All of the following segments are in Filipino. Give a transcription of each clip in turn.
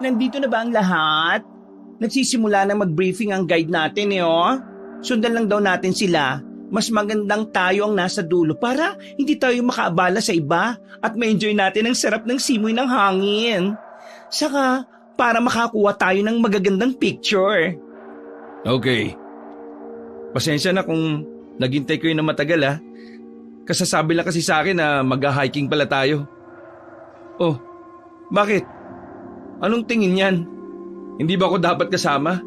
Nandito na ba ang lahat? Nagsisimula na mag-briefing ang guide natin Sundan lang daw natin sila. Mas magandang tayo ang nasa dulo para hindi tayo makaabala sa iba at ma-enjoy natin ang sarap ng simoy ng hangin. Saka para makakuha tayo ng magagandang picture. Okay. Pasensya na kung naghintay ko yun na matagal Kasasabi lang kasi sa akin na mag-hiking pala tayo. Oh, bakit? Anong tingin yan? Hindi ba ako dapat kasama?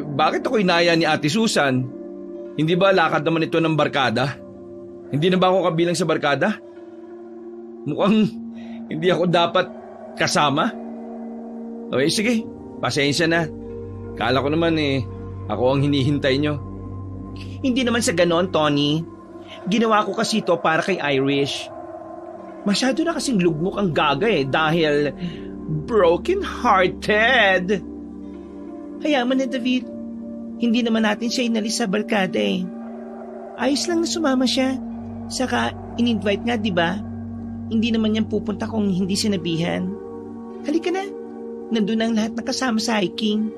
Bakit ako inaya ni Ate Susan? Hindi ba lakad naman ito ng barkada? Hindi na ba ako kabilang sa barkada? Mukhang hindi ako dapat kasama. Okay, sige. Pasensya na. Kala ko naman ako ang hinihintay nyo. Hindi naman sa ganon, Tony. Ginawa ko kasi ito para kay Irish. Masyado na kasing lugmok ang gaga dahil broken-hearted. Hayaan mo na, David. Hindi naman natin siya inalis sa barkada Ayos lang na sumama siya. Saka in-invite nga, di ba? Hindi naman yan pupunta kung hindi sinabihan. Halika na. Nandun ang lahat nakasama sa hiking.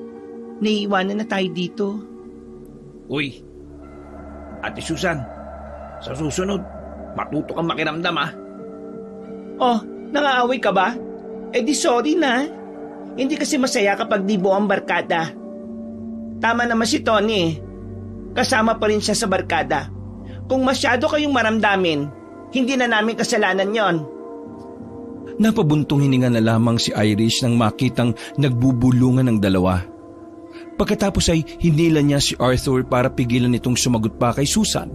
Naiiwanan na tayo dito. Uy, Ate Susan, sa susunod, matuto kang makiramdam Oh, nangaaway ka ba? Di sorry na. Hindi kasi masaya kapag di buo ang barkada. Tama naman si Tony Kasama pa rin siya sa barkada. Kung masyado kayong maramdamin, hindi na namin kasalanan yon. Napabuntong hininga na lamang si Irish nang makitang nagbubulungan ng dalawa. Pagkatapos ay hinila niya si Arthur para pigilan itong sumagot pa kay Susan.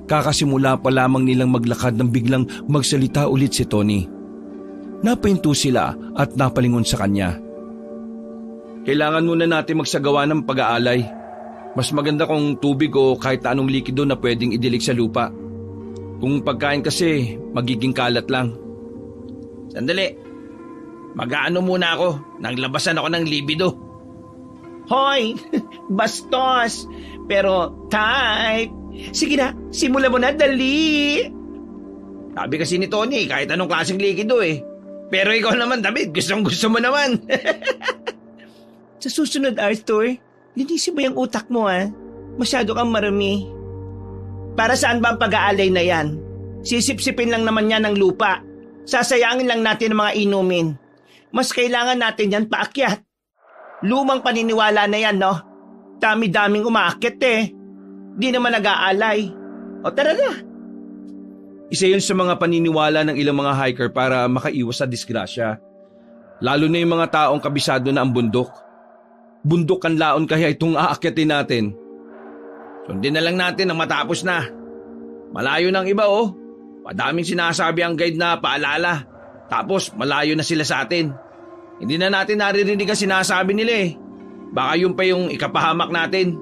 Kakasimula pa lamang nilang maglakad nang biglang magsalita ulit si Tony. Napahinto sila at napalingon sa kanya. Kailangan muna natin magsagawa ng pag-aalay. Mas maganda kung tubig o kahit anong likido na pwedeng idilig sa lupa. Kung pagkain kasi, magiging kalat lang. Sandali. Mag-aano muna ako. Naglabasan ako ng libido. Hoy! Bastos! Pero type! Sige na, simula mo na, dali! Sabi kasi ni Tony, kahit anong klaseng likido Pero ikaw naman, David, gustong-gusto mo naman. Sa susunod, Arthur, linisin mo yung utak mo Masyado kang marami. Para saan ba ang pag-aalay na yan? Sisip-sipin lang naman yan ng lupa. Sasayangin lang natin ang mga inumin. Mas kailangan natin yan paakyat. Lumang paniniwala na yan, no? Dami-daming umaakyat Di naman nag-aalay. O tara na. Isa yun sa mga paniniwala ng ilang mga hiker para makaiwas sa disgrasya. Lalo na yung mga taong kabisado na ang bundok. Bundok kanlaon kaya itong aakyatin natin. Sundin na lang natin ang matapos na. Malayo ng iba Madaming sinasabi ang guide na paalala. Tapos malayo na sila sa atin. Hindi na natin naririnig ang sinasabi nila Baka yun pa yung ikapahamak natin.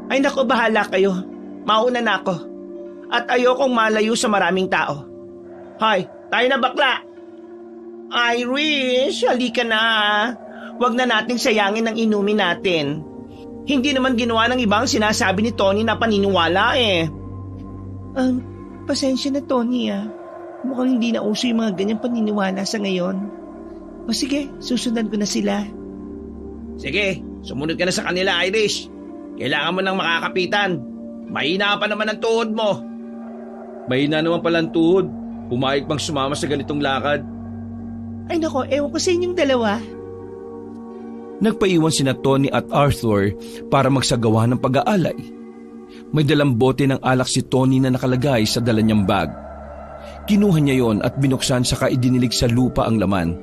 Ay nako, bahala kayo. Mauna na ako. At ayokong malayo sa maraming tao. Hoy, tayo na bakla. Irish, halika na. Huwag na nating sayangin ang inumin natin. Hindi naman ginawa ng ibang sinasabi ni Tony na paniniwala Pasensya na, Tony Mukhang hindi na uso yung mga ganyang paniniwala sa ngayon. O sige, susundan ko na sila. Sige, sumunod ka na sa kanila, Irish. Kailangan mo nang makakapitan. Mahina pa naman ang tuhod mo. Mahina naman pala ang tuhod. Pumayag pang sumama sa ganitong lakad. Ay nako, ewan ko sa inyong dalawa. Nagpaiwan sina Tony at Arthur para magsagawa ng pag-aalay. May dalang bote ng alak si Tony na nakalagay sa dala niyang bag. Kinuha niya yon at binuksan saka idinilig sa lupa ang laman.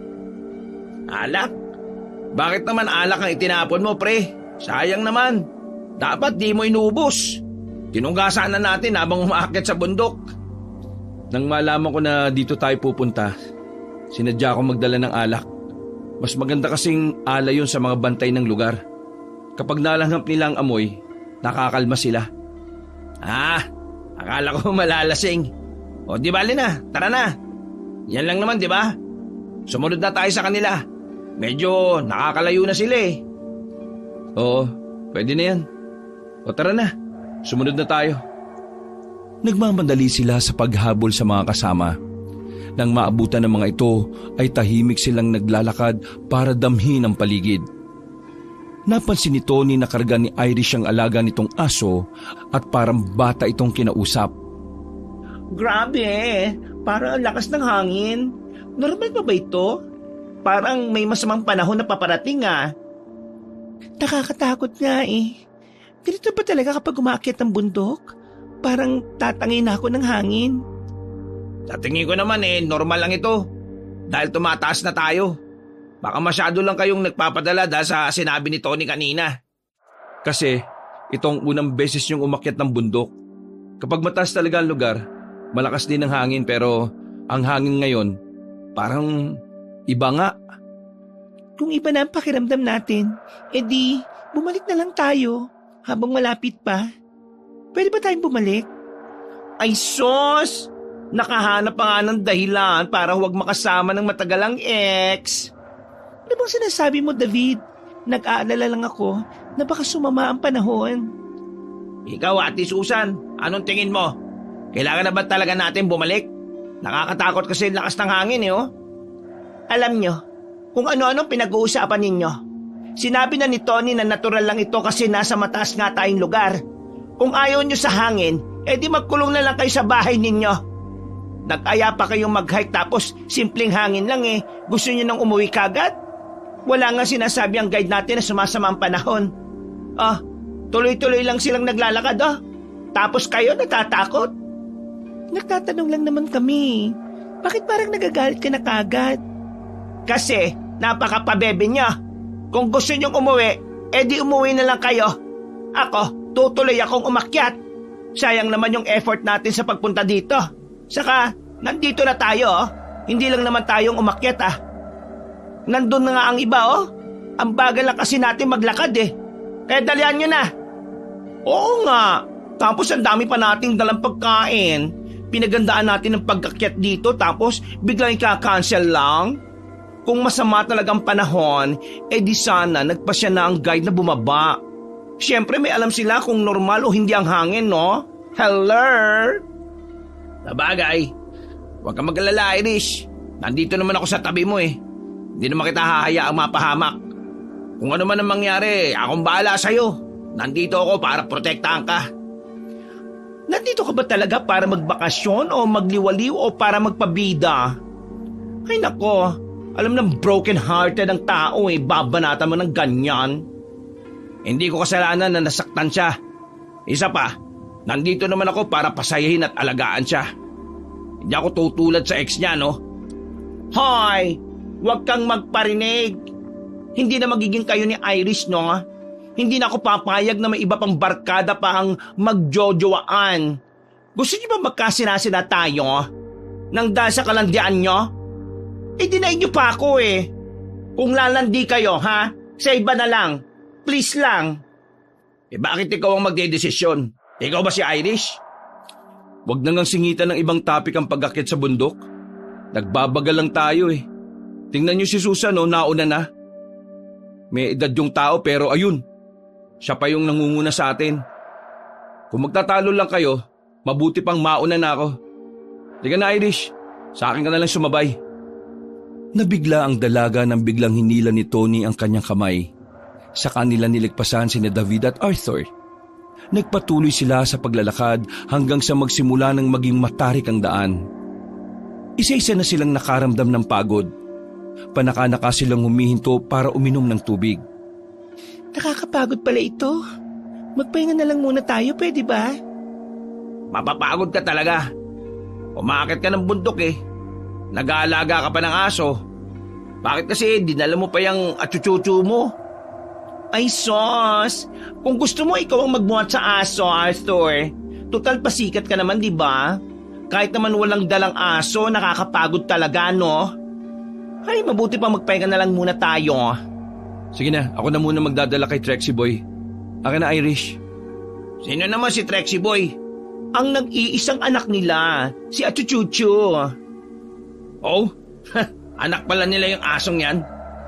Alak? Bakit naman alak ang itinapon mo, pre? Sayang naman. Dapat di mo inubos. Tinunggasan na natin habang umaakyat sa bundok. Nang malaman ko na dito tayo pupunta, sinadya ko magdala ng alak. Mas maganda kasing alay yun sa mga bantay ng lugar. Kapag nalanghap nila ang amoy, nakakalma sila. Akala ko malalasing. O di bali na, tara na. Yan lang naman, di ba? Sumunod na tayo sa kanila. Medyo nakakalayo na sila Oo, pwede na yan. O tara na, sumunod na tayo. Nagmamadali sila sa paghabol sa mga kasama. Nang maabutan ng mga ito ay tahimik silang naglalakad para damhin ang paligid. Napansin ni Tony na karga ni Irish ang alaga nitong aso at parang bata itong kinausap. Grabe, parang ang lakas ng hangin. Normal ba ito? Parang may masamang panahon na paparating Nakakatakot nga Ganito ba talaga kapag umaakyat ng bundok? Parang tatangin ako ng hangin. Sa tingin ko naman normal lang ito. Dahil tumataas na tayo. Baka masyado lang kayong nagpapadala dahil sa sinabi ni Tony kanina. Kasi itong unang beses yung umakyat ng bundok. Kapag mataas talaga ang lugar, malakas din ang hangin pero ang hangin ngayon parang iba nga. Kung iba na ang pakiramdam natin, edi bumalik na lang tayo habang malapit pa. Pwede ba tayong bumalik? Ay sos! Nakahanap pa nga ng dahilan para huwag makasama ng matagalang ex. Ano bang sinasabi mo, David? Nag-aalala lang ako na baka sumama ang panahon. Ikaw, Ate Susan, anong tingin mo? Kailangan na ba talaga natin bumalik? Nakakatakot kasi ang lakas ng hangin Alam nyo, kung ano-anong pinag-uusapan ninyo. Sinabi na ni Tony na natural lang ito kasi nasa mataas nga tayong lugar. Kung ayaw nyo sa hangin, edi magkulong na lang kayo sa bahay ninyo. Nag-aya pa kayong mag-hike tapos simpleng hangin lang Gusto nyo nang umuwi kagad? Wala nga sinasabi ang guide natin na sumasama ang panahon. Tuloy-tuloy lang silang naglalakad Tapos kayo natatakot? Nagtatanong lang naman kami. Bakit parang nagagalit ka na kagad? Kasi napakapabebe niya. Kung gusto nyong umuwi, edi umuwi na lang kayo. Ako, tutuloy akong umakyat. Sayang naman yung effort natin sa pagpunta dito. Saka, nandito na tayo Hindi lang naman tayong umakyat Nandun na nga ang iba Ang bagal lang kasi natin maglakad Kaya dalian nyo na. Oo nga. Tapos ang dami pa nating dalang pagkain. Pinagandaan natin ang pagkakyat dito tapos biglang ika-cancel lang. Kung masama talagang panahon, di sana nagpasya na ang guide na bumaba. Siyempre may alam sila kung normal o hindi ang hangin, no? Hello? Sabagay, huwag kang mag-alala, Irish. Nandito naman ako sa tabi mo Hindi naman kita hahayaang mapahamak. Kung ano man ang mangyari, akong bahala sa'yo. Nandito ako para protektahan ka. Nandito ka ba talaga para magbakasyon o magliwaliw o para magpabida? Ay nako, alam ng broken-hearted ang tao babanatan mo ng ganyan. Hindi ko kasalanan na nasaktan siya. Isa pa, nandito naman ako para pasayahin at alagaan siya. Hindi ako tutulad sa ex niya, no? Hoy, huwag kang magparinig. Hindi na magiging kayo ni Irish, no? Hindi na ako papayag na may iba pang barkada pa ang magjojowaan. Gusto niyo ba magkasinasina tayo? Nang dahil sa kalandian niyo? Dinaig niyo pa ako Kung lalandi kayo, sa iba na lang. Please lang. Bakit ikaw ang magdedesisyon? Ikaw ba si Irish? Huwag na ngang singitan ng ibang topic ang pag-akyat sa bundok. Nagbabagal lang tayo Tingnan niyo si Susan nauna na. May edad yung tao pero ayun, siya pa yung nangunguna sa atin. Kung magtatalo lang kayo, mabuti pang mauna na ako. Tiga na Irish, sa akin ka na lang sumabay. Nabigla ang dalaga nang biglang hinila ni Tony ang kanyang kamay. Sa kanila niligpasan sina David at Arthur. Nagpatuloy sila sa paglalakad hanggang sa magsimula ng maging matarik ang daan. Isa-isa na silang nakaramdam ng pagod. Panaka-naka silang humihinto para uminom ng tubig. Nakakapagod pala ito. Magpahinga na lang muna tayo, pwede ba? Mapapagod ka talaga. Umakit ka ng bundok Nag-aalaga ka pa ng aso. Bakit kasi dinala mo pa yung atsutsutsu mo? Ay sos, kung gusto mo ikaw ang magbuhat sa aso, Arthur. Total pasikat ka naman, di ba? Kahit naman walang dalang aso, nakakapagod talaga, no? Ay, mabuti pa magpahinga na lang muna tayo. Sige na, ako na muna magdadala kay Trexie Boy. Akin na Irish. Sino naman si Trexie Boy? Ang nag-iisang anak nila, si Atsutsutsu. Oh, anak pala nila yung asong yan.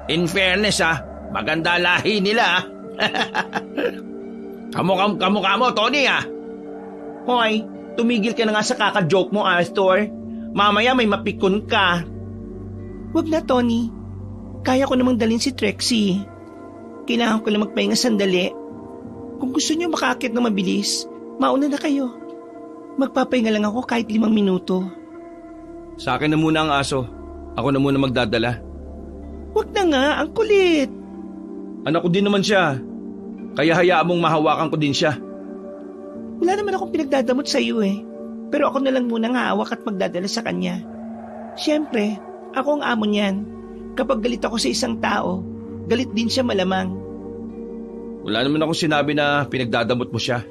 In fairness maganda lahi nila. Kamukha mo, Tony Hoy, tumigil ka na nga sa kaka-joke mo, Arthur. Mamaya may mapikon ka. Wag na, Tony. Kaya ko namang dalhin si Trixie. Kailangan ko lang magpahinga sandali. Kung gusto niyo makakit na mabilis, mauna na kayo. Magpapahinga lang ako kahit 5 minuto. Sa akin na muna ang aso. Ako na muna magdadala. Wag na nga, ang kulit. Anak ko din naman siya. Kaya hayaan mong mahawakan ko din siya. Wala naman akong pinagdadamot sa iyo eh. Pero ako na lang muna nga hawak at magdadala sa kanya. Siyempre, ako ang amo niyan. Kapag galit ako sa isang tao, galit din siya malamang. Wala naman akong sinabi na pinagdadamot mo siya.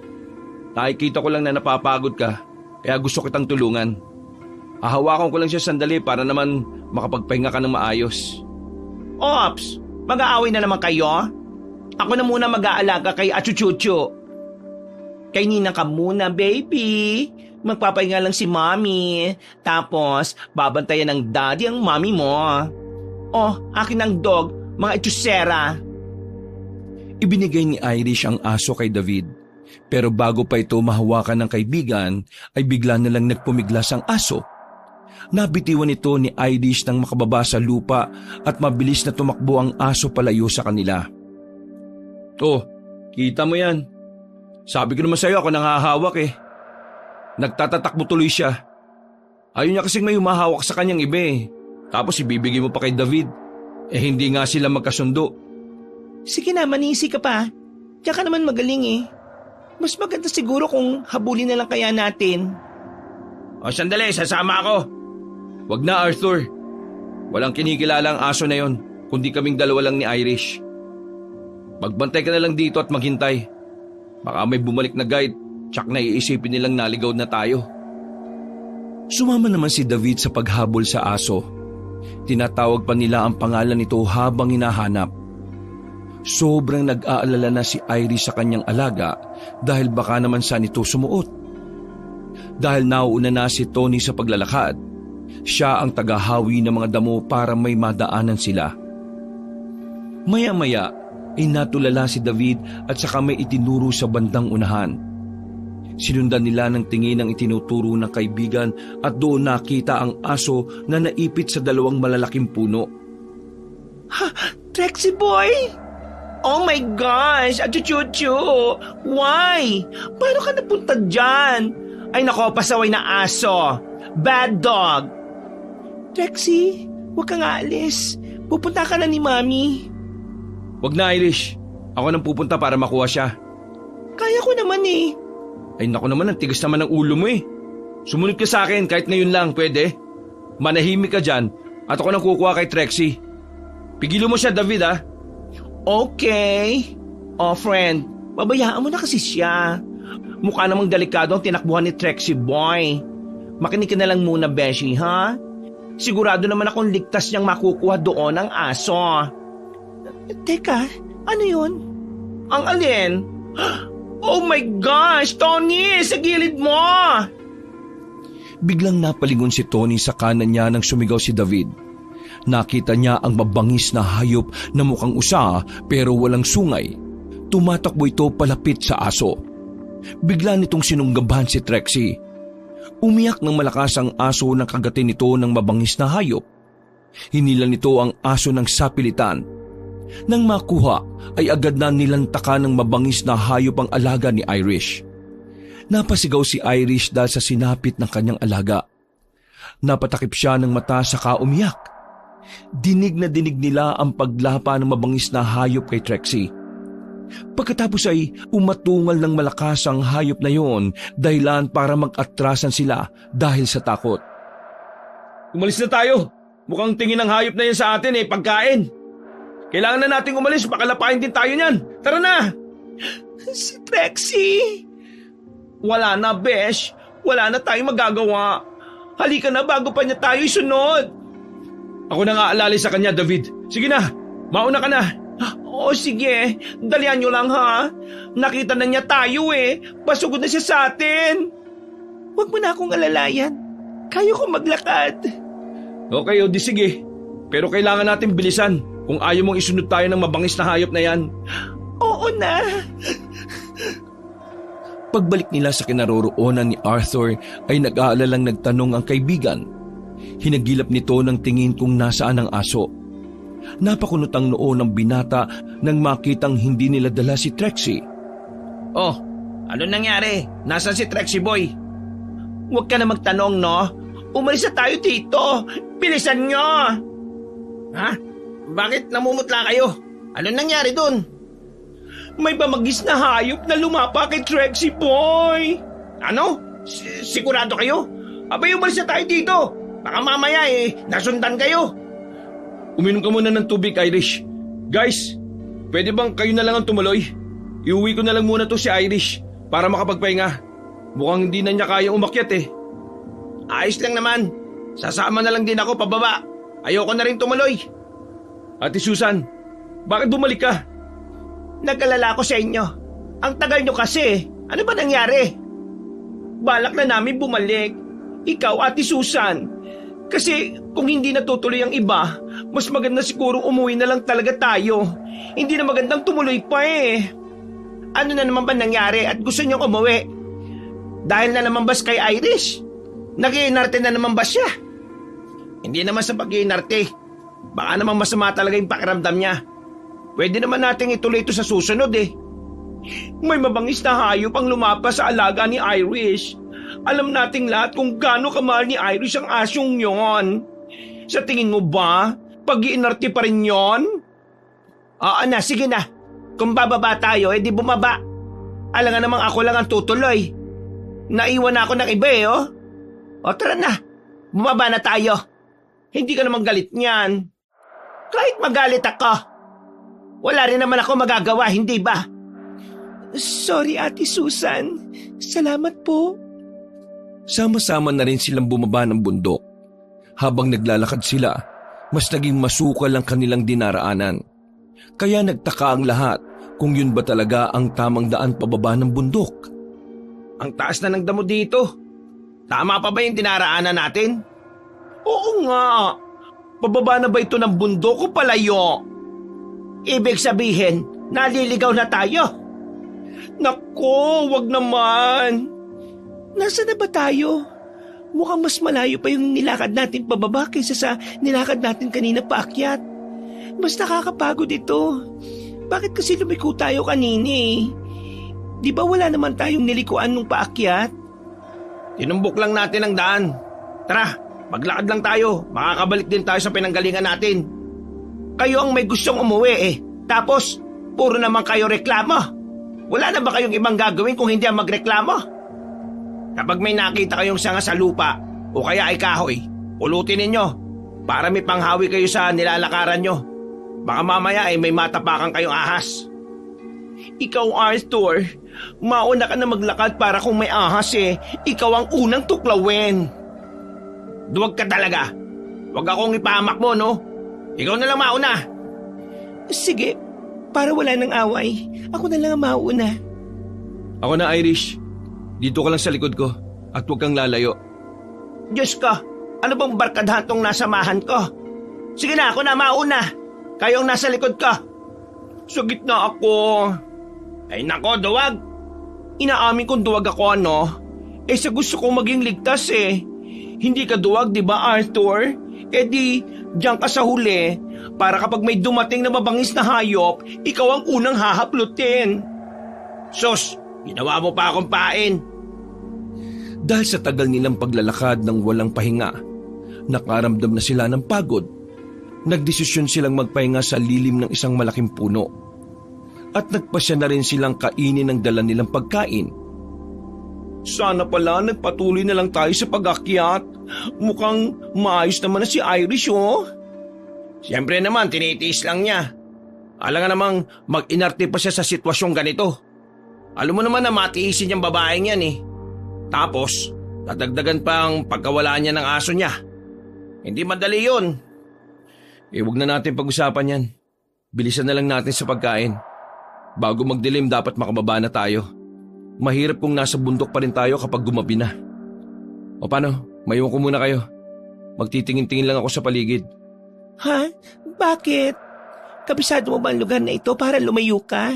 Nakikita ko lang na napapagod ka, kaya gusto kitang tulungan. Hahawakan ko lang siya sandali para naman makapagpahinga ka ng maayos. Ops, mag-aaway na naman kayo? Ako na muna mag-aalaga kay Achuchucho. Kay Nina ka muna, baby. Magpapahinga lang si mommy. Tapos, babantayan ng daddy ang mommy mo. Oh, akin ang dog, mga etsusera. Ibinigay ni Irish ang aso kay David. Pero bago pa ito mahawakan ng kaibigan, ay bigla na lang nagpumiglas ang aso. Nabitiwan ito ni Irish nang makababa sa lupa at mabilis na tumakbo ang aso palayo sa kanila. Oh, kita mo yan. Sabi ko naman sa'yo ako nangahawak eh. Nagtatatakbo tuloy siya. Ayaw niya kasing may humahawak sa kanyang iba eh. Tapos ibibigay mo pa kay David. Eh hindi nga sila magkasundo. Sige na, manisi ka pa. Diyan ka naman magaling eh. Mas maganda siguro kung habulin na lang kaya natin. O sandali, sasama ako. Wag na, Arthur. Walang kinikilala ang aso na yon, kundi kaming dalawa lang ni Irish. Magbantay ka na lang dito at maghintay. Baka may bumalik na guide, tsak na iisipin nilang naligaw na tayo. Sumama naman si David sa paghabol sa aso. Tinatawag pa nila ang pangalan nito habang hinahanap. Sobrang nag-aalala na si Irish sa kanyang alaga dahil baka naman saan ito sumuot. Dahil nauuna na si Tony sa paglalakad, siya ang tagahawi ng mga damo para may madaanan sila. Maya-maya ay natulala si David at saka may itinuro sa bandang unahan. Sinundan nila ng tingin ang itinuturo ng kaibigan at doon nakita ang aso na naipit sa 2 malalaking puno. Ha! Trixie boy! Oh my gosh! Achuchuchu! Why? Paano ka napunta dyan? Ay nako, pasaway na aso! Bad dog! Trixie, huwag kang aalis. Pupunta ka na ni Mami. Wag na, Irish. Ako nang pupunta para makuha siya. Kaya ko naman eh. Ay naku naman, ang tigas naman ng ulo mo eh. Sumunod ka sa akin kahit ngayon lang, pwede? Manahimik ka dyan at ako nang kukuha kay Trixie. Pigilo mo siya, David ah. Okay. Oh friend, babayaan mo na kasi siya. Mukha namang delikado ang tinakbuhan ni Trixie boy. Makinig ka na lang muna, Beshi, ha? Sigurado naman akong ligtas niyang makukuha doon ang aso. Teka, ano yun? Ang alin? Oh my gosh, Tony! Sa gilid mo! Biglang napalingon si Tony sa kanan niya nang sumigaw si David. Nakita niya ang mabangis na hayop na mukhang usa pero walang sungay. Tumatakbo ito palapit sa aso. Bigla nitong sinunggaban si Trixie. Umiyak ng malakas ang aso nang kagatin nito ng mabangis na hayop. Hinila nito ang aso ng sapilitan. Nang makuha ay agad na nilantaka ng mabangis na hayop ang alaga ni Irish. Napasigaw si Irish dahil sa sinapit ng kanyang alaga. Napatakip siya ng mata saka umiyak. Dinig na dinig nila ang paglapa ng mabangis na hayop kay Trixie. Pagkatapos ay umatungal ng malakas ang hayop na yon dahilan para mag-atrasan sila dahil sa takot. Umalis na tayo! Mukhang tingin ng hayop na yan sa atin eh, pagkain! Kailangan na nating umalis, pakalapain din tayo niyan! Tara na! Si Trixie! Wala na, Besh! Wala na tayong magagawa! Halika na bago pa niya tayo isunod! Ako na nga aalalay sa kanya, David. Sige na, mauna ka na! O sige, dalian nyo lang ha. Nakita na niya tayo eh. Pasugod na siya sa atin. Huwag mo na akong alalayan. Kaya ko maglakad. Okay, o di sige. Pero kailangan natin bilisan kung ayaw mong isunod tayo ng mabangis na hayop na yan. Oo na. Pagbalik nila sa kinaroroonan ni Arthur ay nag-aalalang nagtanong ang kaibigan Hinagilap nito ng tingin kung nasaan ang aso. Napakunot ang noo ng binata nang makitang hindi nila dala si Trexie. Oh, ano nangyari? Nasaan si Trexie boy? Huwag ka na magtanong, no? Umalis na tayo dito. Bilisan nyo! Ha? Bakit namumutla kayo? Ano nangyari dun? May bamagis na hayop na lumapa kay Trexie boy. Ano? Sigurado kayo? Abay, umalis na tayo dito. Baka mamaya nasundan kayo. Uminom ka muna ng tubig, Irish. Guys, pwede bang kayo na lang ang tumuloy? Iuwi ko na lang muna to si Irish para makapagpahinga. Mukhang hindi na niya kayang umakyat eh. Ayos lang naman. Sasama na lang din ako pababa. Ayoko na rin tumuloy. Ate Susan, bakit bumalik ka? Nag-alala ko sa inyo. Ang tagal nyo kasi. Ano ba nangyari? Balak na namin bumalik. Ikaw, Ate Susan. Kasi kung hindi natutuloy ang iba, mas maganda siguro umuwi na lang talaga tayo. Hindi na magandang tumuloy pa eh. Ano na naman ba nangyari at gusto niyong umuwi? Dahil na naman ba kay Irish? Nag-iinarte na naman ba siya? Hindi naman sa pag-iinarte. Baka naman masama talaga yung pakiramdam niya. Pwede naman nating ituloy ito sa susunod eh. May mabangis na hayop ang lumapas sa alaga ni Irish. Alam nating lahat kung gaano kamahal ni Irish ang asyong yon. Sa tingin mo ba, pag-iinarte pa rin yon? Oo na, sige na. Kung bababa tayo, di bumaba. Alam nga namang ako lang ang tutuloy. Naiwan ako ng iba eh, oh. O tara na, bumaba na tayo. Hindi ka naman galit niyan. Kahit magalit ako, wala rin naman ako magagawa, hindi ba? Sorry, Ate Susan. Salamat po. Sama-sama na rin silang bumaba ng bundok. Habang naglalakad sila, mas naging masukal ang kanilang dinaraanan. Kaya nagtaka ang lahat kung yun ba talaga ang tamang daan pababa ng bundok. Ang taas na ng damo dito. Tama pa ba yung dinaraanan natin? Oo nga. Pababa na ba ito ng bundok o palayo? Ibig sabihin, naliligaw na tayo. Nako, wag naman. Nasaan na ba tayo? Mukhang mas malayo pa yung nilakad natin pababa kaysa sa nilakad natin kanina paakyat. Mas nakakapagod ito. Bakit kasi lumiko tayo kanina eh? Di ba wala naman tayong nilikuan nung paakyat? Tinumbok lang natin ang daan. Tara, maglakad lang tayo. Makakabalik din tayo sa pinanggalingan natin. Kayo ang may gustong umuwi eh. Tapos, puro naman kayo reklamo. Wala na ba kayong ibang gagawin kung hindi ang magreklamo? Kapag may nakita kayong sanga sa lupa o kaya ay kahoy, pulutin ninyo para may panghawi kayo sa nilalakaran nyo. Baka mamaya ay may matapakan kayong ahas. Ikaw, Arthur, mauna ka na maglakad para kung may ahas eh, ikaw ang unang tuklawin. Duwag ka talaga. Huwag akong ipahamak mo, no? Ikaw na lang mauna. Sige, para wala nang away, ako na lang ang mauna. Ako na, Irish. Dito ka lang sa likod ko at huwag kang lalayo. Diyos ko, ano bang barkadahan tong nasamahan ko? Sige na, ako na mauna. Kayong nasa likod ko. Sa gitna ako. Ay nako, duwag. Inaamin kong duwag ako, ano? Eh sa gusto kong maging ligtas eh. Hindi ka duwag, di ba, Arthur? Eh di, diyan ka sa huli. Para kapag may dumating na mabangis na hayop, ikaw ang unang hahaplutin. Sus, ginawa mo pa akong pain. Dahil sa tagal nilang paglalakad ng walang pahinga, nakaramdam na sila ng pagod. Nagdesisyon silang magpahinga sa lilim ng isang malaking puno. At nagpasya na rin silang kainin ang dala nilang pagkain. Sana pala nagpatuloy na lang tayo sa pag-akyat. Mukhang maayos naman na si Irish, oh. Siyempre naman, tinitiis lang niya. Alam nga namang mag-inarte pa siya sa sitwasyong ganito. Alam mo naman na matiisin niyang babaeng yan eh. Tapos, dadagdagan pa ang pagkawala niya ng aso niya. Hindi madali yun. Huwag na natin pag-usapan yan. Bilisan na lang natin sa pagkain. Bago magdilim dapat makababa na tayo. Mahirap kung nasa bundok pa rin tayo kapag gumabi na. O paano, mayroon ko muna kayo. Magtitingin-tingin lang ako sa paligid. Ha? Bakit? Kabisado mo ba ang lugar na ito para lumayo ka?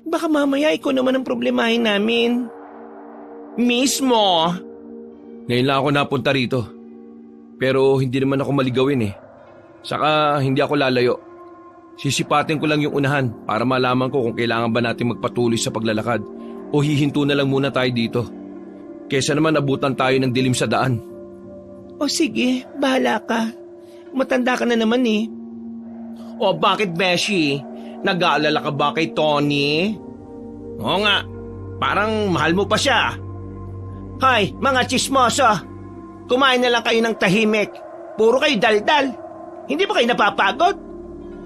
Baka mamaya ikaw naman ang problemahin namin. Mismo! Ngayon lang ako napunta rito. Pero hindi naman ako maligawin eh. Saka hindi ako lalayo. Sisipatin ko lang yung unahan para malaman ko kung kailangan ba natin magpatuloy sa paglalakad o hihinto na lang muna tayo dito. Kesa naman abutan tayo ng dilim sa daan. O sige, bahala ka. Matanda ka na naman eh. O bakit, Beshi? Nag-aalala ka ba kay Tony? Oo nga, parang mahal mo pa siya. Hay, mga chismoso. Kumain na lang kayo ng tahimik. Puro kayo daldal. Hindi ba kayo napapagod?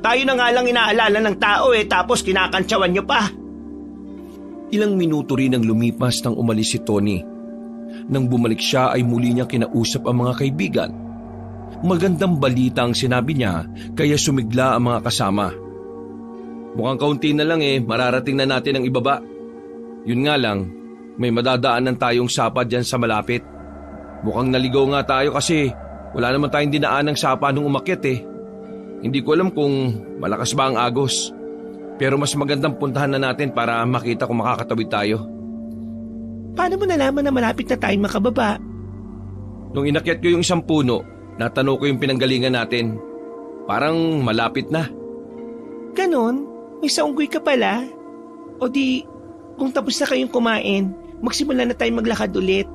Tayo na nga lang inaalala ng tao tapos kinakantsawan nyo pa. Ilang minuto rin ang lumipas nang umalis si Tony. Nang bumalik siya ay muli niya kinausap ang mga kaibigan. Magandang balita ang sinabi niya kaya sumigla ang mga kasama. Mukhang kaunti na lang mararating na natin ang ibaba. Yun nga lang, may madadaanan tayong sapa dyan sa malapit. Mukhang naligaw nga tayo kasi wala naman tayong dinaan ng sapa nung umakyat Hindi ko alam kung malakas ba ang agos. Pero mas magandang puntahan na natin para makita kung makakatawid tayo. Paano mo nalaman na malapit na tayong makababa? Nung inakyat ko yung isang puno, natanong ko yung pinanggalingan natin. Parang malapit na. Ganon? May saunggoy ka pala? O di, kung tapos na kayong kumain, magsimula na tayong maglakad ulit.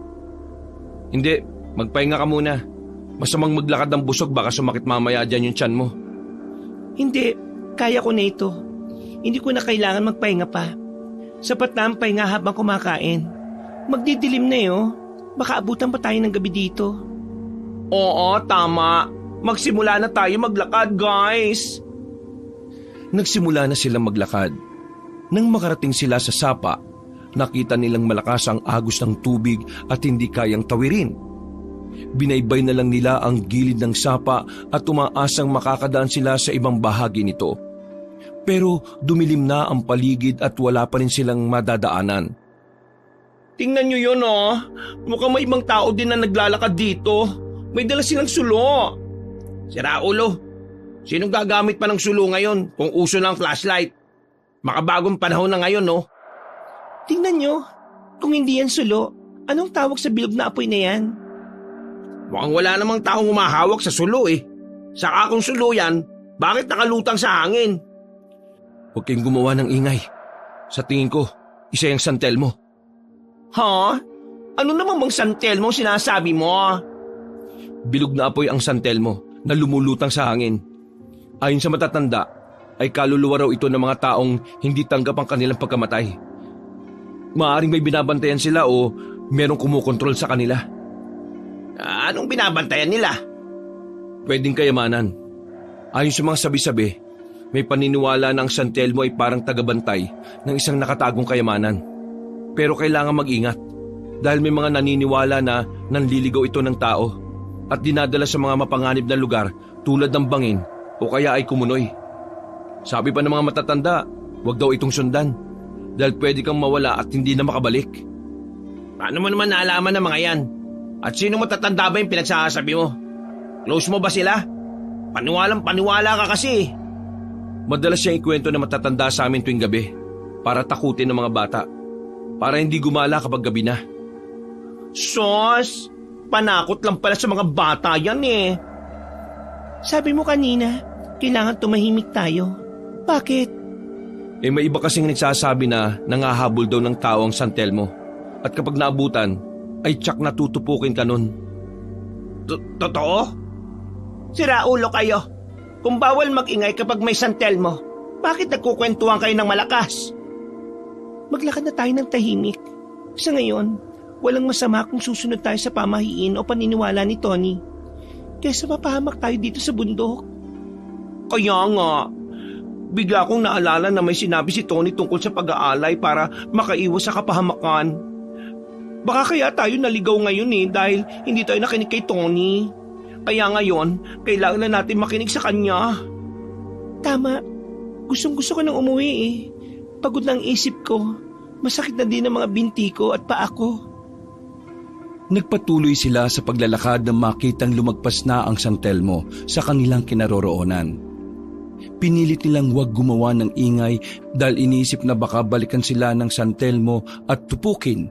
Hindi, magpahinga ka muna. Masamang maglakad ng busog baka sumakit mamaya dyan yung tiyan mo. Hindi, kaya ko na ito. Hindi ko na kailangan magpahinga pa. Sapat na ang pahinga habang kumakain. Magdidilim na Baka abutan pa tayo ng gabi dito. Oo, tama. Magsimula na tayo maglakad, guys. Nagsimula na silang maglakad. Nang makarating sila sa sapa, nakita nilang malakas ang agos ng tubig at hindi kayang tawirin. Binaybay na lang nila ang gilid ng sapa at umaasang makakadaan sila sa ibang bahagi nito. Pero dumilim na ang paligid at wala pa rin silang madadaanan. Tingnan nyo yun Mukhang may ibang tao din na naglalakad dito. May dala silang sulo. Sira ulo. Sinong gagamit pa ng sulo ngayon kung uso ng flashlight? Makabagong panahon na ngayon Tingnan nyo. Kung hindi yan sulo, anong tawag sa bilog na apoy na yan? Mukhang wala namang taong umahawak sa sulo Saka kung sulo yan, bakit nakalutang sa hangin? Huwag kayong gumawa ng ingay. Sa tingin ko, isa yung San Telmo. Ha? Ano naman bang San Telmo sinasabi mo? Bilog na apoy ang San Telmo na lumulutang sa hangin. Ayon sa matatanda, ay kaluluwa raw ito ng mga taong hindi tanggap ang kanilang pagkamatay. Maaaring may binabantayan sila o merong kumukontrol sa kanila. Anong binabantayan nila? Pwedeng kayamanan. Ayon sa mga sabi-sabi, may paniniwala na ang San Telmo ay parang tagabantay ng isang nakatagong kayamanan. Pero kailangan mag-ingat dahil may mga naniniwala na nanliligaw ito ng tao at dinadala sa mga mapanganib na lugar tulad ng bangin o kaya ay kumunoy. Sabi pa ng mga matatanda, huwag daw itong sundan dahil pwede kang mawala at hindi na makabalik. Paano mo naman naalaman ng mga yan? At sino matatanda ba yung pinagsasabi mo? Close mo ba sila? Paniwalang-paniwala ka kasi. Madalas siyang ikwento na matatanda sa amin tuwing gabi para takutin ng mga bata. Para hindi gumala kapag gabi na. Sos, panakot lang pala sa mga bata yan Sabi mo kanina, kailangan tumahimik tayo. Bakit? May iba kasing nagsasabi na nangahabol daw ng tao ang San Telmo. At kapag naabutan, ay tsak na tutupukin ka nun. Totoo? Sira ulo kayo. Kung bawal mag-ingay kapag may San Telmo, bakit nagkukwentuhan kayo ng malakas? Maglakad na tayo ng tahimik. Sa ngayon, walang masama kung susunod tayo sa pamahiin o paniniwala ni Tony. Kaysa mapahamak tayo dito sa bundok. Kaya nga, bigla kong naalala na may sinabi si Tony tungkol sa pag-aalay para makaiwas sa kapahamakan. Baka kaya tayo naligaw ngayon dahil hindi tayo nakinig kay Tony. Kaya ngayon, kailangan na natin makinig sa kanya. Tama. Gustong-gusto ko nang umuwi Pagod na ang isip ko. Masakit na din ang mga binti ko at paa ko. Nagpatuloy sila sa paglalakad nang makitang lumagpas na ang San Telmo sa kanilang kinaroroonan. Pinilit nilang huwag gumawa ng ingay dahil iniisip na baka balikan sila ng San Telmo at tupukin.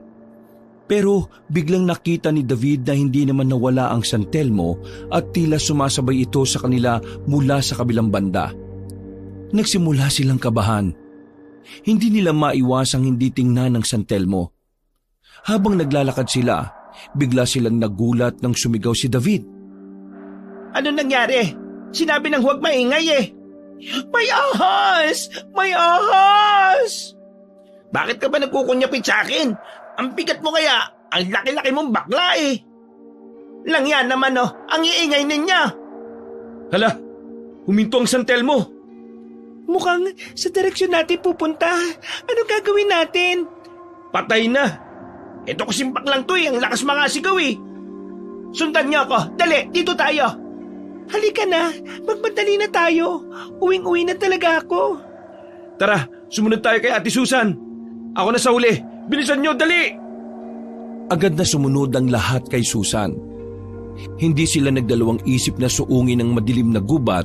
Pero biglang nakita ni David na hindi naman nawala ang San Telmo at tila sumasabay ito sa kanila mula sa kabilang banda. Nagsimula silang kabahan. Hindi nila maiwasang hindi tingnan ng San Telmo. Habang naglalakad sila, bigla silang nagulat nang sumigaw si David. Ano nangyari? Sinabi ng huwag maingay eh. May ahas! May ahas! Bakit ka ba nagkukunyapit sa akin? Ang bigat mo kaya, ang laki-laki mong bakla eh. Lang yan naman oh, ang iingay ninyo. Hala, huminto ang San Telmo. Mukhang sa direksyon natin pupunta. Ano gagawin natin? Patay na. Ito kasing baklang to eh, ang lakas mga sigaw eh. Sundan niyo ako, dali, dito tayo. Halika na, magmadali na tayo. Uwing-uwi na talaga ako. Tara, sumunod tayo kay Ate Susan. Ako na sa huli. Bilisan nyo, dali! Agad na sumunod ang lahat kay Susan. Hindi sila nagdalawang isip na suungin ng madilim na gubat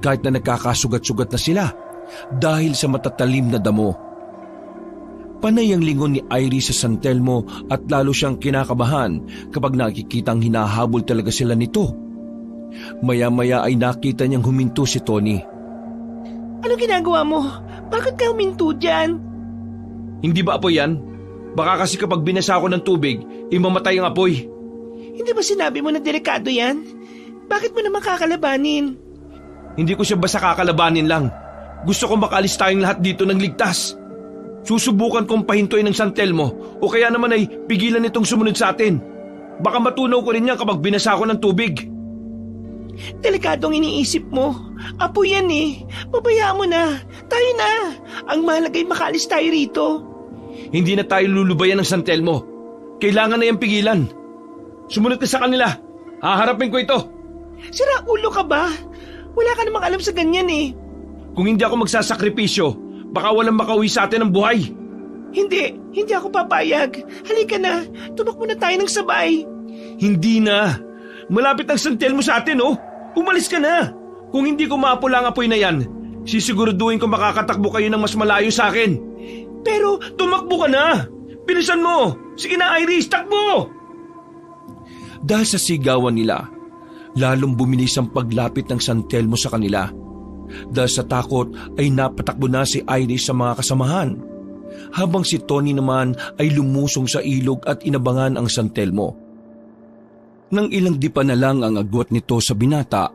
kahit na nagkakasugat-sugat na sila dahil sa matatalim na damo. Panay ang lingon ni Iris sa San Telmo at lalo siyang kinakabahan kapag nakikitang hinahabol talaga sila nito. Maya-maya ay nakita niyang huminto si Tony. Ano ginagawa mo? Bakit ka huminto dyan? Hindi ba apoy yan? Baka kasi kapag binasa ako ng tubig, imamatay ang apoy. Hindi ba sinabi mo na delikado yan? Bakit mo naman kakalabanin? Hindi ko siya basta kakalabanin lang. Gusto ko makaalis tayong lahat dito ng ligtas. Susubukan kong pahintuin ng San Telmo o kaya naman ay pigilan itong sumunod sa atin. Baka matunaw ko rin yan kapag binasa ako ng tubig. Delikadong iniisip mo. Apoy yan eh. Pabayaan mo na. Tayo na. Ang malagay makaalis tayo rito. Hindi na tayo lulubayan ng San Telmo. Kailangan na yung pigilan. Sumunod ka sa kanila. Haharapin ko ito. Sira ulo ka ba? Wala ka namang alam sa ganyan eh. Kung hindi ako magsasakripisyo, baka walang makauwi sa atin ng buhay. Hindi ako papayag. Halika na. Tumakbo na tayo ng sabay. Hindi na. Malapit ang San Telmo sa atin oh. Umalis ka na. Kung hindi ko maapula ang apoy na yan, sisiguraduhin ko makakatakbo kayo ng mas malayo sa akin. Pero tumakbo ka na. Bilisan mo. Sige na Iris, takbo. Dahil sa sigawan nila, lalong bumilis ang paglapit ng San Telmo sa kanila. Dahil sa takot ay napatakbo na si Iris sa mga kasamahan, habang si Tony naman ay lumusong sa ilog at inabangan ang San Telmo. Nang ilang dipa na lang ang agwat nito sa binata,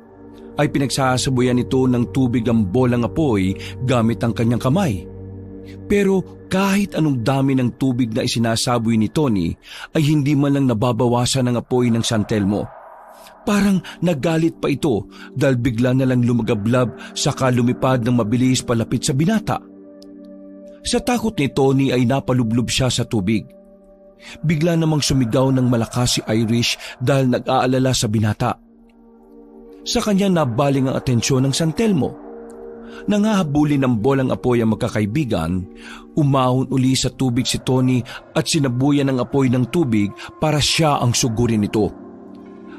ay pinagsasabuyan nito ng tubig ang bolang apoy gamit ang kanyang kamay. Pero kahit anong dami ng tubig na isinasaboy ni Tony ay hindi man lang nababawasan ang apoy ng San Telmo. Parang nagalit pa ito dahil bigla na lang lumagablab saka lumipad ng mabilis palapit sa binata. Sa takot ni Tony ay napalublob siya sa tubig. Bigla namang sumigaw ng malakas si Irish dahil nag-aalala sa binata. Sa kanya nabaling ang atensyon ng San Telmo. Nangahabulin ng bolang apoy ang magkakaibigan, umahon uli sa tubig si Tony at sinabuyan ng apoy ng tubig para siya ang sugurin nito.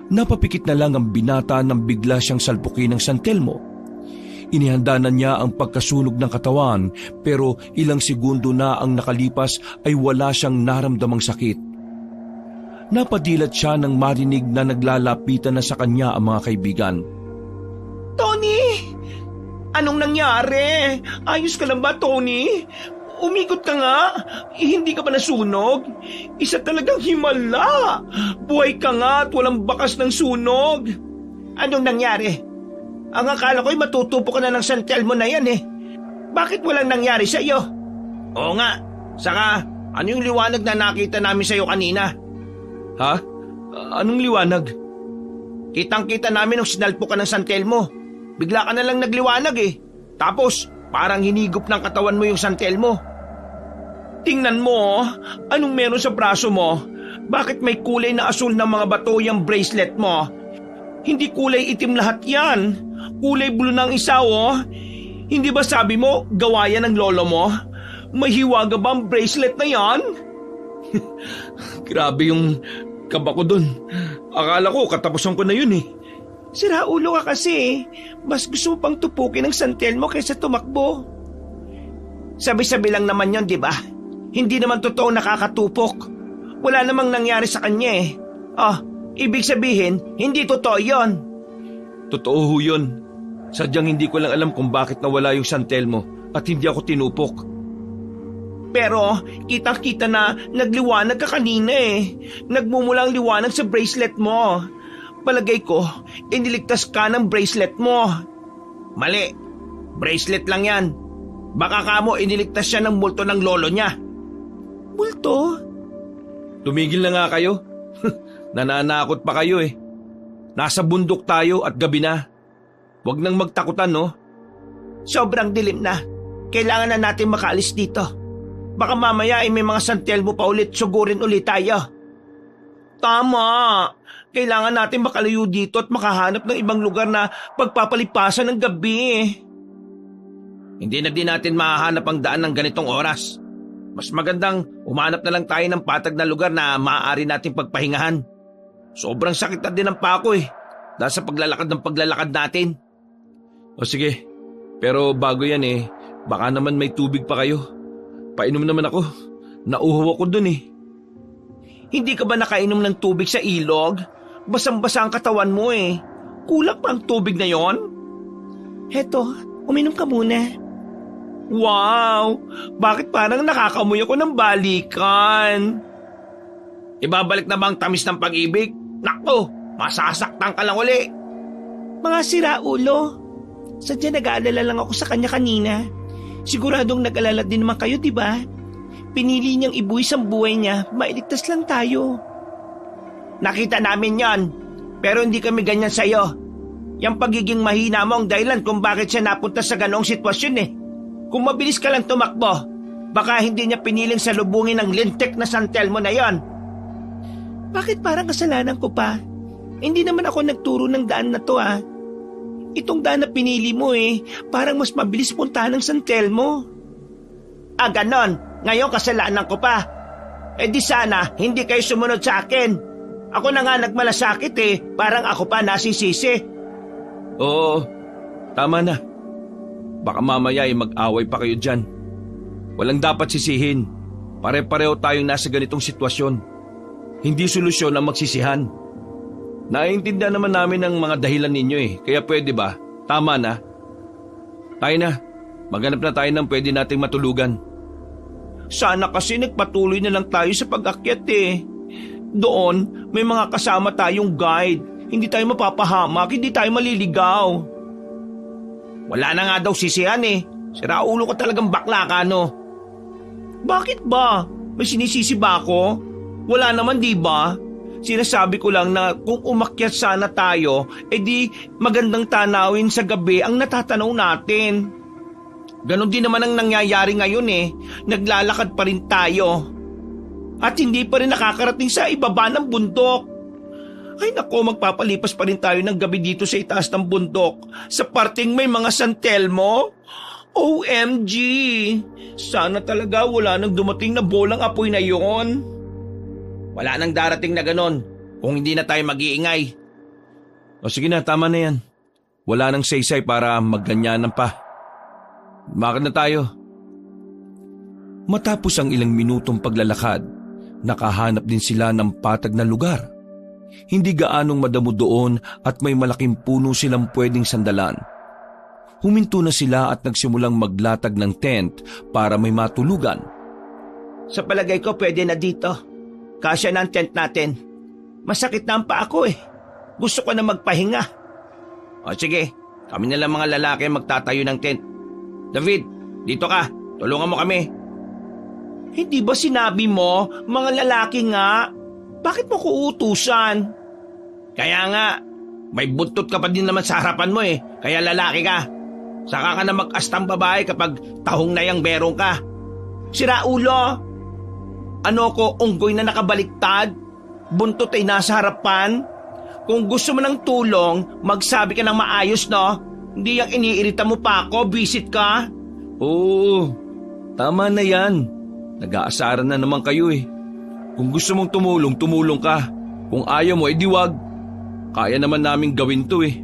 Napapikit na lang ang binata nang bigla siyang salpukin ng San Telmo. Inihanda na niya ang pagkasunog ng katawan pero ilang segundo na ang nakalipas ay wala siyang naramdamang sakit. Napadilat siya nang marinig na naglalapitan na sa kanya ang mga kaibigan. Tony! Anong nangyari? Ayos ka lang ba, Tony? Umikot ka nga. Hindi ka ba nasunog? Isa talagang himala. Buhay ka nga at walang bakas ng sunog. Anong nangyari? Ang akala ko'y matutupo ka na ng San Telmo na yan eh. Bakit walang nangyari sa iyo? Oo nga. Saka, ano yung liwanag na nakita namin sa iyo kanina? Ha? Anong liwanag? Kitang-kita namin nung sinalpo ka ng San Telmo. Bigla ka na lang nagliwanag eh. Tapos, parang hinigop ng katawan mo yung San Telmo. Tingnan mo, anong meron sa braso mo? Bakit may kulay na asul ng mga bato yung bracelet mo? Hindi kulay itim lahat yan. Kulay blue ng isa oh. Hindi ba sabi mo, gawa yan ng lolo mo? May hiwaga ba ang bracelet na yan? Grabe yung kaba ko dun. Akala ko katapusan ko na yun eh. Sira ulo ka kasi. Mas gusto mo pang tupukin ng San Telmo kaysa tumakbo. Sabi-sabi lang naman yon, di ba? Hindi naman totoo nakakatupok. Wala namang nangyari sa kanya eh. Ibig sabihin, hindi totoo yon. Totoo ho yun. Sadyang hindi ko lang alam kung bakit nawala yung San Telmo at hindi ako tinupok. Pero kitang-kita na nagliwanag ka kanina eh. Nagmumula ang liwanag sa bracelet mo. Palagay ko, iniligtas ka ng bracelet mo. Mali, bracelet lang yan. Baka kamo iniligtas siya ng multo ng lolo niya. Multo? Tumigil na nga kayo. Nananakot pa kayo eh. Nasa bundok tayo at gabi na. Huwag nang magtakutan, no? Sobrang dilim na. Kailangan na natin makaalis dito. Baka mamaya ay may mga San Telmo pa ulit, sugurin ulit tayo. Tama. Kailangan natin makalayo dito at makahanap ng ibang lugar na pagpapalipasan ng gabi. Hindi na din natin mahahanap ang daan ng ganitong oras. Mas magandang umanap na lang tayo ng patag na lugar na maaari nating pagpahingahan. Sobrang sakit na din ang pako eh, dahil sa paglalakad natin. O sige, pero bago yan eh, baka naman may tubig pa kayo. Painom naman ako, nauhaw ako dun eh. Hindi ka ba nakainom ng tubig sa ilog? Basang-basa ang katawan mo eh. Kulang pa ang tubig na yon? Heto, uminom ka muna. Wow! Bakit parang nakakamoy ako ng balikan? Ibabalik na ba ang tamis ng pag-ibig? Nakto, masasaktan ka lang uli. Mga siraulo. Sadya nag-aalala lang ako sa kanya kanina. Siguradong nag-alala din naman kayo, di ba? Pinili niyang ibuwis ang buhay niya, mailigtas lang tayo. Nakita namin yon, pero hindi kami ganyan sa'yo. Yang pagiging mahina mo ang dahilan kung bakit siya napunta sa ganoong sitwasyon eh. Kung mabilis ka lang tumakbo, baka hindi niya piniling salubungin ang lintik na San Telmo na yon. Bakit parang kasalanan ko pa? Hindi naman ako nagturo ng daan na to ah. Itong daan na pinili mo eh, parang mas mabilis puntahan ng San Telmo. Ganon. Ngayon kasalanan ko pa. Di sana hindi kayo sumunod sa akin. Ako na nga nagmalasakit eh, parang ako pa nasisisi. Oo, tama na. Baka mamaya ay mag-away pa kayo dyan. Walang dapat sisihin. Pare-pareho tayong nasa ganitong sitwasyon. Hindi solusyon ang magsisihan. Naiintindihan naman namin ang mga dahilan ninyo eh. Kaya pwede ba? Tama na. Tayo na. Maghanap na tayo ng pwede nating matulugan. Sana kasi nagpatuloy na lang tayo sa pag-akyat eh. Doon, may mga kasama tayong guide. Hindi tayo mapapahamak, hindi tayo maliligaw. Wala na nga daw sisihan eh. Siraulo ko talagang bakla ka, no? Bakit ba? May sinisisi ba ako? Wala naman, di ba? Sinasabi ko lang na kung umakyat sana tayo, di magandang tanawin sa gabi ang natatanaw natin. Ganon din naman ang nangyayari ngayon eh. Naglalakad pa rin tayo. At hindi pa rin nakakarating sa ibaba ng bundok. Ay nako, magpapalipas pa rin tayo ng gabi dito sa itaas ng bundok. Sa parting may mga San Telmo. OMG! Sana talaga wala nang dumating na bolang apoy na yon. Wala nang darating na ganon kung hindi na tayo mag-iingay. O sige na, tama na yan. Wala nang saysay para magganyanan pa. Bakit na tayo? Matapos ang ilang minutong paglalakad, nakahanap din sila ng patag na lugar. Hindi gaanong madamo doon at may malaking puno silang pwedeng sandalan. Huminto na sila at nagsimulang maglatag ng tent para may matulugan. Sa palagay ko pwede na dito. Kasya na ang tent natin. Masakit na ang paa ko eh. Gusto ko na magpahinga. O sige, kami na lang mga lalaki magtatayo ng tent. David, dito ka. Tulungan mo kami. Hindi ba sinabi mo, mga lalaki nga? Bakit mo ko utusan? Kaya nga, may buntot ka pa din naman sa harapan mo eh. Kaya lalaki ka. Saka ka na mag-astang babae kapag tahong na yang berong ka. Sira ulo. Ano ko, unggoy na nakabaliktad? Buntot ay nasa harapan? Kung gusto mo ng tulong, magsabi ka ng maayos, no? Hindi yung iniirita mo pa ako, visit ka? Oo, tama na yan. Nag-aasaran na naman kayo eh. Kung gusto mong tumulong, tumulong ka. Kung ayaw mo, edi wag. Kaya naman naming gawin to eh.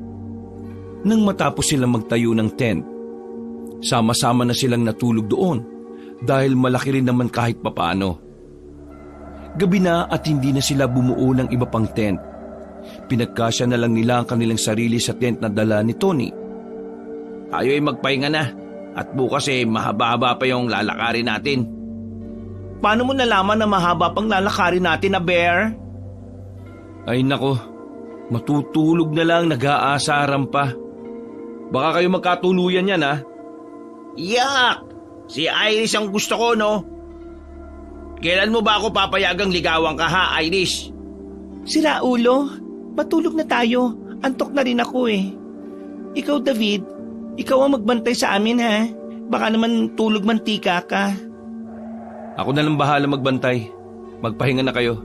Nang matapos silang magtayo ng tent, sama-sama na silang natulog doon dahil malaki rin naman kahit papaano. Gabi na at hindi na sila bumuo ng iba pang tent. Pinagkasya na lang nila ang kanilang sarili sa tent na dala ni Tony. Tayo ay magpahinga na at bukas mahaba-haba pa yung lalakarin natin. Paano mo nalaman na mahaba pang lalakarin natin na Bear? Ay nako, matutulog na lang, nag-aasaran pa. Baka kayo magkatuluyan yan ha. Yak! Si Iris ang gusto ko, no? Kailan mo ba ako papayagang ligawan ka ha, Iris? Sira ulo, matulog na tayo. Antok na rin ako eh. Ikaw David, ikaw ang magbantay sa amin ha. Baka naman tulog mantika ka. Ako na lang bahala magbantay. Magpahinga na kayo.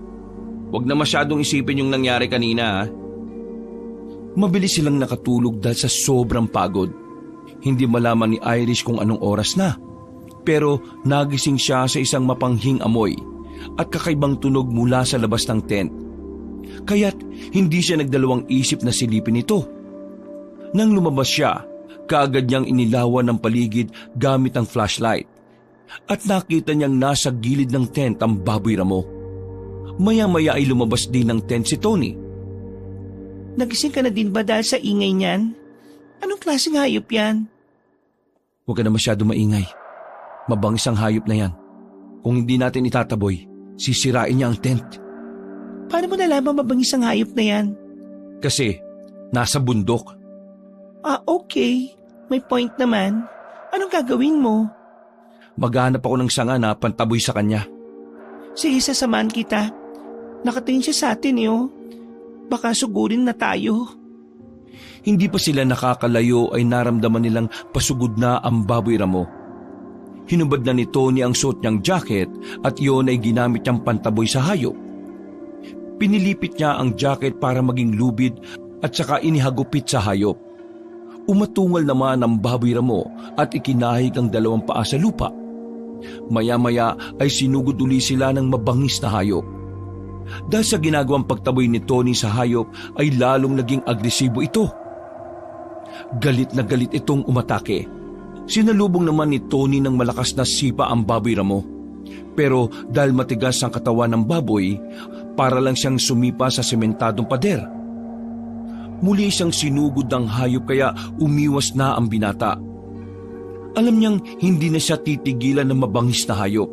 Huwag na masyadong isipin yung nangyari kanina ha. Mabilis silang nakatulog dahil sa sobrang pagod. Hindi malaman ni Iris kung anong oras na. Pero nagising siya sa isang mapanghing amoy at kakaibang tunog mula sa labas ng tent. Kaya't hindi siya nagdalawang isip na silipin ito. Nang lumabas siya, kaagad niyang inilawan ng paligid gamit ang flashlight. At nakita niyang nasa gilid ng tent ang baboy ramo. Maya-maya ay lumabas din ng tent si Tony. Nagising ka na din ba dahil sa ingay niyan? Anong klaseng hayop yan? Huwag ka na masyado maingay. Mabangis ang hayop na yan. Kung hindi natin itataboy, sisirain niya ang tent. Paano mo nalaman mabangis ang hayop na yan? Kasi nasa bundok. Okay. May point naman. Anong gagawin mo? Maghanap ako ng sanga na pantaboy sa kanya. Sige, sasamahan kita. Nakatingin siya sa atin Baka sugurin na tayo. Hindi pa sila nakakalayo ay naramdaman nilang pasugod na ang baboy ramo. Hinubad na ni Tony ang suot niyang jacket at iyon ay ginamit niyang pantaboy sa hayop. Pinilipit niya ang jacket para maging lubid at saka inihagupit sa hayop. Umatungal naman ang baboy ramo at ikinahig ang dalawang paa sa lupa. Maya-maya ay sinugod uli sila ng mabangis na hayop. Dahil sa ginagawang pagtaboy ni Tony sa hayop ay lalong naging agresibo ito. Galit na galit itong umatake. Sinalubong naman ni Tony ng malakas na sipa ang baboy ramo. Pero dahil matigas ang katawan ng baboy, para lang siyang sumipa sa sementadong pader. Muli siyang sinugod ng hayop kaya umiwas na ang binata. Alam niyang hindi na siya titigilan ng mabangis na hayop.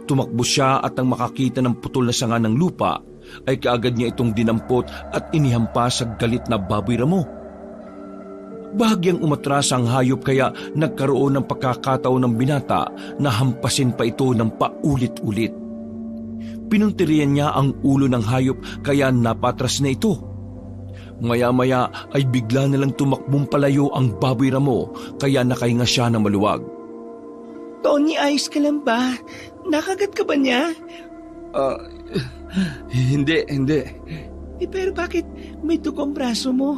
Tumakbo siya at nang makakita ng putol na sanga ng lupa, ay kaagad niya itong dinampot at inihampas sa galit na baboy ramo. Bahagyang umatras ang hayop kaya nagkaroon ng pagkakataon ng binata na hampasin pa ito ng paulit-ulit. Pinuntirian niya ang ulo ng hayop kaya napatras na ito. Maya-maya ay bigla na lang tumakbong palayo ang baboy ramo kaya nakahinga siya ng maluwag. Tony, ayos ka lang ba? Nakagat ka ba niya? Hindi. Pero bakit may dugo ang braso mo?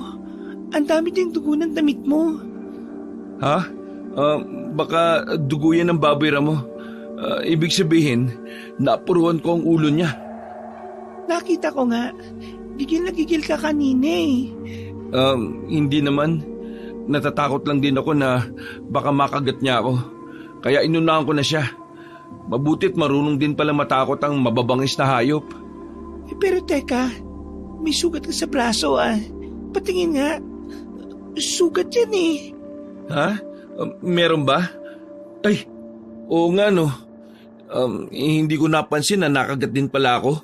Ang dami ding dugo ng damit mo. Ha? Baka dugo yan ng baboy ramo. Ibig sabihin, napuruan ko ang ulo niya. Nakita ko nga. Gigil na gigil ka kanina Hindi naman. Natatakot lang din ako na baka makagat niya ako. Kaya inunahan ko na siya. Mabuti't marunong din pala matakot ang mababangis na hayop. Pero teka, may sugat ka sa braso Patingin nga. Sugat yan Ha? Meron ba? Ay, oo nga no. Hindi ko napansin na nakagat din pala ako.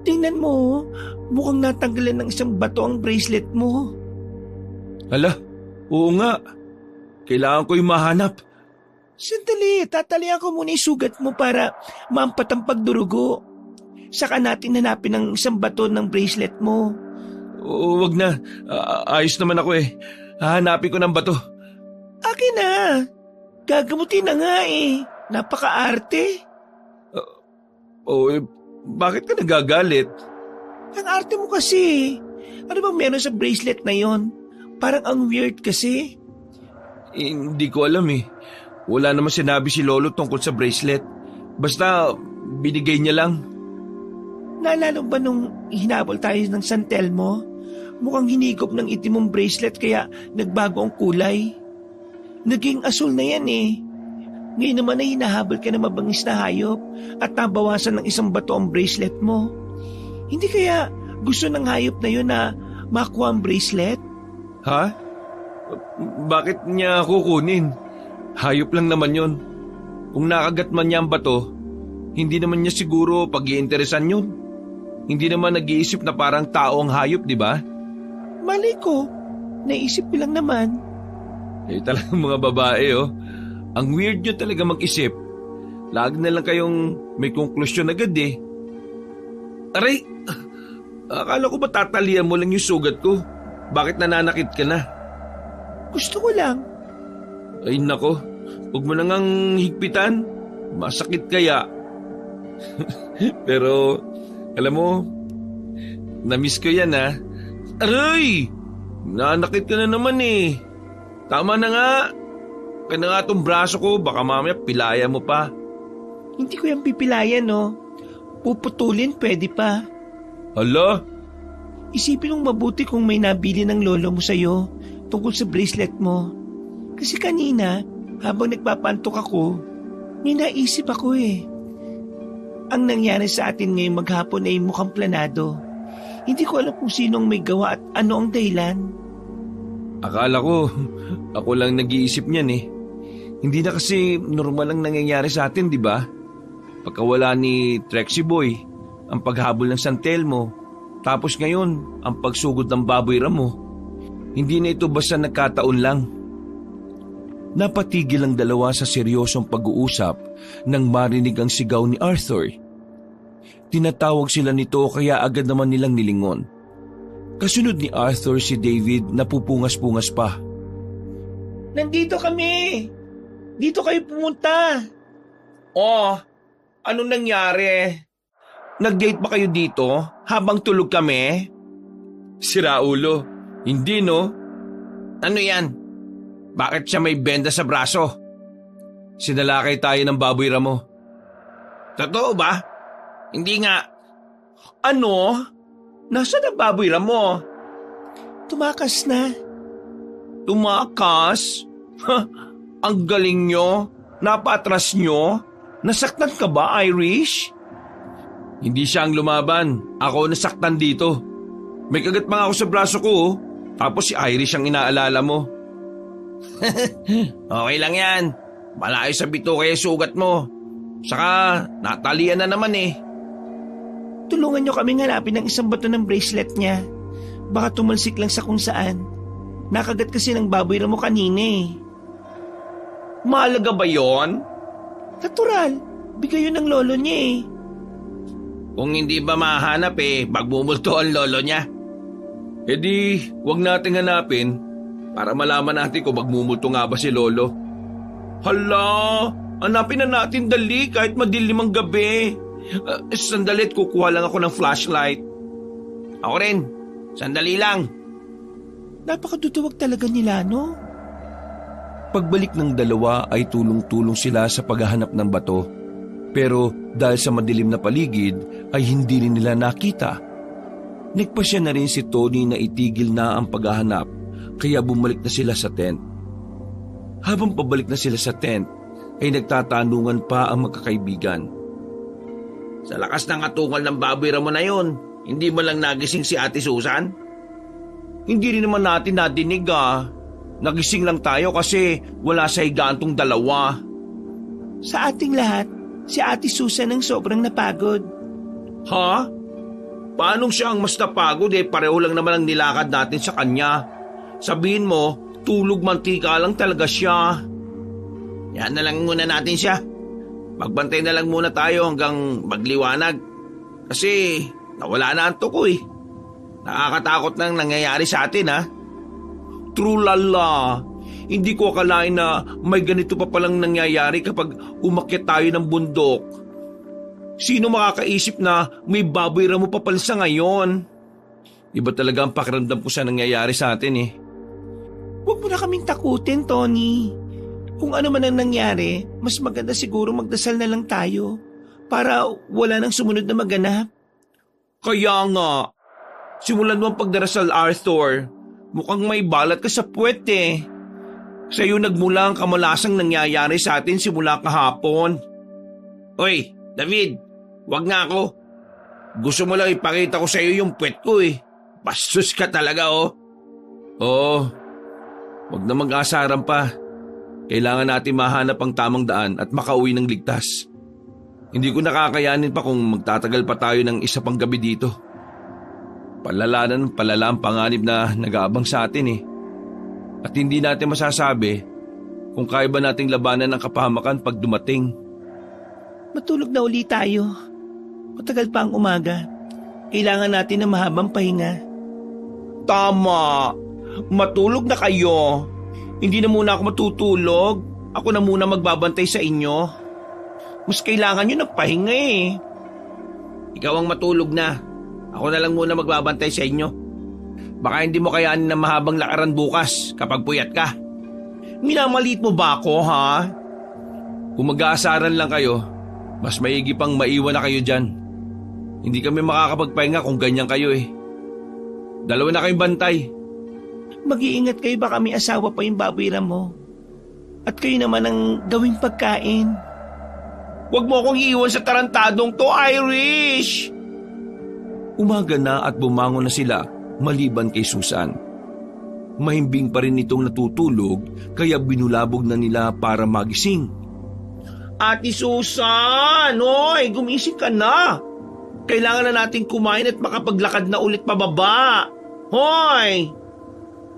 Tingnan mo, mukhang natanggalan ng isang bato ang bracelet mo. Hala, oo nga. Kailangan ko yung mahanap. Sandali, tatalian ko muna yung sugat mo para maampat ang pagdurugo. Saka natin hanapin ang isang bato ng bracelet mo. Wag na, ayos naman ako Hahanapin ko ng bato. Akin na, gagamutin na nga napaka-arte. Bakit ka nagagalit? Ang arte mo kasi. Ano bang meron sa bracelet na yon? Parang ang weird kasi. Hindi ko alam Wala naman sinabi si Lolo tungkol sa bracelet. Basta binigay niya lang. Naalala ba nung hinabol tayo ng San Telmo? Mukhang hinigop ng itim mong bracelet kaya nagbago ang kulay. Naging asul na yan Ngayon naman ay hinahabol ka na mabangis na hayop at nabawasan ng isang bato ang bracelet mo. Hindi kaya gusto ng hayop na yun na makuha ang bracelet? Ha? Bakit niya kukunin? Hayop lang naman yon. Kung nakagat man niya ang bato, hindi naman niya siguro pag-iinteresan yun. Hindi naman nag-iisip na parang tao ang hayop, di ba? Malay ko, naisip ko lang naman. Talagang mga babae Ang weird nyo talaga mag-isip. Lagi na lang kayong may konklusyon agad eh. Aray, akala ko ba tatalian mo lang yung sugat ko? Bakit nananakit ka na? Gusto ko lang. Ay nako, huwag mo nang higpitan. Masakit kaya. Pero, alam mo, na-miss ko yan ha. Aray! Nanakit ka na naman eh. Tama na nga. Kaya na nga itong braso ko, baka mamaya pilaya mo pa. Hindi ko yung pipilayan Puputulin pwede pa. Hala? Isipin mong mabuti kung may nabili ng lolo mo sa'yo tungkol sa bracelet mo. Kasi kanina, habang nagpapantok ako, may naisip ako eh. Ang nangyari sa atin ngayong maghapon ay mukhang planado. Hindi ko alam kung sinong may gawa at ano ang dahilan. Akala ko, ako lang nag-iisip niyan eh. Hindi na kasi normal ang nangyayari sa atin, di ba? Pagkawala ni Trexie Boy, ang paghabol ng San Telmo, tapos ngayon, ang pagsugod ng Baboy Ramo. Hindi na ito basta nagkataon lang. Napatigil ang dalawa sa seryosong pag-uusap nang marinig ang sigaw ni Arthur. Tinatawag sila nito kaya agad naman nilang nilingon. Kasunod ni Arthur si David na pupungas-pungas pa. Nandito kami! Dito kayo pumunta! Oh, anong nangyari? Nag-date ba kayo dito habang tulog kami? Sira ulo, hindi no? Ano yan? Bakit siya may benda sa braso? Sinalakay tayo ng Baboy Ramo. Totoo ba? Hindi nga. Ano? Nasaan ang Baboy Ramo? Tumakas na. Tumakas? Ang galing nyo? Napatras nyo? Nasaktan ka ba, Irish? Hindi siya ang lumaban. Ako nasaktan dito. May kagat pa nga ako sa braso ko. Tapos si Irish ang inaalala mo. Okay lang yan. Malayo sa bito kaya sugat mo. Saka natalian na naman eh. Tulungan nyo kaming hanapin ng isang bato ng bracelet niya. Baka tumalsik lang sa kung saan. Nakagat kasi ng Baboy Ramo kanina eh. Mahalaga ba yon? Natural. Bigay yun ng lolo niya eh. Kung hindi ba mahanap eh, magbumulto ang lolo niya. E di, wag nating hanapin para malaman natin kung magmumulto nga ba si lolo. Hala, hanapin na natin dali kahit madilim ang gabi. Sandali at kukuha lang ako ng flashlight. Ako rin, sandali lang. Napakaduduwag talaga nila, no? Pagbalik ng dalawa ay tulong-tulong sila sa paghahanap ng bato. Pero dahil sa madilim na paligid ay hindi rin nila nakita. Nagpasya na rin si Tony na itigil na ang paghahanap kaya bumalik na sila sa tent. Habang pabalik na sila sa tent ay nagtatanungan pa ang magkakaibigan. Sa lakas ng atungal ng Baboy Ramo na yun, hindi mo lang nagising si Ate Susan? Hindi rin naman natin nadinig Nagising lang tayo kasi wala sa higaan tong dalawa. Sa ating lahat, si Ate Susan ang sobrang napagod. Ha? Paanong siya ang mas napagod pareho lang naman ang nilakad natin sa kanya. Sabihin mo, tulog mantika lang talaga siya. Yan na lang muna natin siya. Magbantay na lang muna tayo hanggang magliwanag. Kasi nawala na ang tuko eh. Nakakatakot nang nangyayari sa atin ha. True lala. Hindi ko akalain na may ganito pa palang nangyayari kapag umakyat tayo ng bundok. Sino makakaisip na may Baboy Ramo pa pala sa ngayon? Iba talaga ang pakiramdam ko sa nangyayari sa atin eh. Huwag mo na kaming takutin, Tony. Kung ano man ang nangyari, mas maganda siguro magdasal na lang tayo para wala nang sumunod na maganap. Kaya nga, simulan mo ang pagdarasal, Arthur. Mukhang may balat ka sa puwet eh. Sa'yo nagmula ang kamalasang nangyayari sa atin simula kahapon. Oy, David, wag nga ako. Gusto mo lang ipakita ko sa'yo yung puwet ko eh. Bastos ka talaga oh. Oo, wag na mag-asaran pa. Kailangan natin mahanap ang tamang daan at makauwi ng ligtas. Hindi ko nakakayanin pa kung magtatagal pa tayo ng isa pang gabi dito. Palala ang panganib na nag-aabang sa atin eh. At hindi natin masasabi kung kaya ba nating labanan ang kapahamakan pag dumating. Matulog na uli tayo. Matagal pa ang umaga. Kailangan natin ng mahabang pahinga. Tama. Matulog na kayo. Hindi na muna ako matutulog. Ako na muna magbabantay sa inyo. Mas kailangan nyo ng pahinga eh. Ikaw ang matulog na. Ako na lang muna magbabantay sa inyo. Baka hindi mo kayanin ng mahabang lakaran bukas kapag puyat ka. Minamaliit mo ba ako, ha? Kung mag-aasaran lang kayo, mas maigi pang maiwan na kayo dyan. Hindi kami makakapagpahinga kung ganyan kayo eh. Dalawa na kayong bantay. Mag-iingat kayo, baka may asawa pa yung babayran mo. At kayo naman ang gawing pagkain. Huwag mo akong iiwan sa tarantadong to, Irish! Umaga na at bumangon na sila maliban kay Susan. Mahimbing pa rin itong natutulog kaya binulabog na nila para magising. Ate Susan! Oy, gumising ka na! Kailangan na natin kumain at makapaglakad na ulit pababa. Hoy!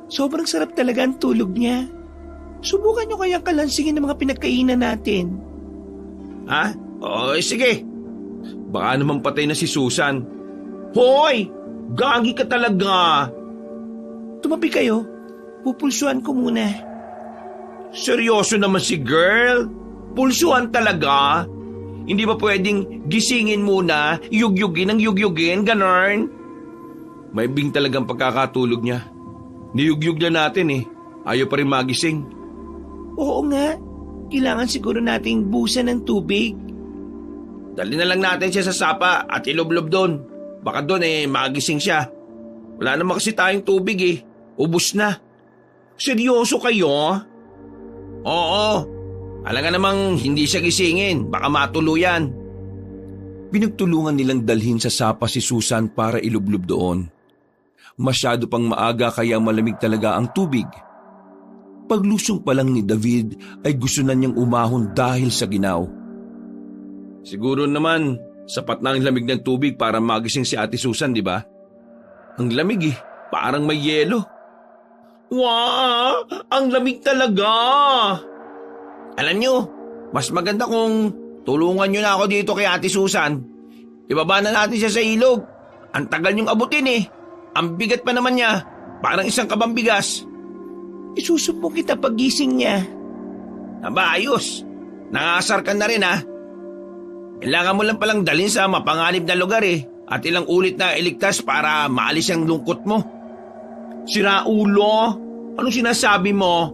Sobrang sarap talaga ang tulog niya. Subukan nyo kayang kalansingin ng mga pinagkainan natin. Ha? Oy, sige. Baka naman patay na si Susan. Hoy! Gagi ka talaga. Tumabi kayo. Pupulsuhan ko muna. Seryoso naman si girl. Pulsuhan talaga. Hindi ba pwedeng gisingin muna, yugyugin, ganon? Maibing talagang pagkakatulog niya. Niyugyug na natin eh. Ayaw pa rin magising. Oo nga. Kailangan siguro nating busan ng tubig. Dali na lang natin siya sa sapa at ilublob doon. Baka doon magising siya. Wala naman kasi tayong tubig eh. Ubus na. Seryoso kayo? Oo. Alam nga namang hindi siya gisingin. Baka matuluyan. Pinagtulungan nilang dalhin sa sapa si Susan para ilublob doon. Masyado pang maaga kaya malamig talaga ang tubig. Paglusong pa lang ni David ay gusto na niyang umahon dahil sa ginaw. Siguro naman, sapat na ang lamig ng tubig para magising si Ate Susan, di ba? Ang lamig eh, parang may yelo. Wow! Ang lamig talaga! Alam nyo, mas maganda kung tulungan nyo na ako dito kay Ate Susan. Ibaba na natin siya sa ilog. Ang tagal niyong abutin eh. Ang bigat pa naman niya, parang isang kabambigas. Isusubok kita paggising niya. Aba, ayos. Nangasar ka na rin ha. Kailangan mo lang palang dalhin sa mapanganib na lugar eh. At ilang ulit na iligtas para maalis ang lungkot mo. Sira ulo, anong sinasabi mo?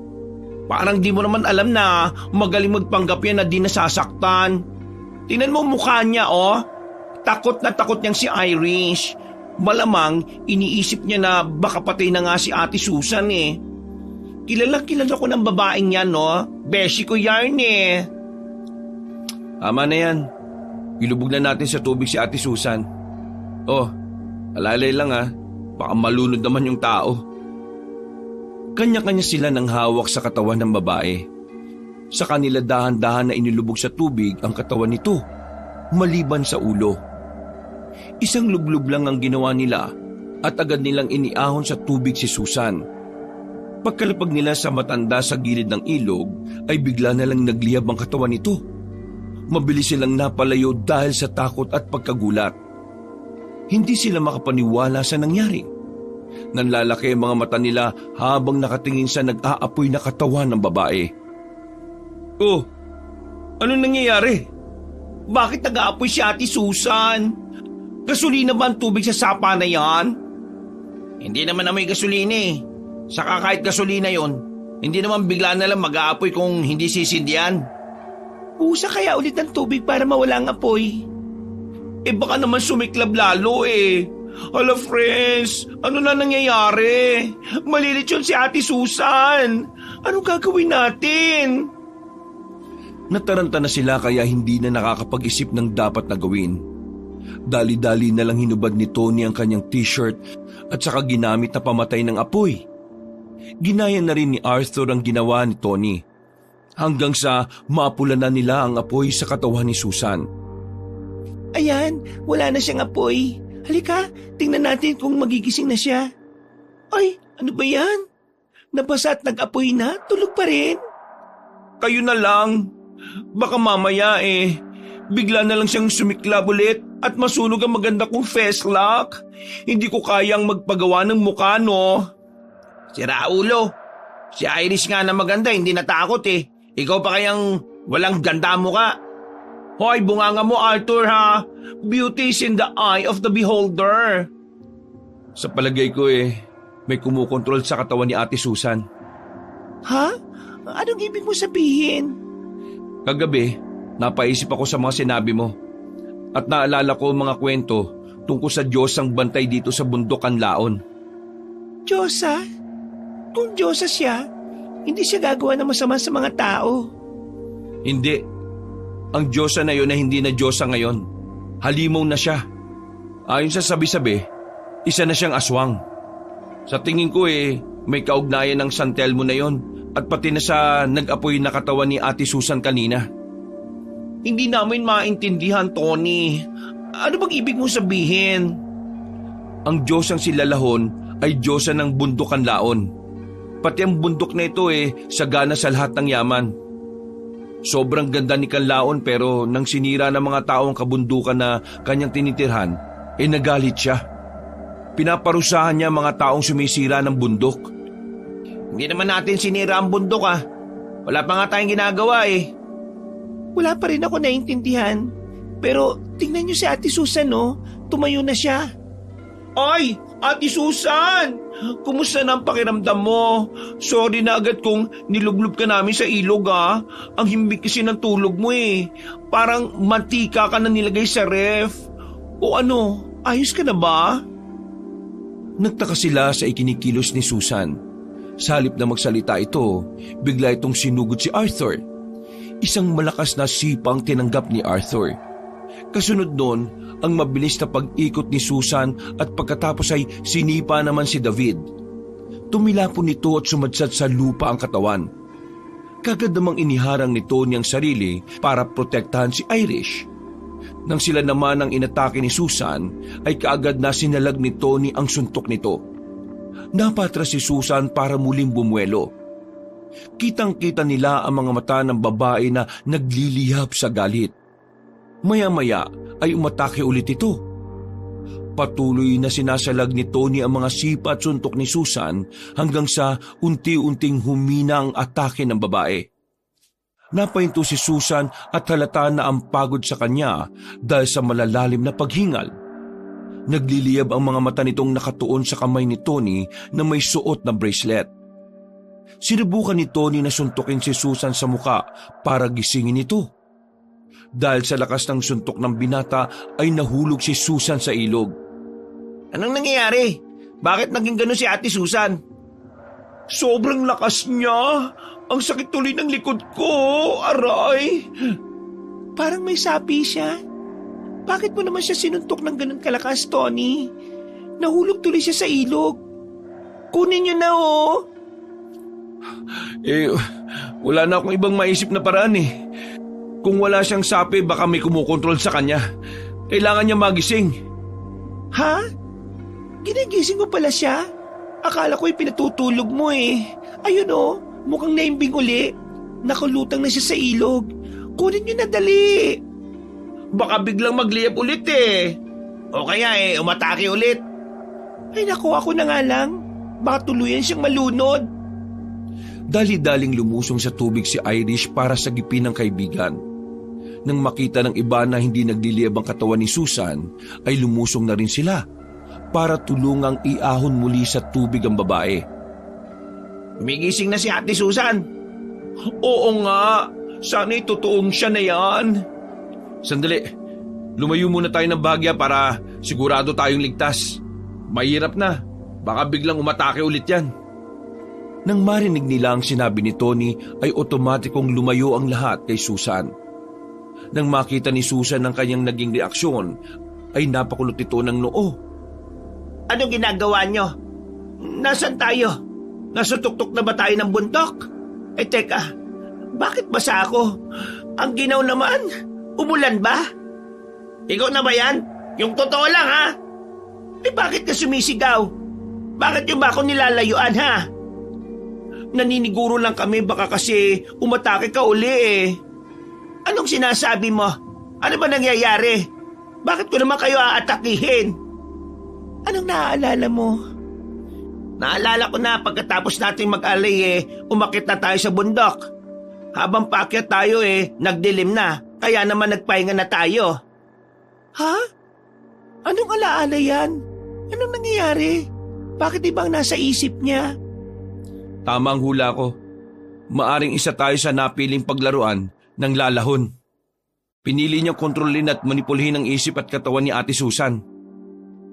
Parang di mo naman alam na magaling magpanggap yan na di nasasaktan. Tingnan mo mukha niya oh. Takot na takot niyang si Irish. Malamang iniisip niya na baka patay na nga si Ate Susan eh. Kilala ko ng babaeng yan no. Beshi ko yarn eh. Tama na yan. Ilubog na natin sa tubig si Ate Susan. Oh, alalay lang ha. Baka malunod naman yung tao. Kanya-kanya sila ng hawak sa katawan ng babae. Sa kanila dahan-dahan na inilubog sa tubig ang katawan nito, maliban sa ulo. Isang lublub lang ang ginawa nila at agad nilang iniahon sa tubig si Susan. Pagkalapag nila sa matanda sa gilid ng ilog ay bigla na lang nagliyab ang katawan nito. Mabilis silang napalayo dahil sa takot at pagkagulat. Hindi sila makapaniwala sa nangyari. Nanlalaki ang mga mata nila habang nakatingin sa nag-aapoy na katawan ng babae. Oh, anong nangyayari? Bakit nag-aapoy si Ate Susan? Gasolina ba ang tubig sa sapa na yan? Hindi naman amoy gasolina eh. Saka kahit gasolina yon, hindi naman bigla na lang mag-aapoy kung hindi sisindihan. Usa kaya ulit ng tubig para mawala ang apoy. Eh baka naman sumiklab lalo eh. Hala friends, ano na nangyayari? Malilit yun si Ate Susan. Anong gagawin natin? Nataranta na sila kaya hindi na nakakapag-isip ng dapat na gawin. Dali-dali na lang hinubad ni Tony ang kanyang t-shirt at saka ginamit na pamatay ng apoy. Ginaya na rin ni Arthur ang ginawa ni Tony. Hanggang sa mapula na nila ang apoy sa katawan ni Susan. Ayan, wala na siyang apoy. Halika, tingnan natin kung magigising na siya. Ay, ano ba yan? Nabasa at nag-apoy na, tulog pa rin. Kayo na lang. Baka mamaya bigla na lang siyang sumiklab ulit at masunog ang maganda kong face lock. Hindi ko kayang magpagawa ng mukha, no? Sira ulo. Si Irish nga na maganda, hindi natakot eh. Ikaw pa kayang walang ganda mo ka. Hoy, bunganga mo Arthur ha. Beauty is in the eye of the beholder. Sa palagay ko may kumukontrol sa katawan ni Ate Susan. Ha? Anong ibig mo sabihin? Kagabi, napaisip ako sa mga sinabi mo. At naalala ko ang mga kwento tungkol sa Diyos ang bantay dito sa bundok Kanlaon. Diyosa? Kung Diyosa siya, hindi siya gagawa ng masama sa mga tao. Hindi. Ang Diyosa na yun na hindi na Diyosa ngayon. Halimaw na siya. Ayon sa sabi-sabi, isa na siyang aswang. Sa tingin ko may kaugnayan ng San Telmo na yon at pati na sa nag-apoy na katawan ni Ate Susan kanina. Hindi namin maintindihan, Tony. Ano bang ibig mo sabihin? Ang Diyos ang silalahon ay Diyosa ng bundok Kanlaon. Pati ang bundok na ito sagana sa lahat ng yaman. Sobrang ganda ni Kanlaon pero nang sinira ng mga tao ang kabundukan na kanyang tinitirhan, nagalit siya. Pinaparusahan niya mga taong sumisira ng bundok. Hindi naman natin sinira ang bundok Wala pa nga tayong ginagawa Wala pa rin ako naintindihan. Pero tingnan niyo si Ate Susan tumayo na siya. Ay, Ate Susan! Kumusta na ang pakiramdam mo? Sorry na agad kung nilublob ka namin sa ilog Ang himbing kasi ng tulog mo Parang mantika ka na nilagay sa ref. O ano, ayos ka na ba? Nagtaka sila sa ikinikilos ni Susan. Sa halip na magsalita ito, bigla itong sinugod si Arthur. Isang malakas na sipang tinanggap ni Arthur. Kasunod nun, ang mabilis na pag-ikot ni Susan at pagkatapos ay sinipa naman si David. Tumilapon nito at sumadsad sa lupa ang katawan. Kagad namang iniharang ni Tony ang sarili para protektahan si Irish. Nang sila naman ang inatake ni Susan, ay kaagad na sinalag ni Tony ang suntok nito. Napatras si Susan para muling bumuelo. Kitang-kita nila ang mga mata ng babae na naglilihap sa galit. Maya-maya ay umatake ulit ito. Patuloy na sinasalag ni Tony ang mga sipa at suntok ni Susan hanggang sa unti-unting humina ang atake ng babae. Napahinto si Susan at halata na ang pagod sa kanya dahil sa malalalim na paghingal. Nagliliyab ang mga mata nitong nakatuon sa kamay ni Tony na may suot na bracelet. Sinubukan ni Tony na suntukin si Susan sa muka para gisingin ito. Dahil sa lakas ng suntok ng binata ay nahulog si Susan sa ilog. Anong nangyayari? Bakit naging gano'n si Ate Susan? Sobrang lakas niya. Ang sakit tuloy ng likod ko. Aray! Parang may sapi siya. Bakit mo naman siya sinuntok ng ganun kalakas, Tony? Nahulog tuloy siya sa ilog. Kunin niyo na Wala na akong ibang maisip na paraan Kung wala siyang sapi, baka may kumukontrol sa kanya. Kailangan niya magising. Ha? Ginigising mo pala siya? Akala ko'y pinatutulog mo Ayun mukhang naimbing uli. Nakulutang na siya sa ilog. Kunin niyo na dali. Baka biglang magliyap ulit O kaya umatake ulit. Ay naku, ako na nga lang. Baka tuluyan siyang malunod. Dali-daling lumusong sa tubig si Irish para sagipin ng kaibigan. Nang makita ng iba na hindi nagliliyab ang katawan ni Susan, ay lumusong na rin sila para tulungang iahon muli sa tubig ang babae. Umigising na si Ate Susan. Oo nga, sana'y totoong siya na yan. Sandali, lumayo muna tayo ng bahagya para sigurado tayong ligtas. Mahirap na, baka biglang umatake ulit yan. Nang marinig nila ang sinabi ni Tony ay otomatikong lumayo ang lahat kay Susan. Nang makita ni Susan ang kanyang naging reaksyon ay napakulot ito ng noo. Anong ginagawa nyo? Nasaan tayo? Nasa tuktok na ba tayo ng bundok? Teka, bakit basa ako? Ang ginaw naman, umulan ba? Ikaw na ba yan? Yung totoo lang ha? Bakit ka sumisigaw? Bakit yung ba ako nilalayuan ha? Naniniguro lang kami baka kasi umatake ka uli eh. Anong sinasabi mo? Ano ba nangyayari? Bakit ko naman kayo aatakihin? Anong naaalala mo? Naalala ko na pagkatapos nating mag-alay umakit na tayo sa bundok. Habang paakyat tayo nagdilim na. Kaya naman nagpahinga na tayo. Ha? Anong alaala yan? Anong nangyayari? Bakit ibang nasa isip niya? Tama ang hula ko. Maaring isa tayo sa napiling paglaruan ng lalahon. Pinili niyang kontrolin at manipulhin ang isip at katawan ni Ate Susan.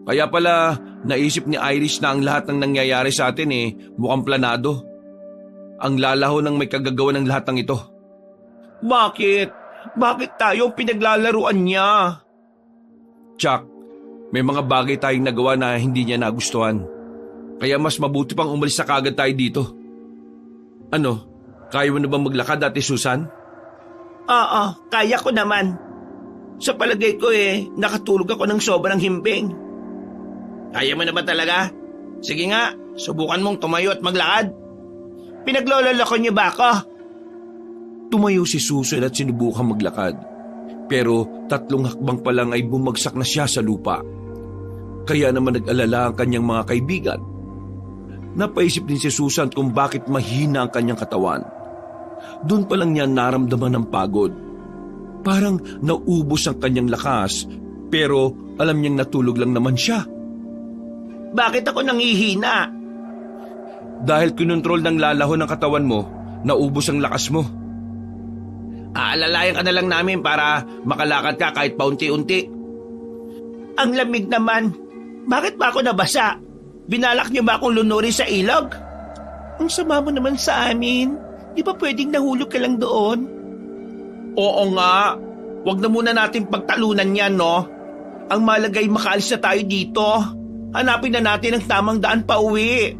Kaya pala naisip ni Irish na ang lahat ng nangyayari sa atin mukhang planado. Ang lalahon ng may kagagawa ng lahat ng ito. Bakit? Bakit tayo pinaglalaruan niya? Chuck, may mga bagay tayong nagawa na hindi niya nagustuhan. Kaya mas mabuti pang umalis na kagad tayo dito. Ano, kaya mo na bang maglakad, Ate Susan? Oo, kaya ko naman. Sa palagay ko nakatulog ako ng sobrang himbing. Kaya mo na ba talaga? Sige nga, subukan mong tumayo at maglakad. Pinaglololoko niyo ba ako? Tumayo si Susan at sinubukang maglakad. Pero 3 hakbang pa lang ay bumagsak na siya sa lupa. Kaya naman nag-alala ang kanyang mga kaibigan. Napaisip din si Susan kung bakit mahina ang kanyang katawan. Doon pa lang niya naramdaman ng pagod. Parang naubos ang kanyang lakas, pero alam niyang natulog lang naman siya. Bakit ako nangihina? Dahil kinontrol ng lalahon ng katawan mo, naubos ang lakas mo. Aalalayan ka na lang namin para makalakad ka kahit paunti-unti. Ang lamig naman. Bakit ba ako nabasa? Binalak niyo ba akong lunurin sa ilog? Ang sama mo naman sa amin. Di ba pwedeng nahulog ka lang doon? Oo nga. Huwag na muna natin pagtalunan yan, no? Ang malagay makaalis na tayo dito. Hanapin na natin ang tamang daan pa uwi.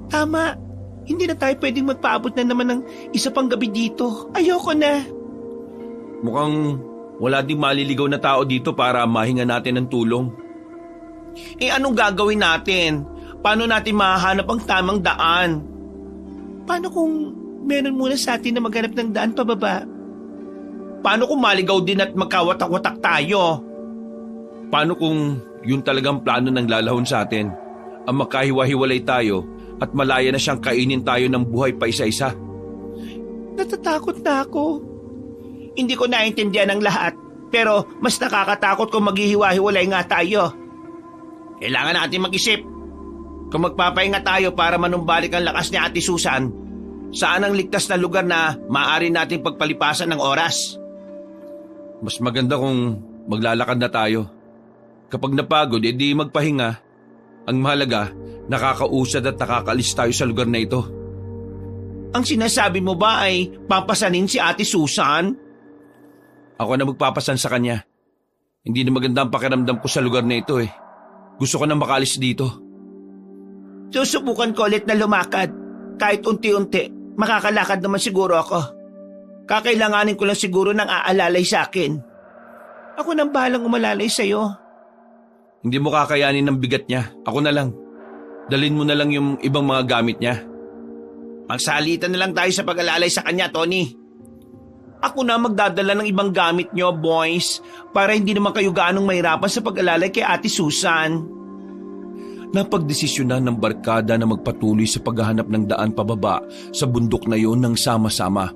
Tama. Hindi na tayo pwedeng magpaabot na naman ng isa pang gabi dito. Ayoko na. Mukhang wala ding maliligaw na tao dito para mahinga natin ng tulong. Anong gagawin natin? Paano natin mahahanap ang tamang daan? Paano kung meron muna sa atin na maghanap ng daan pababa? Paano kung maligaw din at magkawatak-watak tayo? Paano kung yun talagang plano ng lalahon sa atin? Ang makahiwa-hiwalay tayo at malaya na siyang kainin tayo ng buhay pa isa-isa. Natatakot na ako. Hindi ko naintindihan ang lahat, pero mas nakakatakot kung maghihiwa-hiwalay nga tayo. Kailangan natin mag-isip. Kung magpapahinga tayo para manumbalik ang lakas ni Ate Susan, saan ang ligtas na lugar na maaari natin pagpalipasan ng oras? Mas maganda kung maglalakad na tayo. Kapag napagod, edi magpahinga. Ang mahalaga, nakakausad at nakakaalis tayo sa lugar na ito. Ang sinasabi mo ba ay papasanin si Ate Susan? Ako na magpapasan sa kanya. Hindi na maganda ang pakiramdam ko sa lugar na ito eh. Gusto ko na makaalis dito. Susubukan ko ulit na lumakad. Kahit unti-unti, makakalakad naman siguro ako. Kakailanganin ko lang siguro ng aalalay sa akin. Ako nang bahalang umalalay sa'yo. Hindi mo kakayanin ng bigat niya. Ako na lang. Dalhin mo na lang yung ibang mga gamit niya. Magsalitan na lang tayo sa pag-alalay sa kanya, Tony. Ako na magdadala ng ibang gamit nyo, boys, para hindi naman kayo gaanong mahirapan sa pag-alalay kay Ate Susan. Napagdesisyonan ng barkada na magpatuloy sa paghahanap ng daan pababa sa bundok na yon ng sama-sama.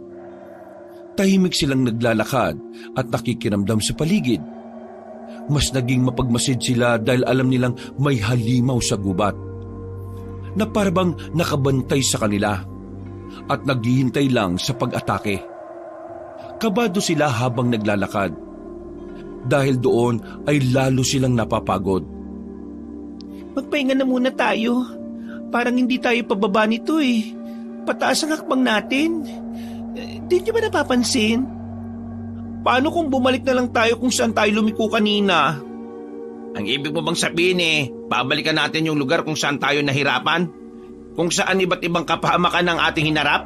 Tahimik silang naglalakad at nakikiramdam sa paligid. Mas naging mapagmasid sila dahil alam nilang may halimaw sa gubat na parabang nakabantay sa kanila at naghihintay lang sa pag-atake. Kabado sila habang naglalakad. Dahil doon ay lalo silang napapagod. Magpahinga na muna tayo. Parang hindi tayo pababa nito eh. Pataas ang hakbang natin. Di niyo ba napapansin? Paano kung bumalik na lang tayo kung saan tayo lumiko kanina? Ang ibig mo bang sabihin babalikan natin yung lugar kung saan tayo nahirapan? Kung saan iba't ibang kapahamakan ang ating hinarap?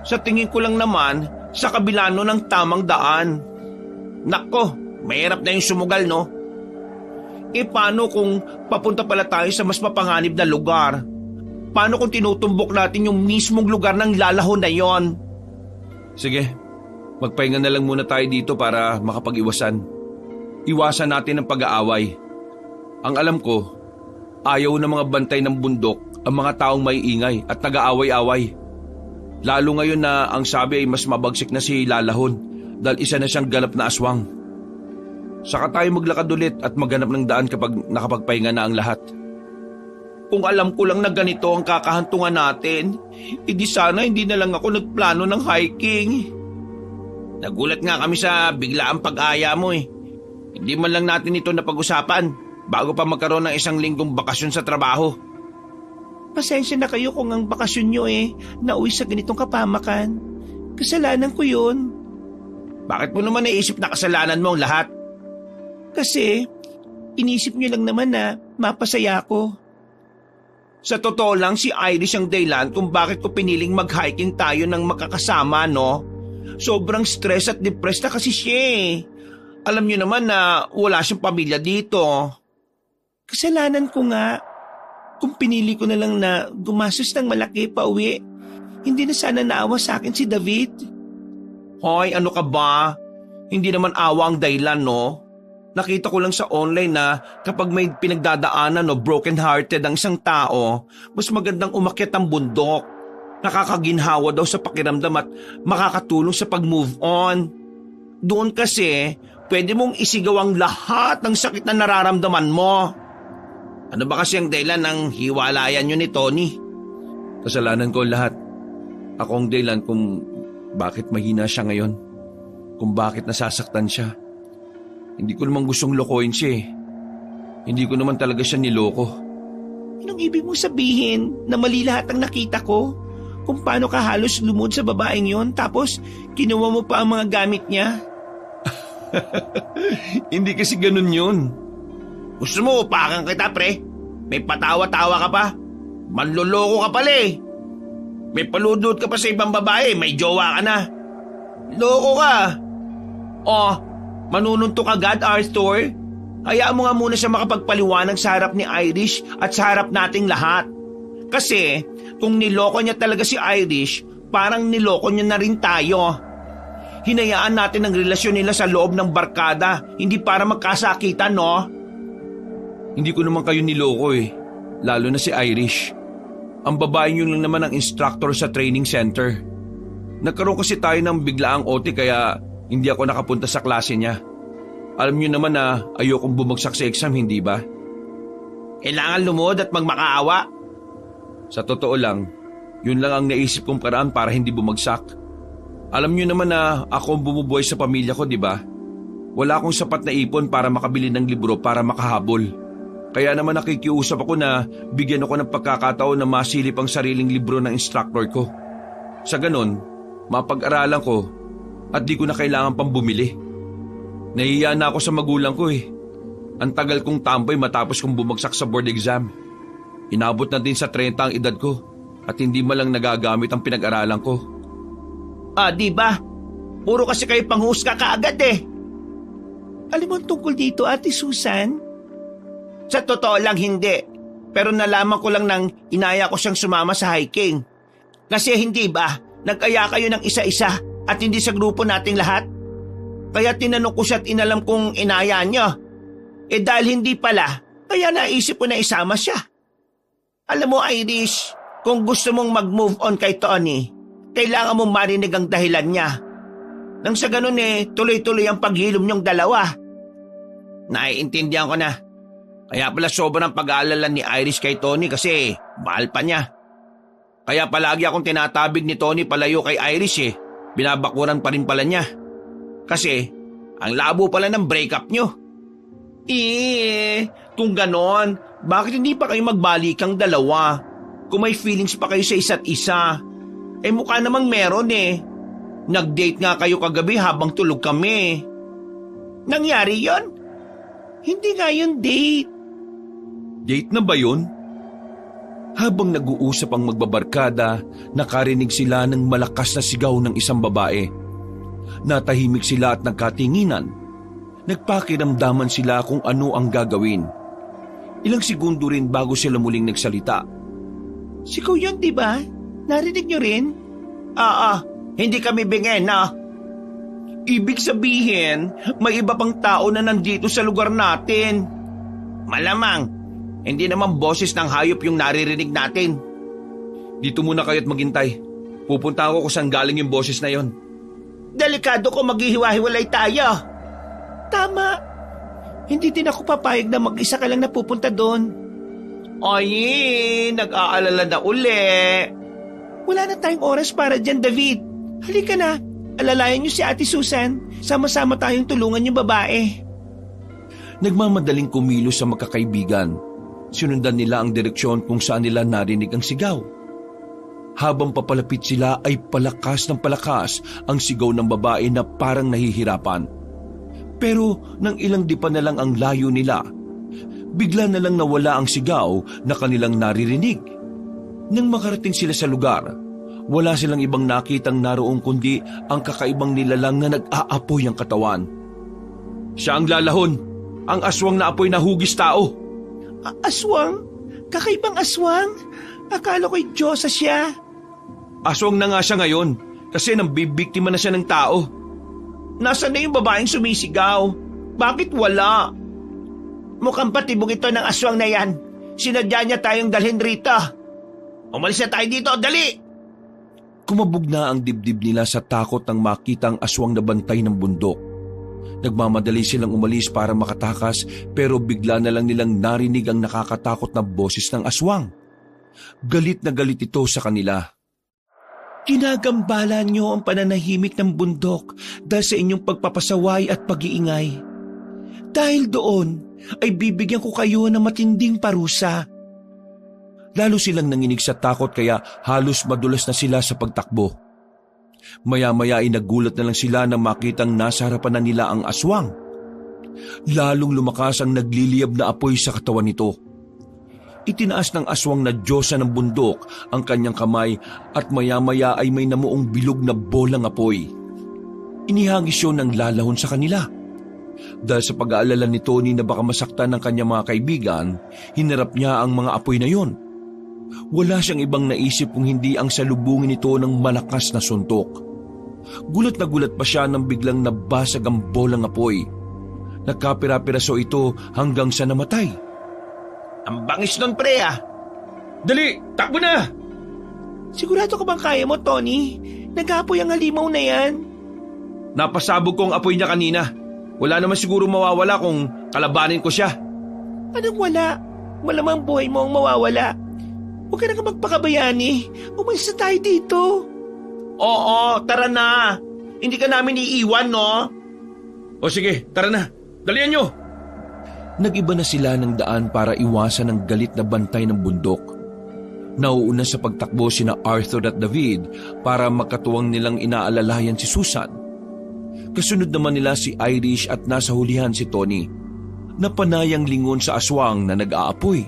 Sa tingin ko lang naman, sa kabila no ng tamang daan. Nako, mahirap na yung sumugal no? Paano kung papunta pala tayo sa mas mapanganib na lugar? Paano kung tinutumbok natin yung mismong lugar ng lalahon na yon? Sige, magpahinga na lang muna tayo dito para makapag-iwasan. Iwasan natin ang pag-aaway. Ang alam ko, ayaw ng mga bantay ng bundok ang mga taong may ingay at nag-aaway-away. Lalo ngayon na ang sabi ay mas mabagsik na si Lalahon dahil isa na siyang ganap na aswang. Saka tayo maglakad ulit at maghanap ng daan kapag nakapagpahinga na ang lahat. Kung alam ko lang na ganito ang kakahantungan natin, di sana hindi na lang ako nagplano ng hiking. Nagulat nga kami sa biglaang pag-aya mo Hindi man lang natin ito napag-usapan bago pa magkaroon ng isang linggong bakasyon sa trabaho. Pasensya na kayo kung ang bakasyon nyo nauwi sa ganitong kapamakan. Kasalanan ko yun. Bakit mo naman naisip na kasalanan mo ang lahat? Kasi inisip nyo lang naman na mapasaya ko. Sa totoo lang si Irish ang dahilan kung bakit ko piniling mag-hiking tayo ng makakasama, no? Sobrang stress at depressed na kasi siya Alam nyo naman na wala siyang pamilya dito. Kasalanan ko nga. Kung pinili ko na lang na gumastos ng malaki pa uwi, hindi na sana naawa sa akin si David. Hoy, ano ka ba? Hindi naman awa ang dahilan, no? Nakita ko lang sa online na kapag may pinagdadaanan broken-hearted ang isang tao, mas magandang umakyat ang bundok. Nakakaginhawa daw sa pakiramdam at makakatulong sa pag-move on. Doon kasi, pwede mong isigaw ang lahat ng sakit na nararamdaman mo. Ano ba kasi ang dahilan ng hiwalayan nyo ni Tony? Kasalanan ko lahat. Ako ang dahilan kung bakit mahina siya ngayon. Kung bakit nasasaktan siya. Hindi ko naman gustong lokohin siya Hindi ko naman talaga siya niloko. Anong ibig mong sabihin na mali lahat ang nakita ko? Kung paano ka halos lumod sa babaeng yon tapos kinuha mo pa ang mga gamit niya? Hindi kasi ganun yun. Gusto mo upakan kita, pre? May patawa-tawa ka pa? Manloloko ka pala May paludot ka pa sa ibang babae, may jowa ka na. Loko ka. Manununtok agad, Arthur? Hayaan mo nga muna siya makapagpaliwanag sa harap ni Irish at sa harap nating lahat. Kasi kung niloko niya talaga si Irish, parang niloko niya na rin tayo. Hinayaan natin ang relasyon nila sa loob ng barkada, hindi para magkasakitan, no? Hindi ko naman kayo niloko lalo na si Irish. Ang babae niyo lang naman ang instructor sa training center. Nagkaroon kasi tayo ng biglaang OT kaya hindi ako nakapunta sa klase niya. Alam niyo naman na ayokong bumagsak sa exam, hindi ba? Kailangan lumod at magmakaawa. Sa totoo lang, yun lang ang naisip kong paraan para hindi bumagsak. Alam niyo naman na ako ang bumubuhay sa pamilya ko, di ba? Wala akong sapat na ipon para makabili ng libro para makahabol. Kaya naman nakikiusap ako na bigyan ako ng pagkakataon na masilip ang sariling libro ng instructor ko. Sa ganon, mapag-aralan ko at di ko na kailangan pang bumili. Nahihiya na ako sa magulang ko Ang tagal kong tambay matapos kong bumagsak sa board exam. Inabot na din sa 30 ang edad ko at hindi malang nagagamit ang pinag-aralan ko. Di ba? Puro kasi kayo panghusga kaagad Alam mo tungkol dito, Ate Susan? Sa totoo lang hindi. Pero nalaman ko lang nang inaya ko siyang sumama sa hiking. Kasi hindi ba, nag-aya kayo ng isa-isa at hindi sa grupo nating lahat? Kaya tinanong ko siya at inalam kong inaya niya. Dahil hindi pala, kaya naisip ko na isama siya. Alam mo, Irish, kung gusto mong mag-move on kay Tony, kailangan mong marinig ang dahilan niya. Nang sa ganun tuloy-tuloy ang paghilom niyong dalawa. Naiintindihan ko na. Kaya pala sobrang pag-aalala ni Irish kay Tony kasi mahal pa niya. Kaya palagi akong tinatabig ni Tony palayo kay Irish Binabakuran pa rin pala niya. Kasi ang labo pala ng breakup niyo. Kung ganon, bakit hindi pa kayo magbalikang dalawa? Kung may feelings pa kayo sa isa't isa, mukha namang meron eh. Nag-date nga kayo kagabi habang tulog kami. Nangyari yon? Hindi nga yun date. Date na ba yun? Habang nag-uusap ang magbabarkada, nakarinig sila ng malakas na sigaw ng isang babae. Natahimik sila at nagkatinginan. Nagpakiramdaman sila kung ano ang gagawin. Ilang segundo rin bago sila muling nagsalita. Sigaw yun, di ba? Narinig nyo rin? Hindi kami bingen na. Ibig sabihin, may iba pang tao na nandito sa lugar natin. Malamang, hindi naman boses ng hayop yung naririnig natin. Dito muna kayo't maghintay. Pupunta ako kung saan galing yung boses na yon. Delikado kung maghihiwa-hiwalay tayo. Tama. Hindi din ako papayag na mag-isa ka lang napupunta doon. Ay, nag-aalala na uli. Wala na tayong oras para dyan, David. Halika na. Alalayan niyo si Ate Susan. Sama-sama tayong tulungan yung babae. Nagmamadaling kumilos sa magkakaibigan. Sinundan nila ang direksyon kung saan nila narinig ang sigaw. Habang papalapit sila ay palakas ng palakas ang sigaw ng babae na parang nahihirapan. Pero nang ilang dipa na lang ang layo nila, bigla na lang nawala ang sigaw na kanilang naririnig. Nang makarating sila sa lugar, wala silang ibang nakitang naroong kundi ang kakaibang nilalang na nag-aapoy ang katawan. Siya ang lalahon, ang aswang na apoy na hugis tao. Aswang? Kakaibang aswang? Akala ko'y Diyosa siya. Aswang na nga siya ngayon kasi nambibiktima na siya ng tao. Nasaan na yung babaeng sumisigaw? Bakit wala? Mukhang patibong ito ng aswang na yan. Sinadya niya tayong dalhin rito. Umalis na tayo dito, dali! Kumabog na ang dibdib nila sa takot nang makita ang aswang na bantay ng bundok. Nagmamadali silang umalis para makatakas pero bigla na lang nilang narinig ang nakakatakot na boses ng aswang. Galit na galit ito sa kanila. Ginagambala niyo ang pananahimik ng bundok dahil sa inyong pagpapasaway at pag-iingay. Dahil doon ay bibigyan ko kayo ng matinding parusa. Lalo silang nanginig sa takot kaya halos madulas na sila sa pagtakbo. Maya-maya ay nagulat na lang sila nang makitang nasa harapan na nila ang aswang. Lalong lumakas ang nagliliyab na apoy sa katawan nito. Itinaas ng aswang na Diyosa ng bundok ang kanyang kamay at maya-maya ay may namuong bilog na bolang apoy. Inihagis yun ng lalahon sa kanila. Dahil sa pag-aalala ni Tony na baka masaktan ng kanyang mga kaibigan, hinarap niya ang mga apoy na yon. Wala siyang ibang naisip kung hindi ang salubungin nito ng malakas na suntok. Gulat na gulat pa siya nang biglang nabasag ang bolang apoy. Nagkapira-piraso ito hanggang sa namatay. Ang bangis nun, pre, ah. Dali, takbo na! Sigurado ka bang kaya mo, Tony? Nag-aapoy ang halimaw na yan. Napasabog ko ang apoy niya kanina. Wala naman siguro mawawala kung kalabanin ko siya. Anong wala? Malamang buhay mo ang mawawala. Huwag ka na magpakabayani. Umalis na tayo dito. Oo, tara na. Hindi ka namin iiwan, no? O sige, tara na. Dalian nyo! Nag-iba na sila ng daan para iwasan ang galit na bantay ng bundok. Nauuna sa pagtakbo sina Arthur at David para magkatuwang nilang inaalalayan si Susan. Kasunod naman nila si Irish at nasa hulihan si Tony, na panayang lingon sa aswang na nag-aapoy.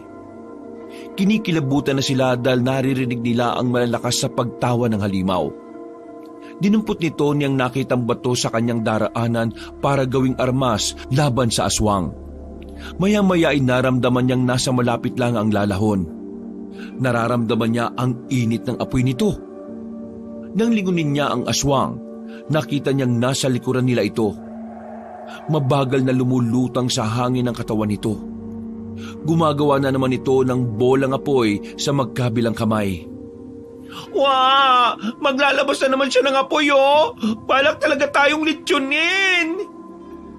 Kinikilabutan na sila dahil naririnig nila ang malalakas sa pagtawa ng halimaw. Dinumpot ni Tony ang nakitang bato sa kanyang daraanan para gawing armas laban sa aswang. Maya-maya ay naramdaman niyang nasa malapit lang ang lalahon. Nararamdaman niya ang init ng apoy nito. Nang lingunin niya ang aswang, nakita niyang nasa likuran nila ito. Mabagal na lumulutang sa hangin ang katawan nito. Gumagawa na naman ito ng bolang apoy sa magkabilang kamay. Wow! Maglalabas na naman siya ng apoy, oh! Balak talaga tayong litsunin!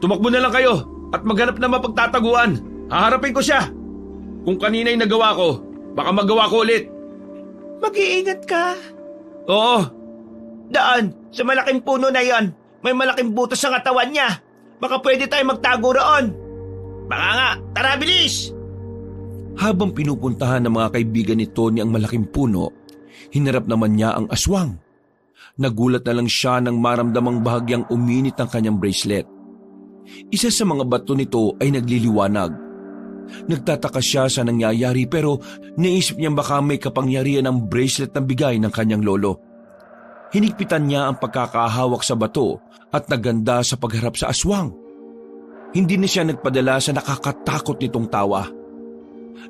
Tumakbo na lang kayo at maghanap na mapagtataguan. Haharapin ko siya. Kung kanina'y nagawa ko, baka magawa ko ulit. Mag-iingat ka. Oo. Daan, sa malaking puno na yon, may malaking butas sa katawan niya. Baka pwede tayo magtago roon. Baka nga, tara bilis! Habang pinupuntahan ng mga kaibigan ni Tony ang malaking puno, hinarap naman niya ang aswang. Nagulat na lang siya nang maramdamang bahagyang uminit ang kanyang bracelet. Isa sa mga bato nito ay nagliliwanag. Nagtataka siya sa nangyayari pero naisip niya baka may kapangyarihan ang bracelet na bigay ng kanyang lolo. Hinigpitan niya ang pagkakahawak sa bato at naganda sa pagharap sa aswang. Hindi na siya nagpadala sa nakakatakot nitong tawa.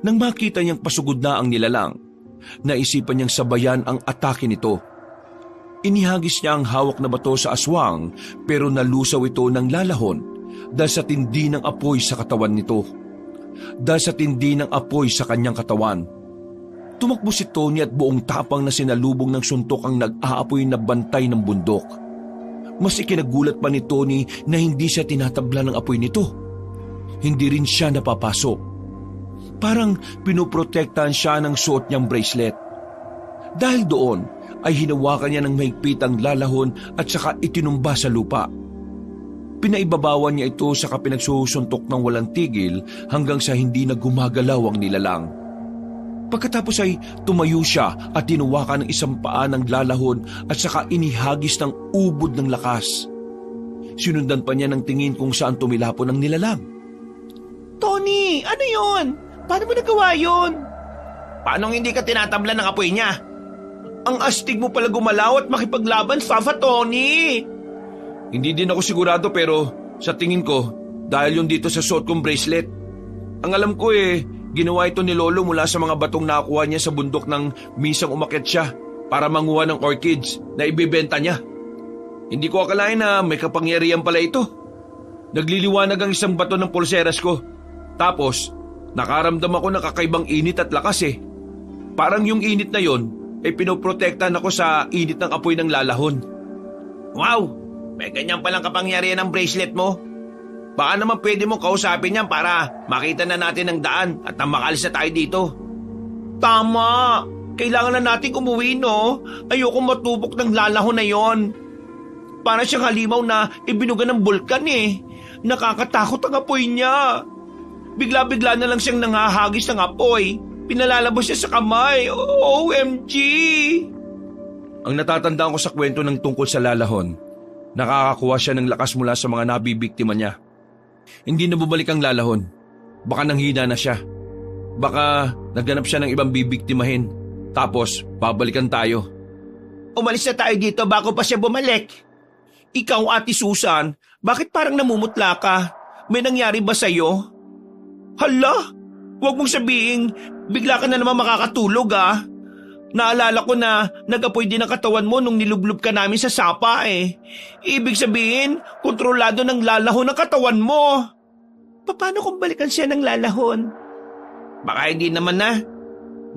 Nang makita niyang pasugod na ang nilalang, naisipan niyang sabayan ang atake nito. Inihagis niya ang hawak na bato sa aswang pero nalusaw ito ng lalahon dahil sa tindi ng apoy sa katawan nito. Dahil sa tindi ng apoy sa kanyang katawan. Tumakbo si Tony at buong tapang na sinalubong ng suntok ang nag-aapoy na bantay ng bundok. Mas ikinagulat pa ni Tony na hindi siya tinatabla ng apoy nito. Hindi rin siya napapasok. Parang pinoprotektahan siya ng suot niyang bracelet. Dahil doon ay hinawakan niya ng mahigpit ang lalahon at saka itinumba sa lupa. Pinaibabawan niya ito sa pinagsusuntok ng walang tigil hanggang sa hindi na gumagalaw ang nilalang. Pagkatapos ay tumayo siya at tinuwakan ng isang paa ng lalahon at saka inihagis ng ubod ng lakas. Sinundan pa niya ng tingin kung saan tumilapon ang nilalang. Tony, ano yon? Paano mo nagawa yon? Paano hindi ka tinatabla ng apoy niya? Ang astig mo pala gumalaw at makipaglaban, Fafa Tony. Hindi din ako sigurado pero sa tingin ko dahil yun dito sa suot kong bracelet. Ang alam ko ginawa ito ni Lolo mula sa mga batong nakuha niya sa bundok ng misang umakyat siya para manguha ng orchids na ibibenta niya. Hindi ko akalain na may kapangyarihan pala ito. Nagliliwanag ang isang bato ng pulseras ko. Tapos, nakaramdam ako ng kakaibang init at lakas Parang yung init na yon ay pinoprotektahan ako sa init ng apoy ng lalahon. Wow! May ganyan palang kapangyarihan ng bracelet mo. Baka naman pwede mo kausapin yan para makita na natin ang daan at nang makalis na tayo dito. Tama! Kailangan na nating umuwi, no? Ayoko matubok ng lalahon na yon. Para siyang halimaw na ibinugan ng bulkan Nakakatakot ang apoy niya. Bigla-bigla na lang siyang nanghahagis ng apoy. Pinalalabas siya sa kamay. OMG! Ang natatandaan ko sa kwento ng tungkol sa lalahon, nakakakuha siya ng lakas mula sa mga nabibiktima niya. Hindi na bumalik ang lalahon. Baka nanghina na siya. Baka naghanap siya ng ibang bibiktimahin. Tapos, babalikan tayo. Umalis na tayo dito bago pa siya bumalik. Ikaw, Ate Susan, bakit parang namumutla ka? May nangyari ba sa'yo? Hala, huwag mong sabihin, bigla ka na naman makakatulog Naalala ko na nag-apoy din ang katawan mo nung nilublob ka namin sa sapa Ibig sabihin, kontrolado ng lalahon ang katawan mo. Paano kung balikan siya ng lalahon? Baka hindi naman na.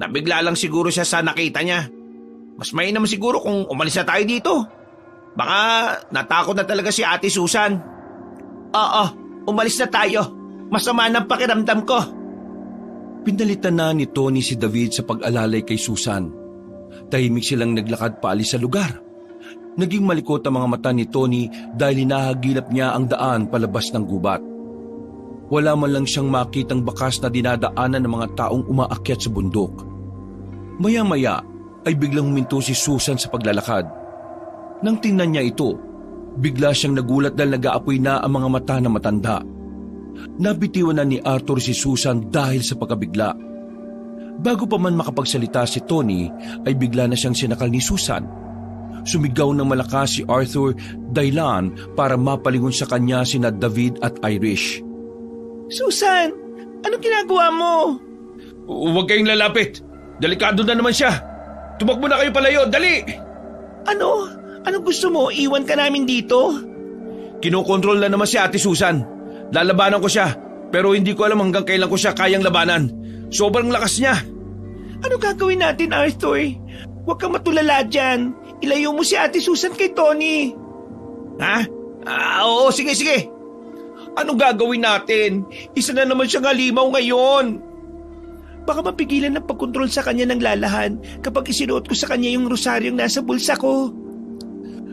Nabigla lang siguro siya sa nakita niya. Mas mainam siguro kung umalis na tayo dito. Baka natakot na talaga si Ate Susan. Oo, umalis na tayo. Masama ng pakiramdam ko. Pinalitan na ni Tony si David sa pag-alalay kay Susan. Tahimik silang naglakad paalis sa lugar. Naging malikot ang mga mata ni Tony dahil hinahagilap niya ang daan palabas ng gubat. Wala man lang siyang makitang bakas na dinadaanan ng mga taong umaakyat sa bundok. Maya-maya ay biglang huminto si Susan sa paglalakad. Nang tingnan niya ito, bigla siyang nagulat dahil nag-aapoy na ang mga mata ng matanda. Nabitiwan na ni Arthur si Susan dahil sa pagkabigla. Bago pa man makapagsalita si Tony, ay bigla na siyang sinakal ni Susan. Sumigaw ng malakas si Arthur dahilan para mapalingon sa kanya sina David at Irish. Susan, anong ginagawa mo? Huwag kayong lalapit. Delikado na naman siya. Tumakbo na kayo palayo, dali! Ano? Anong gusto mo? Iwan ka namin dito? Kinokontrol na naman si Ate Susan. Lalabanan ko siya, pero hindi ko alam hanggang kailan ko siya kayang labanan. Sobrang lakas niya. Ano gagawin natin, Arthur? Huwag kang matulala dyan. Ilayo mo si Ate Susan kay Tony. Ha? Oo, sige. Anong gagawin natin? Isa na naman siyang halimaw ngayon. Baka mapigilan ng pagkontrol sa kanya ng lalahan kapag isinuot ko sa kanya yung rosaryong nasa bulsa ko.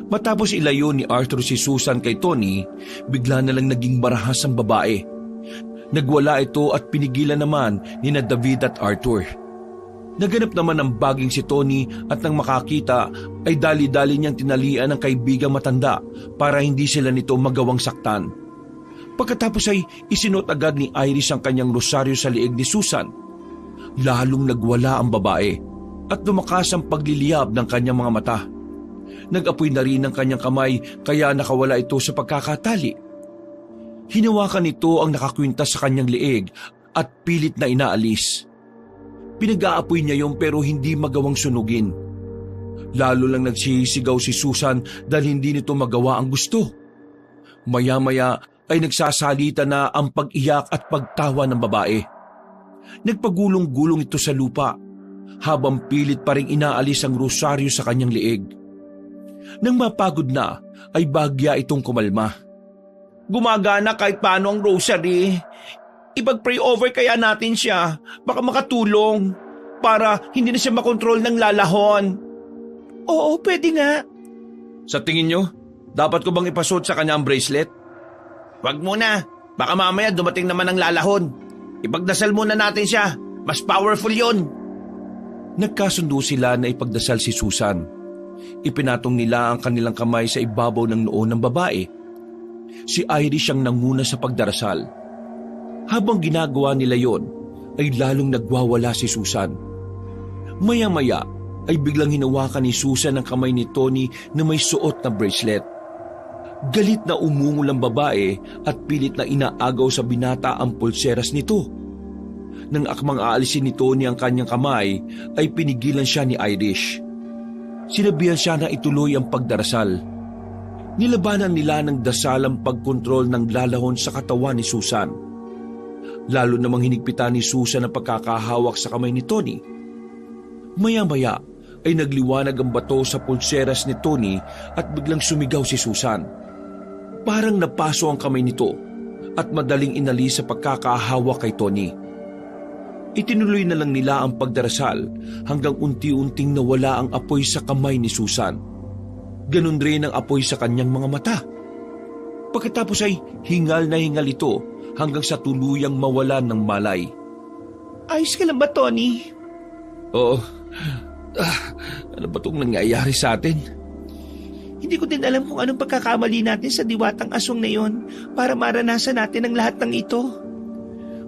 Matapos ilayo ni Arthur si Susan kay Tony, bigla na lang naging marahas ang babae. Nagwala ito at pinigilan naman ni na David at Arthur. Naganap naman ang baging si Tony at nang makakita ay dali-dali niyang tinalian ang kaibigang matanda para hindi sila nito magawang saktan. Pagkatapos ay isinuot agad ni Iris ang kanyang rosaryo sa liig ni Susan. Lalong nagwala ang babae at lumakas ang pagliliyab ng kanyang mga mata. Nag-apoy na rin ang kanyang kamay kaya nakawala ito sa pagkakatali. Hinawakan nito ang nakakwintas sa kanyang liig at pilit na inaalis. Pinag-aapoy niya yon pero hindi magawang sunugin. Lalo lang nagsisigaw si Susan dahil hindi nito magawa ang gusto. Maya-maya ay nagsasalita na ang pag-iyak at pagtawa ng babae. Nagpagulong-gulong ito sa lupa habang pilit pa ring inaalis ang rosaryo sa kanyang liig. Nang mapagod na ay bagya itong kumalma. Gumagana kahit paano ang rosary. Ipag-pray over kaya natin siya. Baka makatulong para hindi na siya makontrol ng lalahon. Oo, pwede nga. Sa tingin nyo, dapat ko bang ipasuot sa kanya ang bracelet? Wag muna. Baka mamaya dumating naman ang lalahon. Ipagdasal muna natin siya. Mas powerful yon. Nagkasundo sila na ipagdasal si Susan. Ipinatong nila ang kanilang kamay sa ibabaw ng noo ng babae. Si Iris ang nanguna sa pagdarasal. Habang ginagawa nila yon, ay lalong nagwawala si Susan. Maya-maya ay biglang hinawakan ni Susan ang kamay ni Tony na may suot na bracelet. Galit na umungol ang babae at pilit na inaagaw sa binata ang pulseras nito. Nang akmang aalisin ni Tony ang kanyang kamay, ay pinigilan siya ni Irish. Sinabihan siya na ituloy ang pagdarasal. Nilabanan nila ng dasal ang pagkontrol ng lalahon sa katawan ni Susan. Lalo namang hinigpitan ni Susan ang pagkakahawak sa kamay ni Tony. Maya-maya ay nagliwanag ang bato sa pulseras ni Tony at biglang sumigaw si Susan. Parang napaso ang kamay nito at madaling inalis sa pagkakahawak kay Tony. Itinuloy na lang nila ang pagdarasal hanggang unti-unting nawala ang apoy sa kamay ni Susan. Ganun rin ang apoy sa kanyang mga mata. Pagkatapos ay hingal na hingal ito hanggang sa tuluyang mawalan ng malay. Ayos ka lang ba, Tony? Oo. Ano ba itong nangyayari sa atin? Hindi ko din alam kung anong pagkakamali natin sa diwatang aswang na yon para maranasan natin ang lahat ng ito.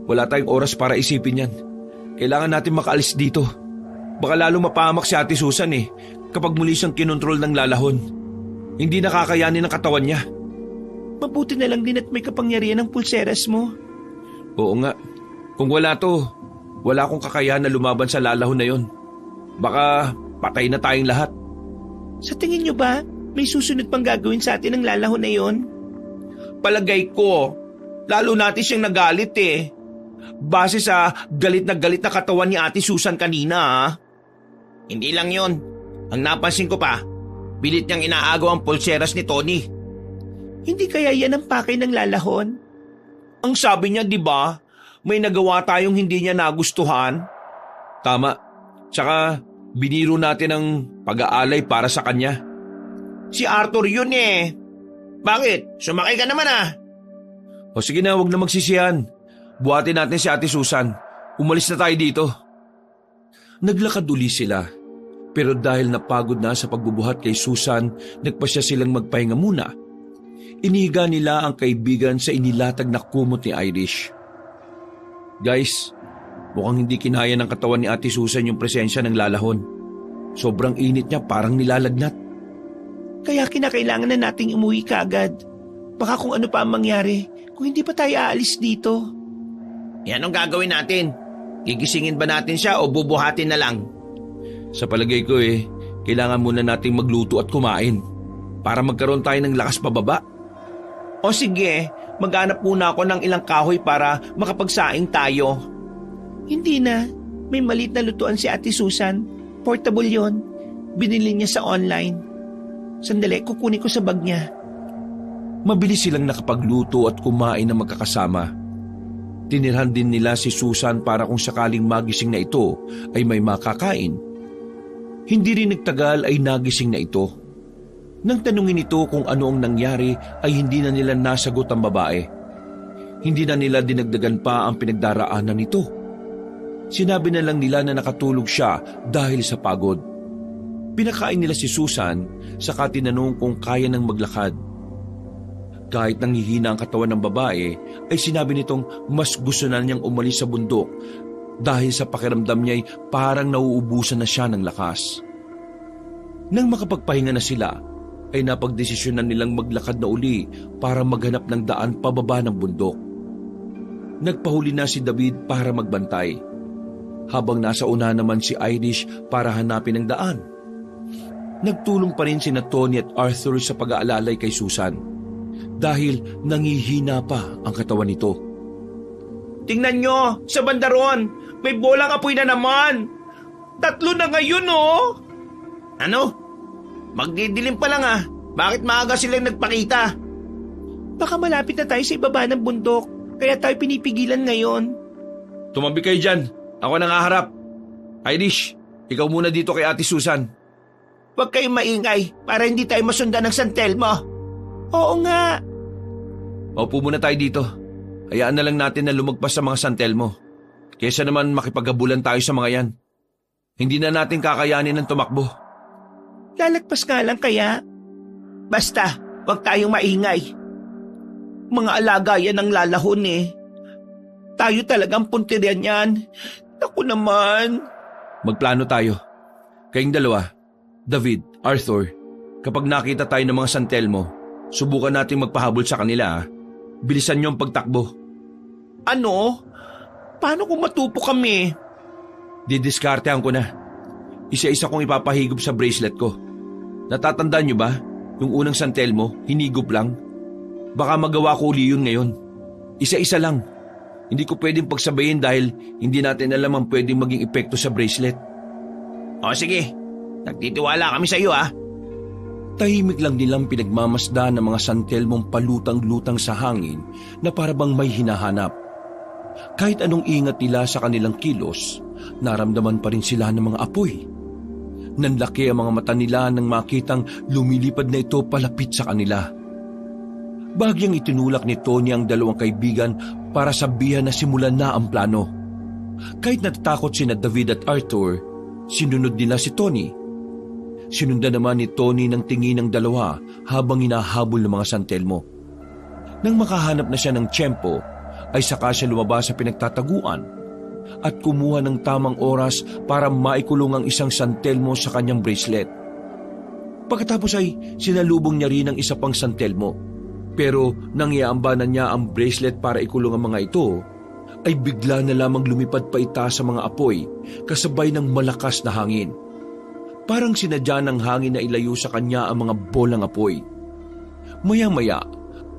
Wala tayong oras para isipin yan. Kailangan natin makaalis dito. Baka lalo mapahamak si Ate Susan kapag muli siyang kinontrol ng lalahon. Hindi nakakayanin ang katawan niya. Mabuti na lang din at may kapangyarihan ng pulseras mo. Oo nga. Kung wala to, wala akong kakayahan na lumaban sa lalahon na yon. Baka patay na tayong lahat. Sa tingin niyo ba, may susunod pang gagawin sa atin ng lalahon na yon? Palagay ko, lalo natin siyang nagalit Base sa galit na katawan ni Ate Susan kanina Hindi lang yon. Ang napansin ko pa, pilit niyang inaagaw ang pulseras ni Tony. Hindi kaya yan ang pakay ng lalahon? Ang sabi niya, di ba, may nagawa tayong hindi niya nagustuhan? Tama. Tsaka biniro natin ang pag-aalay para sa kanya. Si Arthur yun Bakit? Sumakay ka naman O sige na, huwag na magsisihan. Buhatin natin si Ate Susan. Umalis na tayo dito. Naglakad uli sila. Pero dahil napagod na sa pagbubuhat kay Susan, nagpasya silang magpahinga muna. Inihiga nila ang kaibigan sa inilatag na kumot ni Irish. Guys, mukhang hindi kinaya ng katawan ni Ate Susan yung presensya ng lalahon. Sobrang init niya, parang nilalagnat. Kaya kinakailangan na nating umuwi kaagad. Baka kung ano pa ang mangyari, kung hindi pa tayo aalis dito. Yan ang gagawin natin. Gigisingin ba natin siya o bubuhatin na lang? Sa palagay ko kailangan muna nating magluto at kumain para magkaroon tayo ng lakas pababa. O sige, maghanap muna ako ng ilang kahoy para makapagsaing tayo. Hindi na. May maliit na lutuan si Ate Susan. Portable yon. Binili niya sa online. Sandali, kukunin ko sa bag niya. Mabilis silang nakapagluto at kumain na magkakasama. Tinirhan din nila si Susan para kung sakaling magising na ito ay may makakain. Hindi rin nagtagal ay nagising na ito. Nang tanungin ito kung ano ang nangyari ay hindi na nila nasagot ang babae. hindi na nila dinagdagan pa ang pinagdaraanan nito. Sinabi na lang nila na nakatulog siya dahil sa pagod. Pinakain nila si Susan saka tinanong kung kaya nang maglakad. Kahit nanghihina ang katawan ng babae, ay sinabi nitong mas gusto na niyang umalis sa bundok dahil sa pakiramdam niya ay parang nauubusan na siya ng lakas. Nang makapagpahinga na sila, ay napagdesisyonan nilang maglakad na uli para maghanap ng daan pababa ng bundok. Nagpahuli na si David para magbantay, habang nasa una naman si Irish para hanapin ang daan. Nagtulong pa rin sina Tony at Arthur sa pag-aalalay kay Susan dahil nangihina pa ang katawan nito. Tingnan nyo, sa bandaron, may bolang apoy na naman. 3 na ngayon, oh. Ano? Magdidilim pa lang ah. Bakit maaga silang nagpakita? Baka malapit na tayo sa ibaba ng bundok, kaya tayo pinipigilan ngayon. Tumabi kayo dyan. Ako nang haharap. Irish, ikaw muna dito kay Ate Susan. Huwag kayong maingay para hindi tayo masundan ng San Telmo. Oo nga. Maupo muna tayo dito. Hayaan na lang natin na lumagpas sa mga San Telmo. Kesa naman makipaghabulan tayo sa mga yan. Hindi na natin kakayanin ng tumakbo. Lalagpas nga lang kaya. Basta, huwag tayong maingay. Mga alaga yan ang lalahon eh. Tayo talagang puntiryan yan. Naku naman. Magplano tayo. Kayong dalawa, David, Arthur, kapag nakita tayo ng mga San Telmo, subukan natin magpahabol sa kanila. Bilisan niyo ang pagtakbo. Ano? Paano kung matupo kami? Didiskartehan ko na. Isa-isa kong ipapahigop sa bracelet ko. Natatandaan niyo ba? Yung unang San Telmo, hinigop lang. Baka magawa ko uli yun ngayon. Isa-isa lang. Hindi ko pwedeng pagsabayin dahil hindi natin alam ang pwedeng maging epekto sa bracelet. O sige, nagtitiwala kami sa iyo ah. Tahimik lang nilang pinagmamasda ng mga San Telmong palutang-lutang sa hangin na parabang may hinahanap. Kahit anong ingat nila sa kanilang kilos, naramdaman pa rin sila ng mga apoy. Nanlaki ang mga mata nila nang makitang lumilipad na ito palapit sa kanila. Bagyang itinulak ni Tony ang dalawang kaibigan para sabihan na simulan na ang plano. Kahit natatakot sina David at Arthur, sinunod nila si Tony. Sinundan naman ni Tony ng tingin ng dalawa habang hinahabol ng mga San Telmo. Nang makahanap na siya ng tiyempo, ay saka siya lumabas sa pinagtataguan at kumuha ng tamang oras para maikulong ang isang San Telmo sa kanyang bracelet. Pagkatapos ay sinalubong niya rin ang isa pang San Telmo. Pero nang iaambanan niya ang bracelet para ikulong ang mga ito, ay bigla na lamang lumipad pa itaas sa mga apoy kasabay ng malakas na hangin. Parang sinadya ng hangin na ilayo sa kanya ang mga bolang apoy. Maya-maya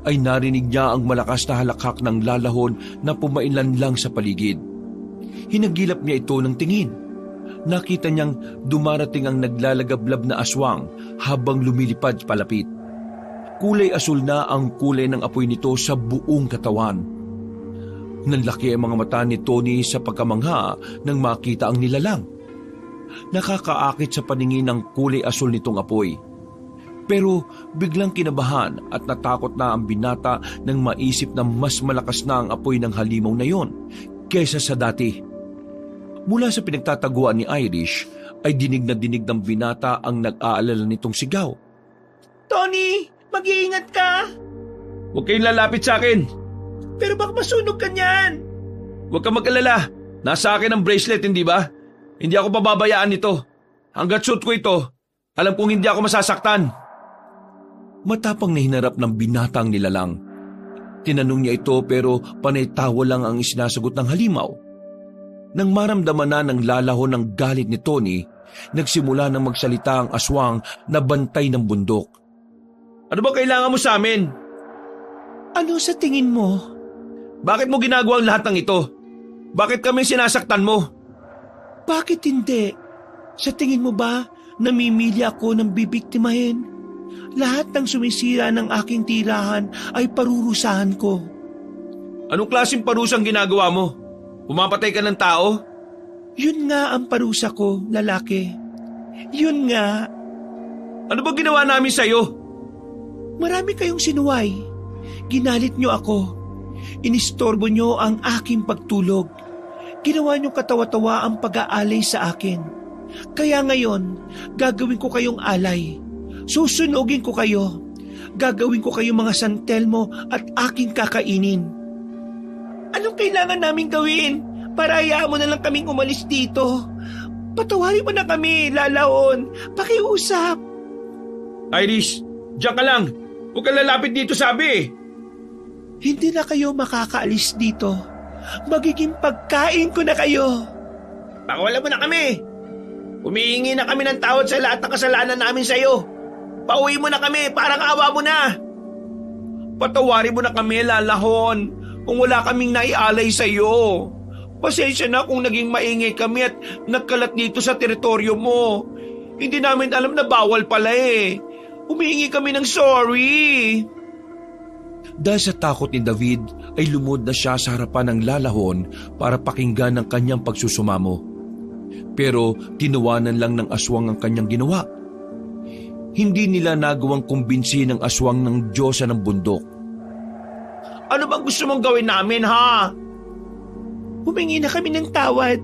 ay narinig niya ang malakas na halakhak ng lalahon na pumainlan lang sa paligid. Hinagilap niya ito ng tingin. Nakita niyang dumarating ang naglalagablab na aswang habang lumilipad palapit. Kulay asul na ang kulay ng apoy nito sa buong katawan. Nanlaki ang mga mata ni Tony sa pagkamangha nang makita ang nilalang. Nakakaakit sa paningin ng kulay asul nitong apoy. Pero biglang kinabahan at natakot na ang binata nang maisip na mas malakas na ang apoy ng halimaw na yon kaysa sa dati. Mula sa pinagtataguan ni Irish ay dinig na dinig ng binata ang nag-aalala nitong sigaw. Tony, mag-iingat ka! Huwag kayong lalapit sa akin! Pero baka masunog ka niyan! Huwag kang mag-alala. Nasa akin ang bracelet, hindi ba? Hindi ako pababayaan nito. Hanggat suit ko ito, alam kong hindi ako masasaktan. Matapang na hinarap ng binata ang nilalang. Tinanong niya ito pero panay tawa lang ang isinasagot ng halimaw. Nang maramdaman na ng lalahon ng galit ni Tony, nagsimula ng magsalita ang aswang na bantay ng bundok. Ano ba kailangan mo sa amin? Ano sa tingin mo? Bakit mo ginagawa ang lahat ng ito? Bakit kami sinasaktan mo? Bakit hindi? Sa tingin mo ba namimili ako ng bibiktimahin? Lahat ng sumisira ng aking tirahan ay parurusahan ko. Anong klaseng parusang ginagawa mo? Pumapatay ka ng tao? Yun nga ang parusa ko, lalaki. Yun nga. Ano ba ginawa namin sa'yo? Marami kayong sinuway. Ginalit niyo ako. Inistorbo niyo ang aking pagtulog. Ginawa niyong katawa-tawa ang pag-aalay sa akin. Kaya ngayon, gagawin ko kayong alay. Susunugin ko kayo. Gagawin ko kayong mga santelmo at aking kakainin. Anong kailangan naming gawin para hayaan mo na lang kaming umalis dito? Patawarin mo na kami, Lalahon. Pakiusap. Iris, diyan ka lang. Huwag kang lalapit dito, sabi. Hindi na kayo makakaalis dito. Magiging pagkain ko na kayo. Pakawalan mo na kami. Humihingi na kami ng tawad sa lahat ng kasalanan namin sa iyo. Pauwi mo na kami, parang awa mo na. Patawarin mo na kami, Lalahon, kung wala kaming naialay sa iyo. Pasensya na kung naging maingay kami at nagkalat dito sa teritoryo mo. Hindi namin alam na bawal pala eh. Humihingi kami ng sorry. Dahil sa takot ni David ay lumod na siya sa harapan ng Lalahon para pakinggan ang kanyang pagsusumamo. Pero tinawanan lang ng aswang ang kanyang ginawa. Hindi nila nagawang kumbinsi ng aswang ng Diyosa ng bundok. Ano bang gusto mong gawin namin, ha? Humingi na kami ng tawad.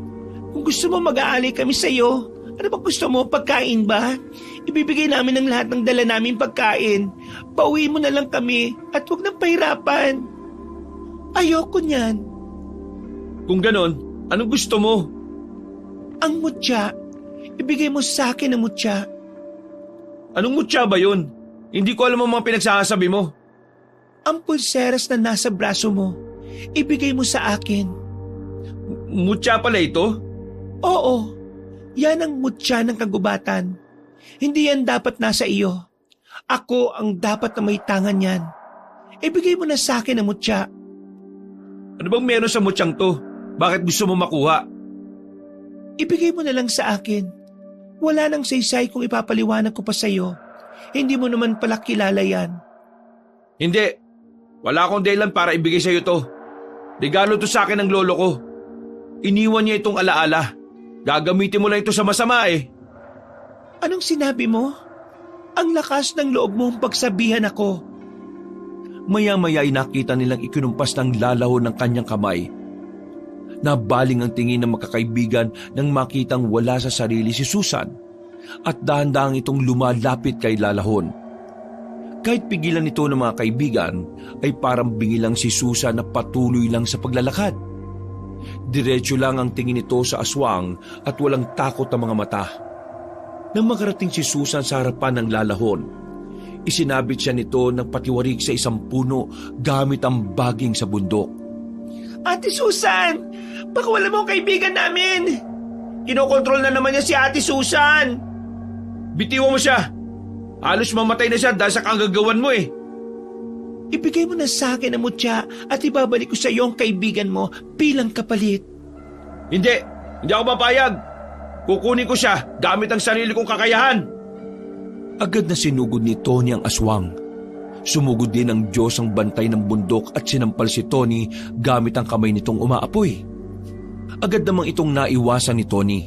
Kung gusto mo mag-aalay kami sa iyo, ano bang gusto mo? Pagkain ba? Ibibigay namin ang lahat ng dala namin pagkain. Pauwi mo na lang kami at huwag nang pahirapan. Ayoko niyan. Kung ganon, anong gusto mo? Ang mutya. Ibigay mo sa akin ang mutya. Anong mutya ba yun? Hindi ko alam ang mga pinagsasabi mo. Ang pulseras na nasa braso mo. Ibigay mo sa akin. Mutya pala ito? Oo. Yan ang mutya ng kagubatan. Hindi yan dapat nasa iyo. Ako ang dapat na may tangan yan. Ibigay mo na sa akin ang mutya. Ano bang meron sa mutyang to? Bakit gusto mo makuha? Ibigay mo na lang sa akin. Wala nang saysay kung ipapaliwanag ko pa sa iyo. Hindi mo naman pala kilala yan. Hindi. Wala akong dahilan para ibigay sa iyo to. Regalo to sa akin ng lolo ko. Iniwan niya itong alaala. Gagamitin mo lang ito sa masama eh. Anong sinabi mo? Ang lakas ng loob mong pagsabihan ako. Maya-maya ay nakita nilang ikinumpas ng Lalahon ng kanyang kamay. Nabaling ang tingin ng magkakaibigan nang makitang wala sa sarili si Susan at dahan-dahang itong lumalapit kay Lalahon. Kahit pigilan nito ng mga kaibigan ay parang bingilang si Susan na patuloy lang sa paglalakad. Diretso lang ang tingin nito sa aswang at walang takot ang mga mata. Nang makarating si Susan sa harapan ng Lalahon, isinabit siya nito ng patiwarik sa isang puno gamit ang baging sa bundok. Ate Susan! Pakawalan mo ang kaibigan namin! Kinokontrol na naman niya si Ate Susan! Bitiwan mo siya! Halos mamatay na siya dahil sa kagagawan mo eh! Ibigay mo na sa akin ang mutya at ibabalik ko sa iyo ang kaibigan mo bilang kapalit. Hindi! Hindi ako mapayag! Kukunin ko siya gamit ang sarili kong kakayahan! Agad na sinugod ni Tony ang aswang. Sumugod din ang Diyos ang bantay ng bundok at sinampal si Tony gamit ang kamay nitong umaapoy. Agad namang itong naiwasan ni Tony.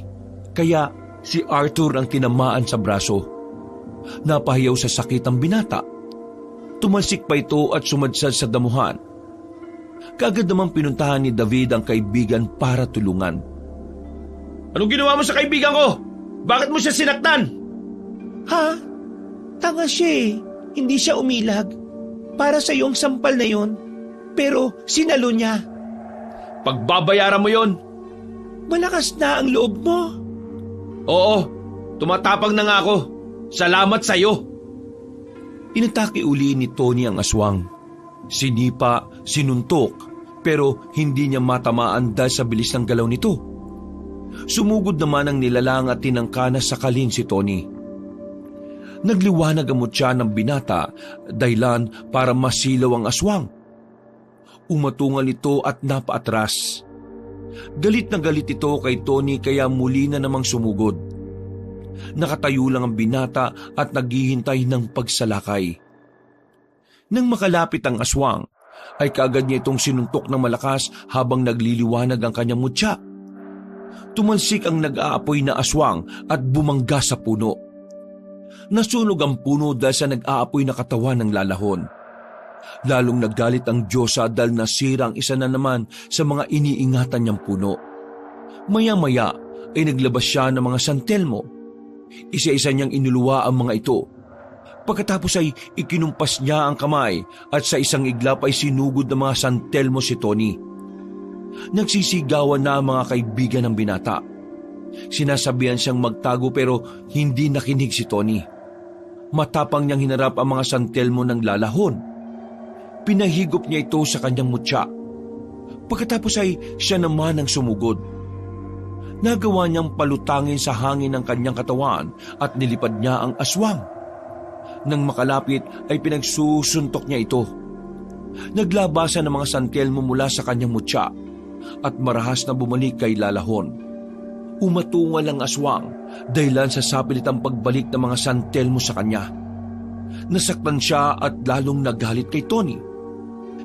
Kaya si Arthur ang tinamaan sa braso. Napahiyaw sa sakit ang binata. Tumalsik pa ito at sumadsad sa damuhan. Kaagad namang pinuntahan ni David ang kaibigan para tulungan. Anong ginawa mo sa kaibigan ko? Bakit mo siya sinaktan? Ha? Tanga siya eh. Hindi siya umilag. Para sa iyong sampal na yon. Pero sinalo niya. Pagbabayaran mo yon. Malakas na ang loob mo. Oo, tumatapang na nga ako. Salamat sa iyo. Inatake uli ni Tony ang aswang. Sinipa, sinuntok, pero hindi niya matamaan dahil sa bilis ng galaw nito. Sumugod naman ang nilalang at tinangka na sakalin si Tony. Nagliwanag ang mutya ng binata dahilan para masilaw ang aswang. Umatungal ito at napaatras. Galit na galit ito kay Tony kaya muli na namang sumugod. Nakatayo lang ang binata at naghihintay ng pagsalakay. Nang makalapit ang aswang, ay kaagad niya itong sinuntok ng malakas habang nagliliwanag ang kanyang mutya. Tumalsik ang nag-aapoy na aswang at bumangga sa puno. Nasunog ang puno dahil sa nag-aapoy na katawan ng Lalahon. Lalong naggalit ang Diyosa dahil nasira ang isa na naman sa mga iniingatan niyang puno. Maya-maya ay naglabas siya ng mga santelmo. Isa-isa niyang inuluwa ang mga ito. Pagkatapos ay ikinumpas niya ang kamay at sa isang iglap ay sinugod ng mga santelmo si Tony. Nagsisigawan na ang mga kaibigan ng binata. Sinasabihan siyang magtago pero hindi nakinig si Tony. Matapang niyang hinarap ang mga santelmo ng lalahon. Pinahigop niya ito sa kanyang mutya. Pagkatapos ay siya naman ang sumugod. Nagawa niyang palutangin sa hangin ng kanyang katawan at nilipad niya ang aswang. Nang makalapit ay pinagsusuntok niya ito. Naglabasan ng mga santelmo mula sa kanyang mutya at marahas na bumalik kay lalahon. Umatungal ang aswang dahilan sa sapilitang pagbalik ng mga santelmo sa kanya. Nasaktan siya at lalong naggalit kay Tony.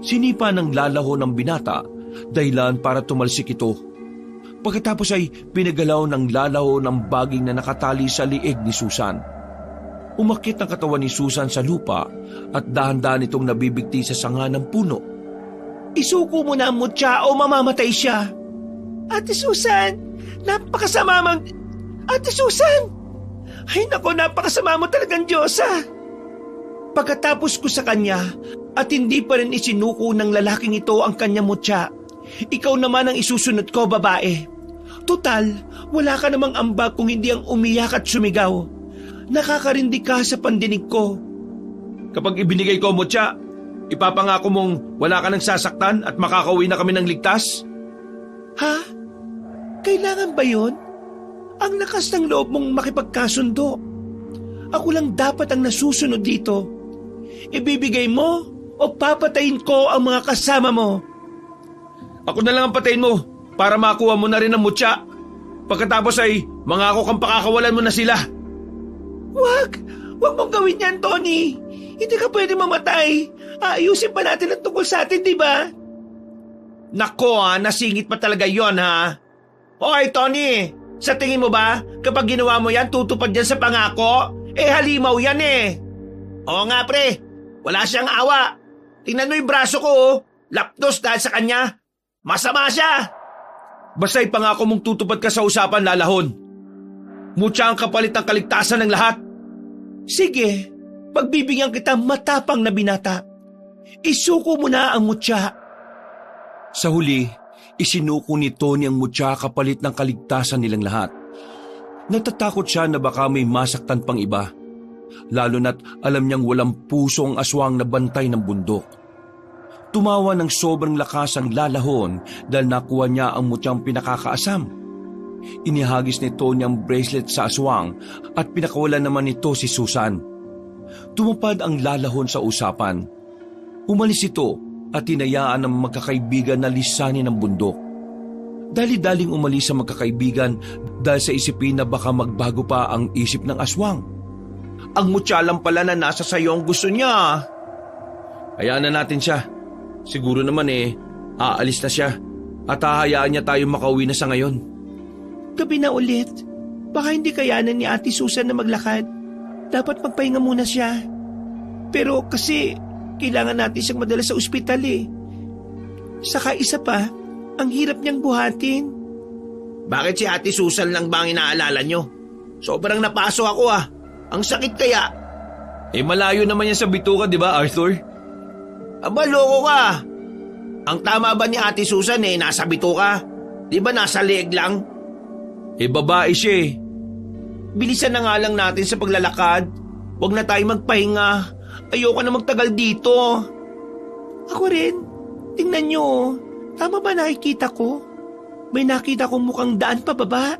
Sinipa ng lalahon ng binata dahilan para tumalsik ito. Pagkatapos ay pinagalaw ng lalahon ng baging na nakatali sa liig ni Susan. Umakyat ang katawan ni Susan sa lupa at dahan-dahan itong nabibigti sa sanga ng puno. Isuko mo na ang mutya o mamamatay siya. Ate Susan, napakasama mang... Ate Susan! Ay nako, napakasama mo talagang Diyosa. Pagkatapos ko sa kanya at hindi pa rin isinuko ng lalaking ito ang kanyang mutya, ikaw naman ang isusunod ko, babae. Tutal, wala ka namang ambag kung hindi ang umiyak at sumigaw. Nakakarindi ka sa pandinig ko. Kapag ibinigay ko ang mutya, ipapangako mong wala ka nang sasaktan at makakauwi na kami ng ligtas? Ha? Kailangan ba yun? Ang lakas ng loob mong makipagkasundo. Ako lang dapat ang nasusunod dito. Ibibigay mo o papatayin ko ang mga kasama mo? Ako na lang ang patayin mo para makuha mo na rin ang mutya. Pagkatapos ay mangako kang pakakawalan mo na sila. Wag mong gawin yan, Tony. Hindi ka pwede mamatay. Ayusin pa natin ang tungkol sa atin, di ba? Nako, nasingit pa talaga yon, ha? Hoy, Tony, sa tingin mo ba, kapag ginawa mo yan, tutupad yan sa pangako? Halimaw yan eh. Oo nga, pre. Wala siyang awa. Tingnan mo yung braso ko, oh. Lapdos dahil sa kanya. Masama siya. Basta ipangako mong tutupad ka sa usapan, lalahon. Mutya ang kapalit ng kaligtasan ng lahat. Sige, pagbibigyan kita matapang na binata. Isuko mo na ang mutya. Sa huli, isinuko ni Tony ang mutya kapalit ng kaligtasan nilang lahat. Natatakot siya na baka may masaktan pang iba. Lalo na't alam niyang walang puso ang aswang na bantay ng bundok. Tumawa ng sobrang lakas ang lalahon dahil nakuha niya ang mutyang pinakakaasam. Inihagis ni Tony ang bracelet sa aswang at pinakawalan naman nito si Susan. Tumupad ang lalahon sa usapan. Umalis ito at tinayaan ng magkakaibigan na lisanin ang bundok. Dali-daling umalis sa magkakaibigan dahil sa isipin na baka magbago pa ang isip ng aswang. Ang mutya lang pala na nasa sayo ang gusto niya. Hayaan na natin siya. Siguro naman aalis na siya at hahayaan niya tayo makauwi na sa ngayon. Gabi na ulit. Baka hindi kayanan ni Ate Susan na maglakad. Dapat magpahinga muna siya. Pero kasi kailangan natin siyang madala sa ospital eh. Saka isa pa, ang hirap niyang buhatin. Bakit si Ate Susan lang ba ang inaalala niyo? Sobrang napaso ako ah. Ang sakit kaya. Malayo naman yan sa bituka, di ba, Arthur? Aba, loko ka. Ang tama ba ni Ate Susan nasa bituka? Di ba nasa leeg lang? Babae siya eh. Bilisan na nga lang natin sa paglalakad. Huwag na tayo magpahinga. Ayoko na magtagal dito. Ako rin. Tingnan nyo. Tama ba nakikita ko? May nakita kong mukhang daan pababa.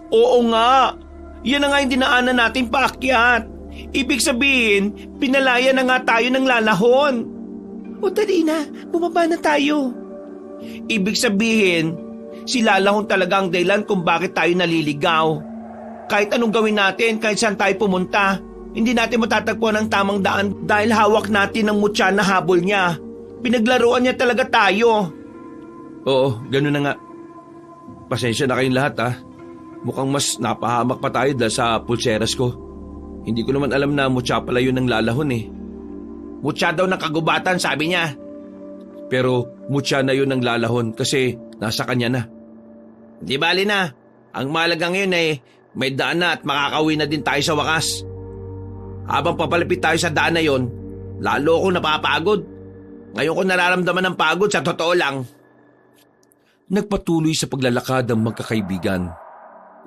Oo nga. Yan na nga yung dinaanan natin paakyat. Ibig sabihin, pinalaya na nga tayo ng lalahon. O dali na, bumaba na tayo. Ibig sabihin, si lalahon talaga ang dahilan kung bakit tayo naliligaw. Kahit anong gawin natin, kahit saan tayo pumunta, hindi natin matatagpuan ang tamang daan dahil hawak natin ang mutya na habol niya. Pinaglaruan niya talaga tayo. Oo, gano'n na nga. Pasensya na kayong lahat ha. Mukhang mas napahamak pa tayo dahil sa pulseras ko. Hindi ko naman alam na mutya pala yun ng lalahon eh. Mutya daw ng kagubatan, sabi niya. Pero mutya na yun ng lalahon kasi nasa kanya na. Di bali na. Ang mahalaga ngayon ay may daan na at makakauwi na din tayo sa wakas. Habang papalapit tayo sa daan na yon, lalo ako napapagod. Ngayon ko nararamdaman ng pagod, sa totoo lang. Nagpatuloy sa paglalakad ang magkakaibigan.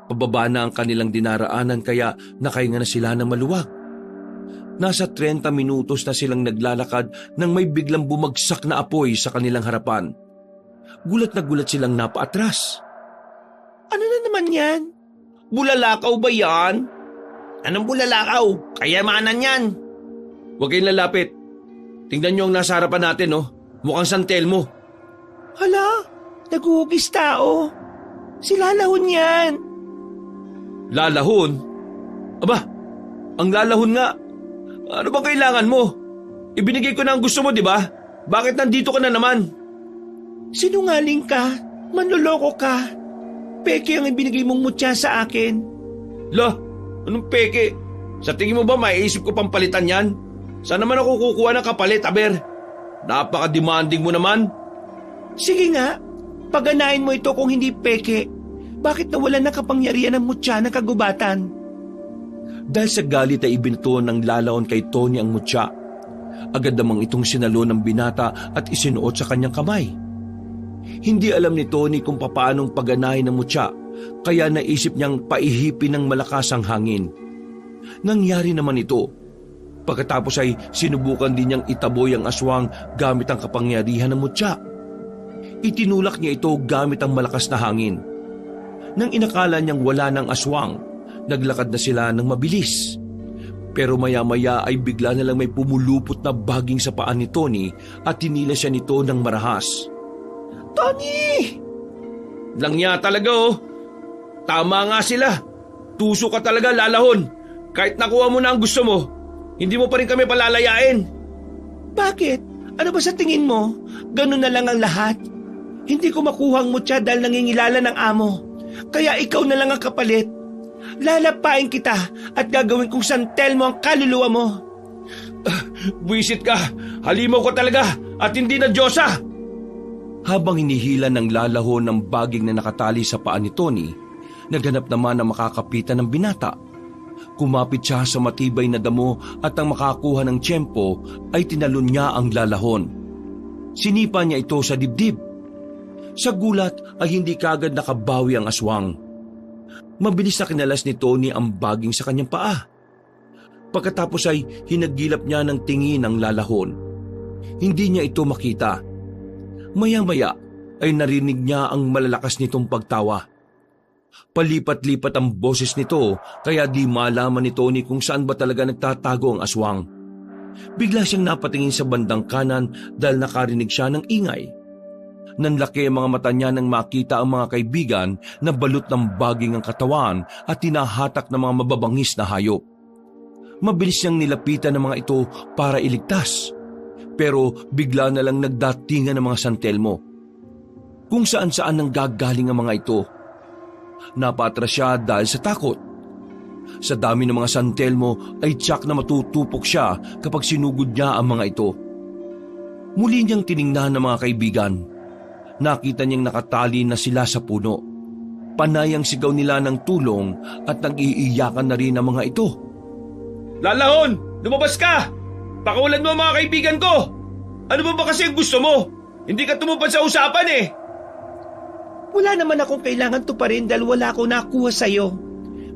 Pababa na ang kanilang dinaraanan kaya nakahinga na sila ng maluwag. Nasa 30 minutos na silang naglalakad nang may biglang bumagsak na apoy sa kanilang harapan. Gulat na gulat silang napaatras. Ano na naman yan? Bulalakaw ba yan? Anong bulalakaw? Kayamanan yan. Huwag kayong lalapit. Tingnan niyo ang nasa harapan natin, oh. Mukhang San Telmo. Hala, naguhugis tao. Si lalahon yan. Lalahon? Aba, ang lalahon nga. Ano bang kailangan mo? Ibinigay ko na ang gusto mo, di ba? Bakit nandito ka na naman? Sinungaling ka. Manloloko ka. Peke ang ibinigay mong mutya sa akin. Lah, anong peke? Sa tingin mo ba maiisip ko pang palitan yan? Saan naman ako kukuha ng kapalit, Aber? Napaka-demanding mo naman. Sige nga, paganahin mo ito kung hindi peke. Bakit nawalan na kapangyarihan ng mutya ng kagubatan? Dahil sa galit ay ibinto ng lalahon kay Tony ang mutya. Agad namang itong sinalo ng binata at isinuot sa kanyang kamay. Hindi alam ni Tony kung papaanong paganahin ng mutya, kaya naisip niyang paihipin ng malakas ang hangin. Nangyari naman ito. Pagkatapos ay sinubukan din niyang itaboy ang aswang gamit ang kapangyarihan ng mutya. Itinulak niya ito gamit ang malakas na hangin. Nang inakala niyang wala ng aswang, naglakad na sila ng mabilis. Pero maya-maya ay bigla na lang may pumulupot na baging sa paan ni Tony at tinila siya nito ng marahas. Tony! Langya talaga, oh. Tama nga sila. Tuso ka talaga, lalahon. Kahit nakuha mo na ang gusto mo, hindi mo pa rin kami palalayain. Bakit? Ano ba sa tingin mo? Ganun na lang ang lahat? Hindi ko makuha ang mutya dahil nangingilala ng amo. Kaya ikaw na lang ang kapalit. Lalapain kita at gagawin kong San Telmo ang kaluluwa mo. Buwisit ka. Halimaw ko talaga at hindi na Diyosa. Habang hinihila ng lalahon ng baging na nakatali sa paan ni Tony, naghanap naman na makakapitan ng binata. Kumapit siya sa matibay na damo at ang makakuha ng tiyempo ay tinalon niya ang lalahon. Sinipa niya ito sa dibdib. Sa gulat ay hindi kaagad nakabawi ang aswang. Mabilis na kinalas ni Tony ang baging sa kanyang paa. Pagkatapos ay hinagilap niya ng tingin ang lalahon. Hindi niya ito makita. Maya-maya ay narinig niya ang malalakas nitong pagtawa. Palipat-lipat ang boses nito kaya di malaman ni Tony kung saan ba talaga nagtatago ang aswang. Bigla siyang napatingin sa bandang kanan dahil nakarinig siya ng ingay. Nanlaki ang mga mata niya nang makita ang mga kaibigan na balot ng baging ang katawan at tinahatak ng mga mababangis na hayop. Mabilis niyang nilapitan ng mga ito para iligtas. Pero bigla na lang nagdatingan ng mga San Telmo. Kung saan-saan nang gagaling ang mga ito. Napatras siya dahil sa takot. Sa dami ng mga San Telmo ay tiyak na matutupok siya kapag sinugod niya ang mga ito. Muli niyang tiningnan ng mga kaibigan. Nakita niyang nakatali na sila sa puno. Panay ang sigaw nila ng tulong at nag-iiyakan na rin ang mga ito. Lalahon! Lumabas ka! Pakawalan mo ang mga kaibigan ko! Ano ba kasi ang gusto mo? Hindi ka tumupad sa usapan eh! Wala naman akong kailangan tuparin dahil wala akong nakuha sa'yo.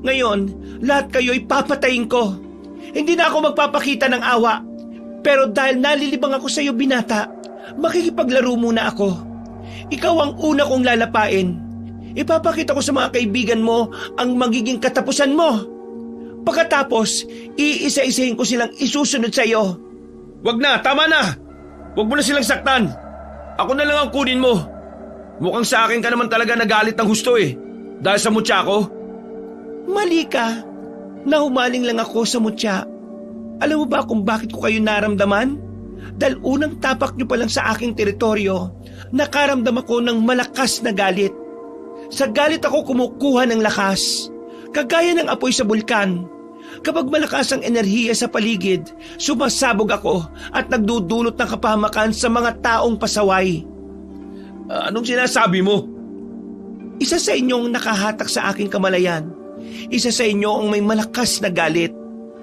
Ngayon, lahat kayo ipapatayin ko. Hindi na ako magpapakita ng awa. Pero dahil nalilibang ako sa'yo, binata, makikipaglaro muna ako. Ikaw ang una kong lalapain. Ipapakita ko sa mga kaibigan mo ang magiging katapusan mo. Pagkatapos, iisa-isahin ko silang isusunod sa iyo. Wag na, tama na. Wag mo na silang saktan. Ako na lang ang kunin mo. Mukhang sa akin ka naman talaga nagalit ng husto eh. Dahil sa mutya ko. Mali ka. Nahumaling lang ako sa mutya. Alam mo ba kung bakit ko kayo naramdaman? Dahil unang tapak niyo pa lang sa aking teritoryo, nakaramdam ako ng malakas na galit. Sa galit ako kumukuha ng lakas. Kagaya ng apoy sa bulkan. Kapag malakas ang enerhiya sa paligid, sumasabog ako at nagdudulot ng kapahamakan sa mga taong pasaway. Anong sinasabi mo? Isa sa inyong nakahatak sa aking kamalayan. Isa sa inyo ang may malakas na galit.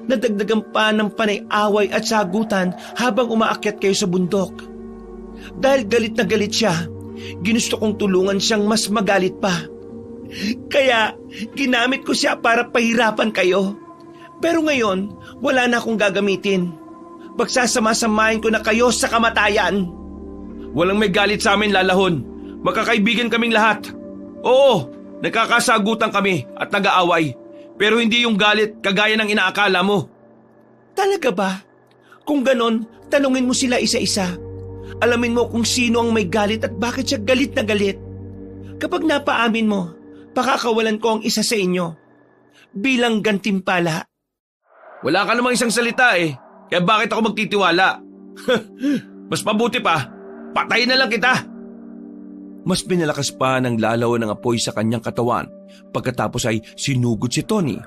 Nadagdagan pa ng panay-away at sagutan habang umaakyat kayo sa bundok. Dahil galit na galit siya, ginusto kong tulungan siyang mas magalit pa. Kaya ginamit ko siya para pahirapan kayo. Pero ngayon, wala na akong gagamitin. Pagsasama-samahin ko na kayo sa kamatayan. Walang may galit sa amin, Lalahon. Magkakaibigan kaming lahat. Oo, nagkakasagutan kami at nag-aaway. Pero hindi yung galit kagaya ng inaakala mo. Talaga ba? Kung ganon, tanungin mo sila isa-isa. Alamin mo kung sino ang may galit at bakit siya galit na galit. Kapag napaamin mo, pakakawalan ko ang isa sa inyo. Bilang gantimpala. Wala ka namang isang salita eh. Kaya bakit ako magtitiwala? Mas mabuti pa, patayin na lang kita. Mas pinalakas pa ng lalaw ng apoy sa kanyang katawan. Pagkatapos ay sinugod si Tony.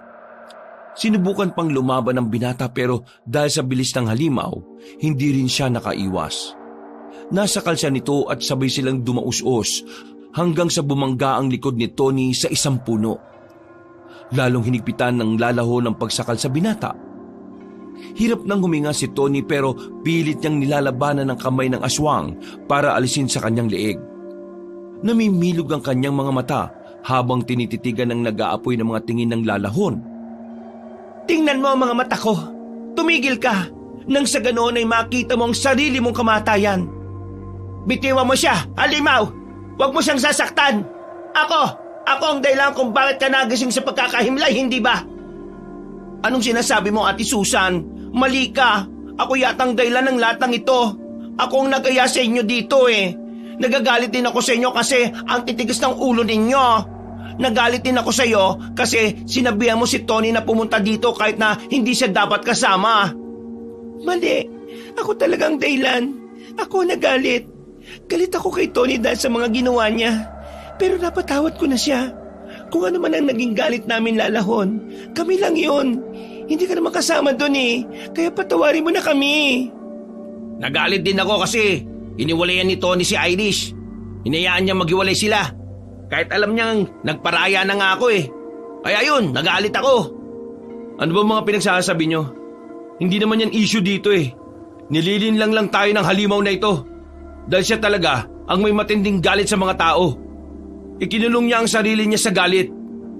Sinubukan pang lumaban ng binata pero dahil sa bilis ng halimaw, hindi rin siya nakaiwas. Nasakal siya nito at sabay silang dumaus-us hanggang sa bumangga ang likod ni Tony sa isang puno. Lalong hinigpitan ng lalaho ng pagsakal sa binata. Hirap nang huminga si Tony pero pilit niyang nilalabanan ng kamay ng aswang para alisin sa kanyang leeg. Namimilog ang kanyang mga mata habang tinititigan ng nag-aapoy ng mga tingin ng lalahon. Tingnan mo ang mga mata ko. Tumigil ka nang sa ganoon ay makita mo ang sarili mong kamatayan. Bitiwan mo siya, halimaw! Huwag mo siyang sasaktan! Ako ang dahilan kung bakit ka nagising sa pagkakahimlay, hindi ba? Anong sinasabi mo, Ate Susan? Mali ka. Ako yatang dahilan ng lahat ng ito. Ako ang nagaya sa inyo dito eh. Nagagalit din ako sa inyo kasi ang titigas ng ulo ninyo. Nagalit din ako sa iyo kasi sinabihan mo si Tony na pumunta dito kahit na hindi siya dapat kasama. Mali. Ako talagang dahilan. Ako nagalit. Galit ako kay Tony dahil sa mga ginawa niya. Pero napatawad ko na siya. Kung ano man ang naging galit namin, Lalahon, kami lang yun. Hindi ka naman kasama doon eh. Kaya patawarin mo na kami. Nagalit din ako kasi iniwalayan ni Tony si Irish. Hinayaan niya maghiwalay sila. Kahit alam niyang nagparaya na nga ako eh. Kaya yun, nagalit ako. Ano ba mga pinagsasabi niyo? Hindi naman yan issue dito eh. Nililinlang lang tayo ng halimaw na ito. Dahil siya talaga ang may matinding galit sa mga tao. Ikinulong niya ang sarili niya sa galit.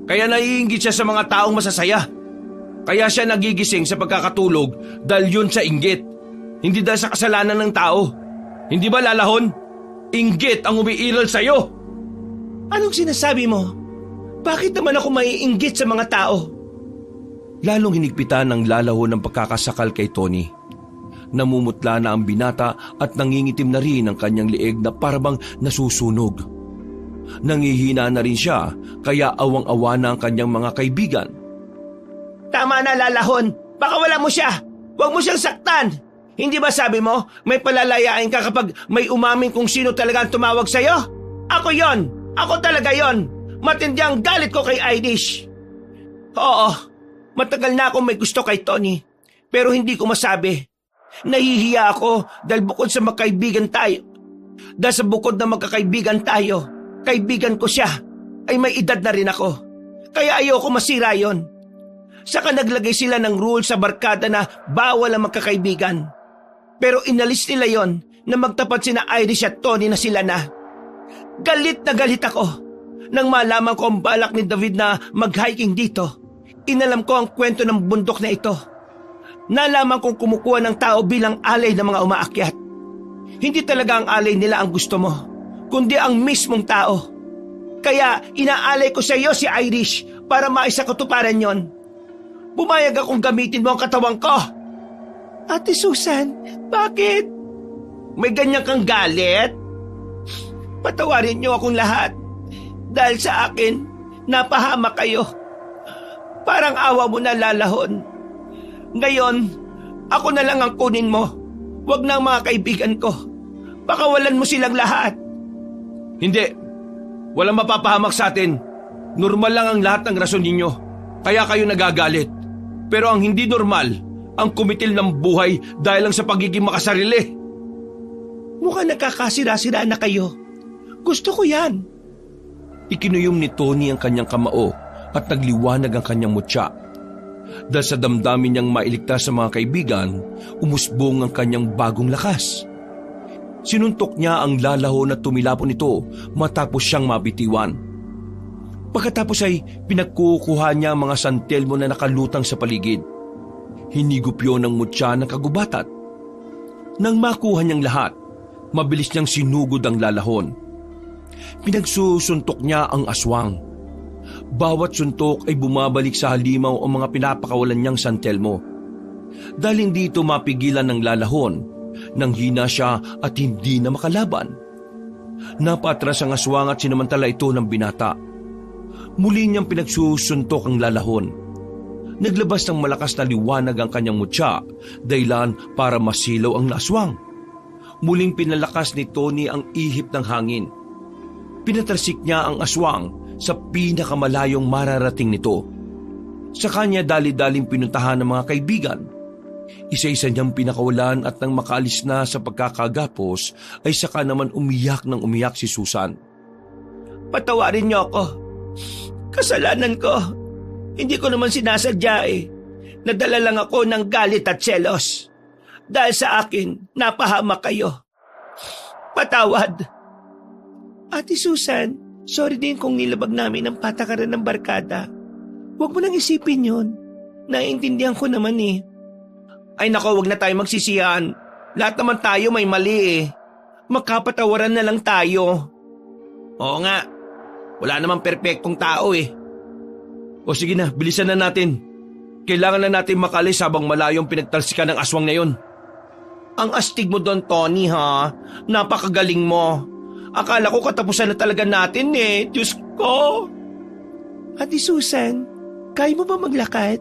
Kaya naiinggit siya sa mga taong masasaya. Kaya siya nagigising sa pagkakatulog dahil yun sa inggit. Hindi dahil sa kasalanan ng tao. Hindi ba, Lalahon? Inggit ang umiiral sa'yo. Anong sinasabi mo? Bakit naman ako maiinggit sa mga tao? Lalong hinigpitan ng Lalahon ng pagkakasakal kay Tony. Namumutla na ang binata at nangingitim na rin ang kanyang leeg na parabang nasusunog. Nangihina na rin siya, kaya awang-awa na ang kanyang mga kaibigan. Tama na, Lalahon. Baka wala mo siya. Huwag mo siyang saktan. Hindi ba sabi mo, may palalayain ka kapag may umamin kung sino talaga ang tumawag sa'yo? Ako yon. Ako talaga yon. Matindi ang galit ko kay Irish. Oo, matagal na akong may gusto kay Tony. Pero hindi ko masabi. Nahihiya ako dahil bukod sa magkaibigan tayo. Dahil sa bukod na magkakaibigan tayo, kaibigan ko siya, ay may edad na rin ako. Kaya ayoko masira yon. Saka naglagay sila ng rule sa barkada na bawal ang magkakaibigan. Pero inalis nila yon na magtapat sina Irish at Tony na sila na. Galit na galit ako nang malaman ko ang balak ni David na mag-hiking dito. Inalam ko ang kwento ng bundok na ito. Nalaman kong kumukuha ng tao bilang alay ng mga umaakyat. Hindi talaga ang alay nila ang gusto mo, kundi ang mismong tao. Kaya inaalay ko sa iyo si Irish para maisakatuparan yon. Pumayag akong gamitin mo ang katawan ko. Ate Susan, bakit? May ganyan kang galit? Patawarin niyo akong lahat. Dahil sa akin, napahamak kayo. Parang awa mo na, Lalahon. Ngayon, ako na lang ang kunin mo. Huwag na ang mga kaibigan ko. Pakawalan mo silang lahat. Hindi. Walang mapapahamak sa atin. Normal lang ang lahat ng rason ninyo. Kaya kayo nagagalit. Pero ang hindi normal, ang kumitil ng buhay dahil lang sa pagiging makasarili. Mukhang nagkakasira-sira na kayo. Gusto ko yan. Ikinuyom ni Tony ang kanyang kamao at nagliwanag ang kanyang mutya. Dahil sa damdamin niyang mailigtas sa mga kaibigan, umusbong ang kanyang bagong lakas. Sinuntok niya ang lalahon at tumilapon ito matapos siyang mabitiwan. Pagkatapos ay pinagkukuha niya ang mga santelmo na nakalutang sa paligid. Hinigop yun ng mutya ng kagubatan. Nang makuha niyang lahat, mabilis niyang sinugod ang lalahon. Pinagsusuntok niya ang aswang. Bawat suntok ay bumabalik sa halimaw ang mga pinapakawalan niyang santelmo. Dahil hindi ito mapigilan ng lalahon, nang hina siya at hindi na makalaban. Napatras ang aswang at sinamantala ito ng binata. Muli niyang pinagsusuntok ang lalahon. Naglabas ng malakas na liwanag ang kanyang mutya, dahilan para masilaw ang aswang. Muling pinalakas ni Tony ang ihip ng hangin. Pinatalsik niya ang aswang sa pinakamalayong mararating nito. Sa kanya dali-daling pinuntahan ng mga kaibigan. Isa-isa niyang pinakawalan at nang makaalis na sa pagkakagapos ay saka naman umiyak ng umiyak si Susan. Patawarin niyo ako. Kasalanan ko. Hindi ko naman sinasadya eh. Nadala lang ako ng galit at selos. Dahil sa akin, napahamak kayo. Patawad. Ate Susan, sorry din kung nilabag namin ang patakaran ng barkada. Huwag mo nang isipin yun. Naiintindihan ko naman eh. Ay nako, wag na tayo magsisihan. Lahat naman tayo may mali eh. Magkapatawaran na lang tayo. Oo nga, wala namang perpektong tao eh. O sige na, bilisan na natin. Kailangan na natin makalis habang malayong pinagtalsikan ng aswang na yon. Ang astig mo doon, Tony ha. Napakagaling mo. Akala ko katapusan na talaga natin eh. Diyos ko. Ate Susan, kaya mo ba maglakad?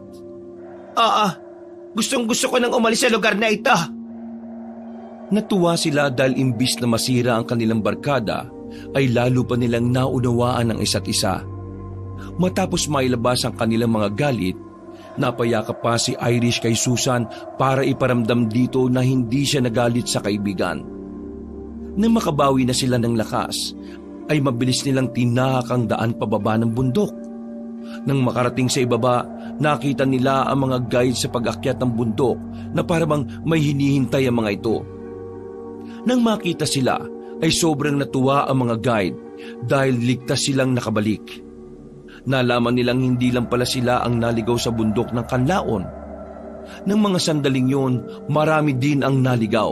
Gustong gusto ko nang umalis sa lugar na ito. Natuwa sila dahil imbis na masira ang kanilang barkada, ay lalo pa nilang naunawaan ang isa't isa. Matapos mailabas ang kanilang mga galit, napayakap pa si Irish kay Susan para iparamdam dito na hindi siya nagalit sa kaibigan. Nang makabawi na sila ng lakas, ay mabilis nilang tinahak ang daan pababa ng bundok. Nang makarating sa ibaba, nakita nila ang mga guide sa pag-akyat ng bundok na parang may hinihintay ang mga ito. Nang makita sila, ay sobrang natuwa ang mga guide dahil ligtas silang nakabalik. Nalaman nilang hindi lang pala sila ang naligaw sa bundok ng Kanlaon. Nang mga sandaling yun, marami din ang naligaw.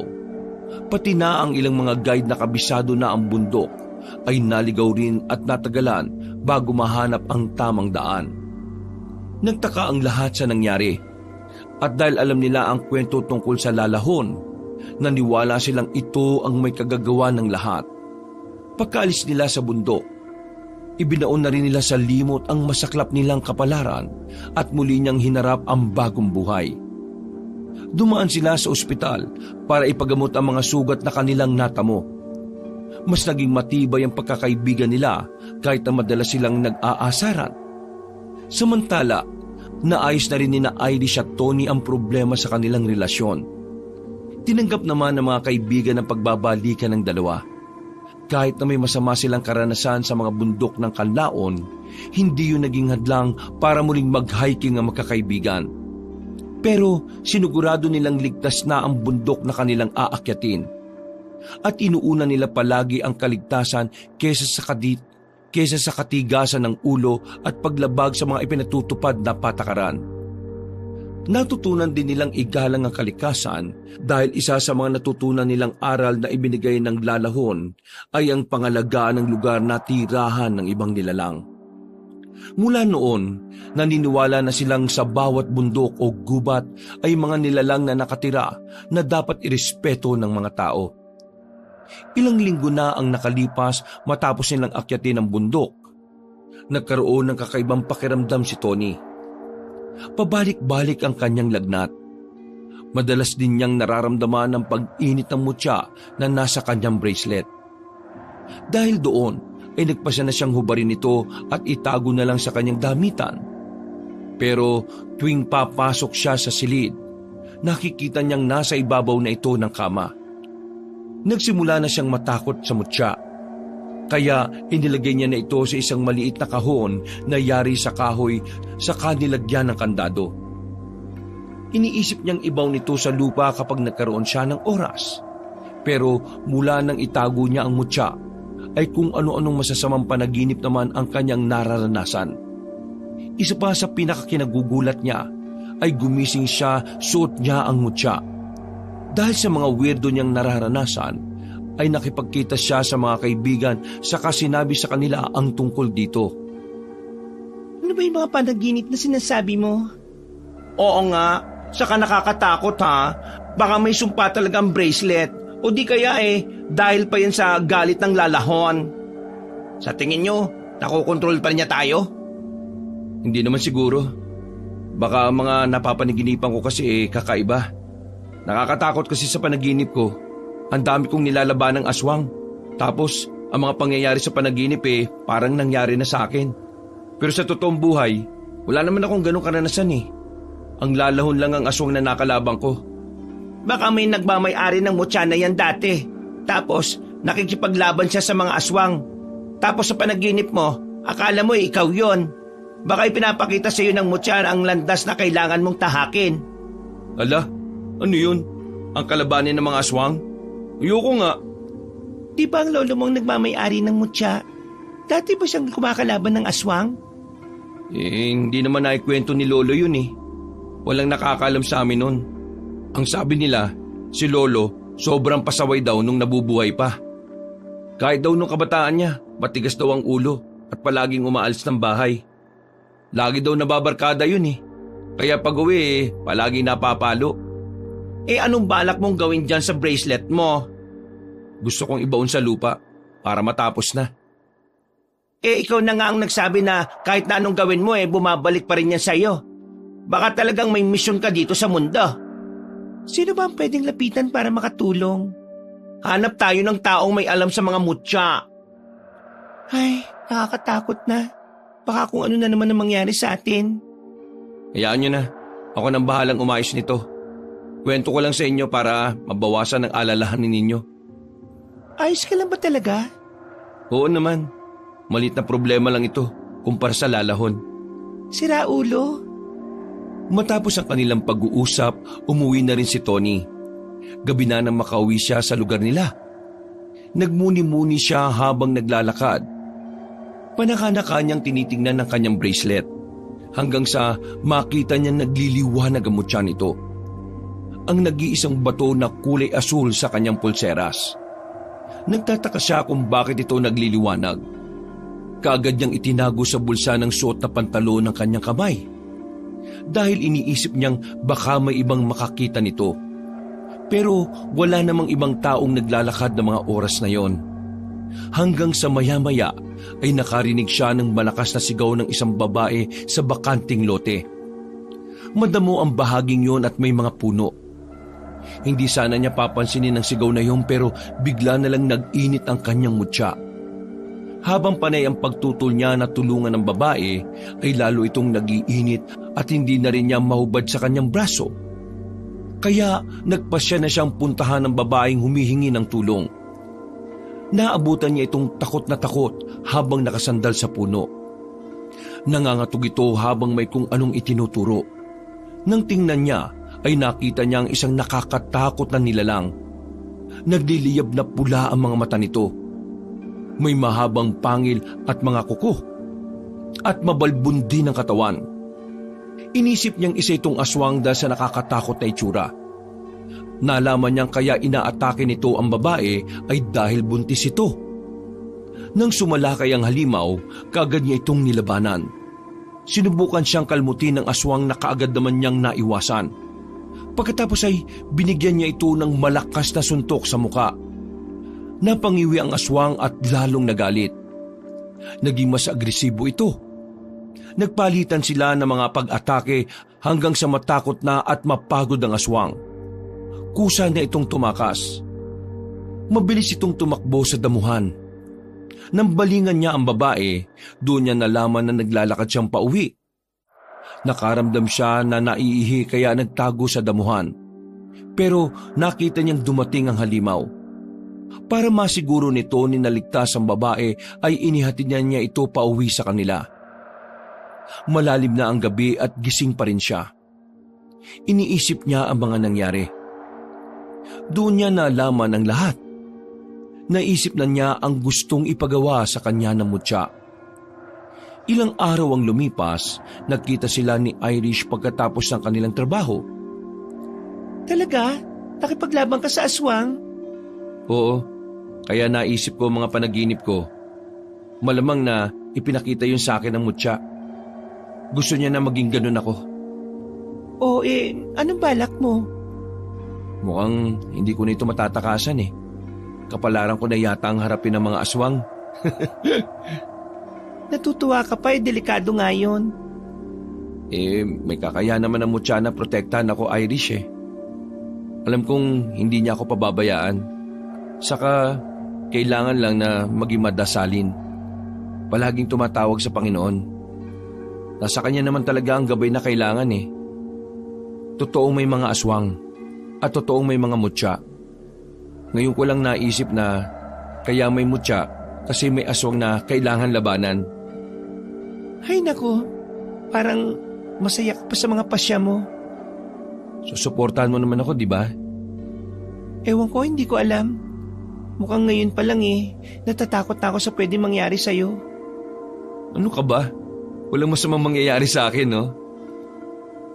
Pati na ang ilang mga guide na kabisado na ang bundok ay naligaw rin at natagalan bago mahanap ang tamang daan. Nagtaka ang lahat sa nangyari. At dahil alam nila ang kwento tungkol sa lalahon, naniwala silang ito ang may kagagawa ng lahat. Pagkaalis nila sa bundok, ibinaon na rin nila sa limot ang masaklap nilang kapalaran at muli niyang hinarap ang bagong buhay. Dumaan sila sa ospital para ipagamot ang mga sugat na kanilang natamo. Mas naging matibay ang pagkakaibigan nila kahit na madalas silang nag-aasaran. Samantala, naayos na rin ni Irish at Tony ang problema sa kanilang relasyon. Tinanggap naman ng mga kaibigan ang pagbabalikan ng dalawa. Kahit na may masama silang karanasan sa mga bundok ng Kanlaon, hindi yun naging hadlang para muling mag-hiking ang magkakaibigan. Pero sinigurado nilang ligtas na ang bundok na kanilang aakyatin. At inuuna nila palagi ang kaligtasan kesa sa katigasan ng ulo at paglabag sa mga ipinatutupad na patakaran. Natutunan din nilang igalang ang kalikasan dahil isa sa mga natutunan nilang aral na ibinigay ng lalahon ay ang pangalagaan ng lugar na tirahan ng ibang nilalang. Mula noon, naniniwala na silang sa bawat bundok o gubat ay mga nilalang na nakatira na dapat irespeto ng mga tao. Ilang linggo na ang nakalipas matapos nilang akyatin ang bundok. Nagkaroon ng kakaibang pakiramdam si Tony. Pabalik-balik ang kanyang lagnat. Madalas din niyang nararamdaman ang pag-init ng mutya na nasa kanyang bracelet. Dahil doon, ay nagpasya na siyang hubarin ito at itago na lang sa kanyang damitan. Pero tuwing papasok siya sa silid, nakikita niyang nasa ibabaw na ito ng kama. Nagsimula na siyang matakot sa mutya. Kaya inilagay niya na ito sa isang maliit na kahon na yari sa kahoy sa kanilagyan ng kandado. Iniisip niyang ibaw nito sa lupa kapag nagkaroon siya ng oras. Pero mula nang itago niya ang mutya, ay kung ano-anong masasamang panaginip naman ang kanyang nararanasan. Isa pa sa pinakakinagugulat niya ay gumising siya, suot niya ang mutya. Dahil sa mga weirdo niyang nararanasan, ay nakipagkita siya sa mga kaibigan saka sinabi sa kanila ang tungkol dito. Ano ba yung mga panaginip na sinasabi mo? Oo nga, saka nakakatakot ha. Baka may sumpa talagang bracelet. O di kaya dahil pa yan sa galit ng lalahon. Sa tingin nyo, nakokontrol pa niya tayo? Hindi naman siguro. Baka mga napapanaginipan ko kasi kakaiba. Nakakatakot kasi sa panaginip ko. Ang dami kong nilalaban ng aswang. Tapos, ang mga pangyayari sa panaginip parang nangyari na sa akin. Pero sa totoong buhay, wala naman akong ganong karanasan Ang lalahon lang ang aswang na nakalabang ko. Baka may nagmamay-ari ng mutya na yan dati. Tapos, nakikipaglaban siya sa mga aswang. Tapos sa panaginip mo, akala mo ikaw yon. Baka ipinapakita sa iyo ng mutya ang landas na kailangan mong tahakin. Ala, ano yun? Ang kalabanin ng mga aswang? Ayoko nga. Di ba ang lolo mong nagmamay-ari ng mutya? Dati ba siyang kumakalaban ng aswang? Hindi naman naikwento ni lolo yun Walang nakakaalam sa amin nun. Ang sabi nila, si lolo sobrang pasaway daw nung nabubuhay pa. Kahit daw nung kabataan niya, matigas daw ang ulo at palaging umaalis ng bahay. Lagi daw nababarkada yun Kaya pag uwi palaging napapalo. Anong balak mong gawin dyan sa bracelet mo? Gusto kong ibaon sa lupa para matapos na. Ikaw na nga ang nagsabi na kahit na anong gawin mo bumabalik pa rin yan sa'yo. Baka talagang may misyon ka dito sa mundo. Sino ba ang pwedeng lapitan para makatulong? Hanap tayo ng taong may alam sa mga mutya. Ay, nakakatakot na. Baka kung ano na naman ang mangyari sa atin. Hayaan nyo na. Ako nang bahalang umayos nito. Kwento ko lang sa inyo para mabawasan ang alalahanin ninyo. Ayos ka lang ba talaga? Oo naman. Maliit na problema lang ito kumpara sa lalahon. Sira ulo. Matapos ang kanilang pag-uusap, umuwi na rin si Tony. Gabi na nang makauwi siya sa lugar nila. Nagmuni-muni siya habang naglalakad. Panaka-naka niyang tinitingnan ng kanyang bracelet hanggang sa makita niya nagliliwanag ang mutya nito. Ang nag-iisang bato na kulay asul sa kanyang pulseras. Nagtataka siya kung bakit ito nagliliwanag. Kaagad niyang itinago sa bulsa ng suot na pantalon ng kanyang kamay. Dahil iniisip niyang baka may ibang makakita nito. Pero wala namang ibang taong naglalakad ng mga oras na yon. Hanggang sa maya-maya ay nakarinig siya ng malakas na sigaw ng isang babae sa bakanting lote. Madamo ang bahaging yon at may mga puno. Hindi sana niya papansinin ang sigaw na yon pero bigla na lang nag-init ang kanyang mutya. Habang panay ang pagtutol niya na tulungan ng babae, ay lalo itong nag-iinit at hindi na rin niya mahubad sa kanyang braso. Kaya nagpasya na siyang puntahan ng babaeng humihingi ng tulong. Naabutan niya itong takot na takot habang nakasandal sa puno. Nangangatog ito habang may kung anong itinuturo. Nang tingnan niya, ay nakita niya ang isang nakakatakot na nilalang. Nagliliyab na pula ang mga mata nito. May mahabang pangil at mga kuko. At mabalbundi ng katawan. Inisip niyang isa itong aswang dahil sa nakakatakot na itsura. Nalaman niyang kaya inaatake nito ang babae ay dahil buntis ito. Nang sumalakay ang halimaw, kaagad niya itong nilabanan. Sinubukan siyang kalmutin ng aswang na kaagad naman niyang naiwasan. Pagkatapos ay binigyan niya ito ng malakas na suntok sa muka. Napangiwi ang aswang at lalong nagalit. Naging mas agresibo ito. Nagpalitan sila ng mga pag-atake hanggang sa matakot na at mapagod ang aswang. Kusa na itong tumakas. Mabilis itong tumakbo sa damuhan. Nang balingan niya ang babae, doon niya nalaman na naglalakad siyang pauwi. Nakaramdam siya na naiihi kaya nagtago sa damuhan. Pero nakita niyang dumating ang halimaw. Para masiguro nito ni naligtas ang babae ay inihatid niya ito pauwi sa kanila. Malalim na ang gabi at gising pa rin siya. Iniisip niya ang mga nangyari. Doon niya nalaman ang lahat. Naisip na niya ang gustong ipagawa sa kanya ng mutya. Ilang araw ang lumipas, nagkita sila ni Irish pagkatapos ng kanilang trabaho. Talaga? Nakipaglaban ka sa aswang? Oo, kaya naisip ko mga panaginip ko. Malamang na ipinakita yun sa akin ng mutya. Gusto niya na maging ganun ako. Oo anong balak mo? Mukhang hindi ko na ito matatakasan eh. Kapalaran ko na yata ang harapin ng mga aswang. Natutuwa ka pa delikado nga yun. May kakaya naman ang mutya na protektahan ako, Irish eh. Alam kong hindi niya ako pababayaan. Saka kailangan lang na maging madasalin. Palaging tumatawag sa Panginoon. Nasa kanya naman talaga ang gabay na kailangan eh. Totoong may mga aswang at totoong may mga mutya. Ngayon ko lang naisip na kaya may mutya kasi may aswang na kailangan labanan. Ay nako, parang masaya ka pa sa mga pasya mo. Susuportahan mo naman ako, di ba? Ewan ko, hindi ko alam. Mukhang ngayon pa lang natatakot na ako sa pwede mangyari sa'yo. Ano ka ba? Walang masamang mangyayari sa akin, no?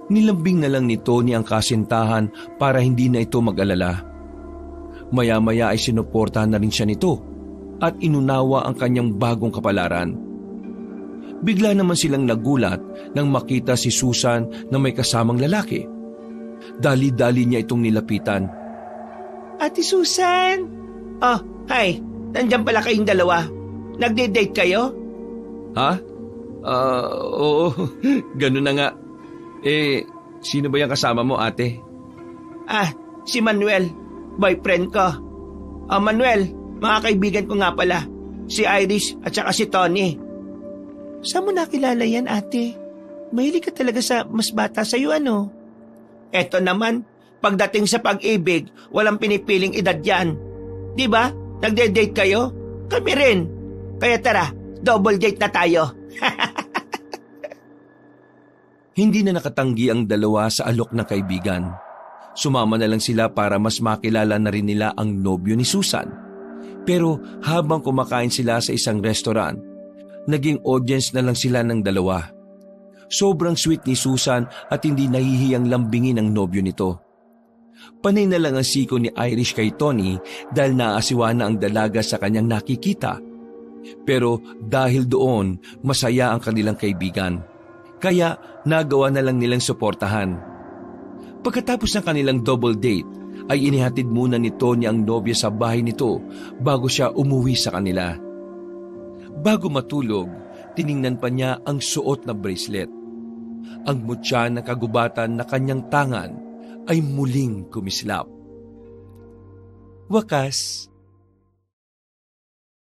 Nilambing na lang ni Tony ang kasintahan para hindi na ito mag-alala. Maya-maya ay sinuportahan na rin siya nito at inunawa ang kanyang bagong kapalaran. Bigla naman silang nagulat nang makita si Susan na may kasamang lalaki. Dali-dali niya itong nilapitan. Ate Susan! Oh, hi! Nandiyan pala kayong dalawa. Nagde-date kayo? Ha? Oo, ganun na nga. Sino ba yung kasama mo, ate? Si Manuel. Boyfriend ko. Manuel, mga kaibigan ko nga pala. Si Iris at saka si Tony. Saan mo nakilala yan, ate? Mahilig ka talaga sa mas bata sa'yo, ano? Eto naman, pagdating sa pag-ibig, walang pinipiling edad yan. Di ba? Nagde-date kayo? Kami rin. Kaya tara, double date na tayo. Hindi na nakatanggi ang dalawa sa alok ng kaibigan. Sumama na lang sila para mas makilala na rin nila ang nobyo ni Susan. Pero habang kumakain sila sa isang restaurant, naging audience na lang sila ng dalawa. Sobrang sweet ni Susan at hindi nahihiyang lambingin ang nobyo nito. Panay na lang ang siko ni Irish kay Tony dahil naasiwa na ang dalaga sa kanyang nakikita. Pero dahil doon, masaya ang kanilang kaibigan. Kaya nagawa na lang nilang suportahan. Pagkatapos ng kanilang double date, ay inihatid muna ni Tony ang nobya sa bahay nito bago siya umuwi sa kanila. Bago matulog, tiningnan pa niya ang suot na bracelet. Ang mutya na kagubatan na kanyang tangan ay muling kumislap. Wakas,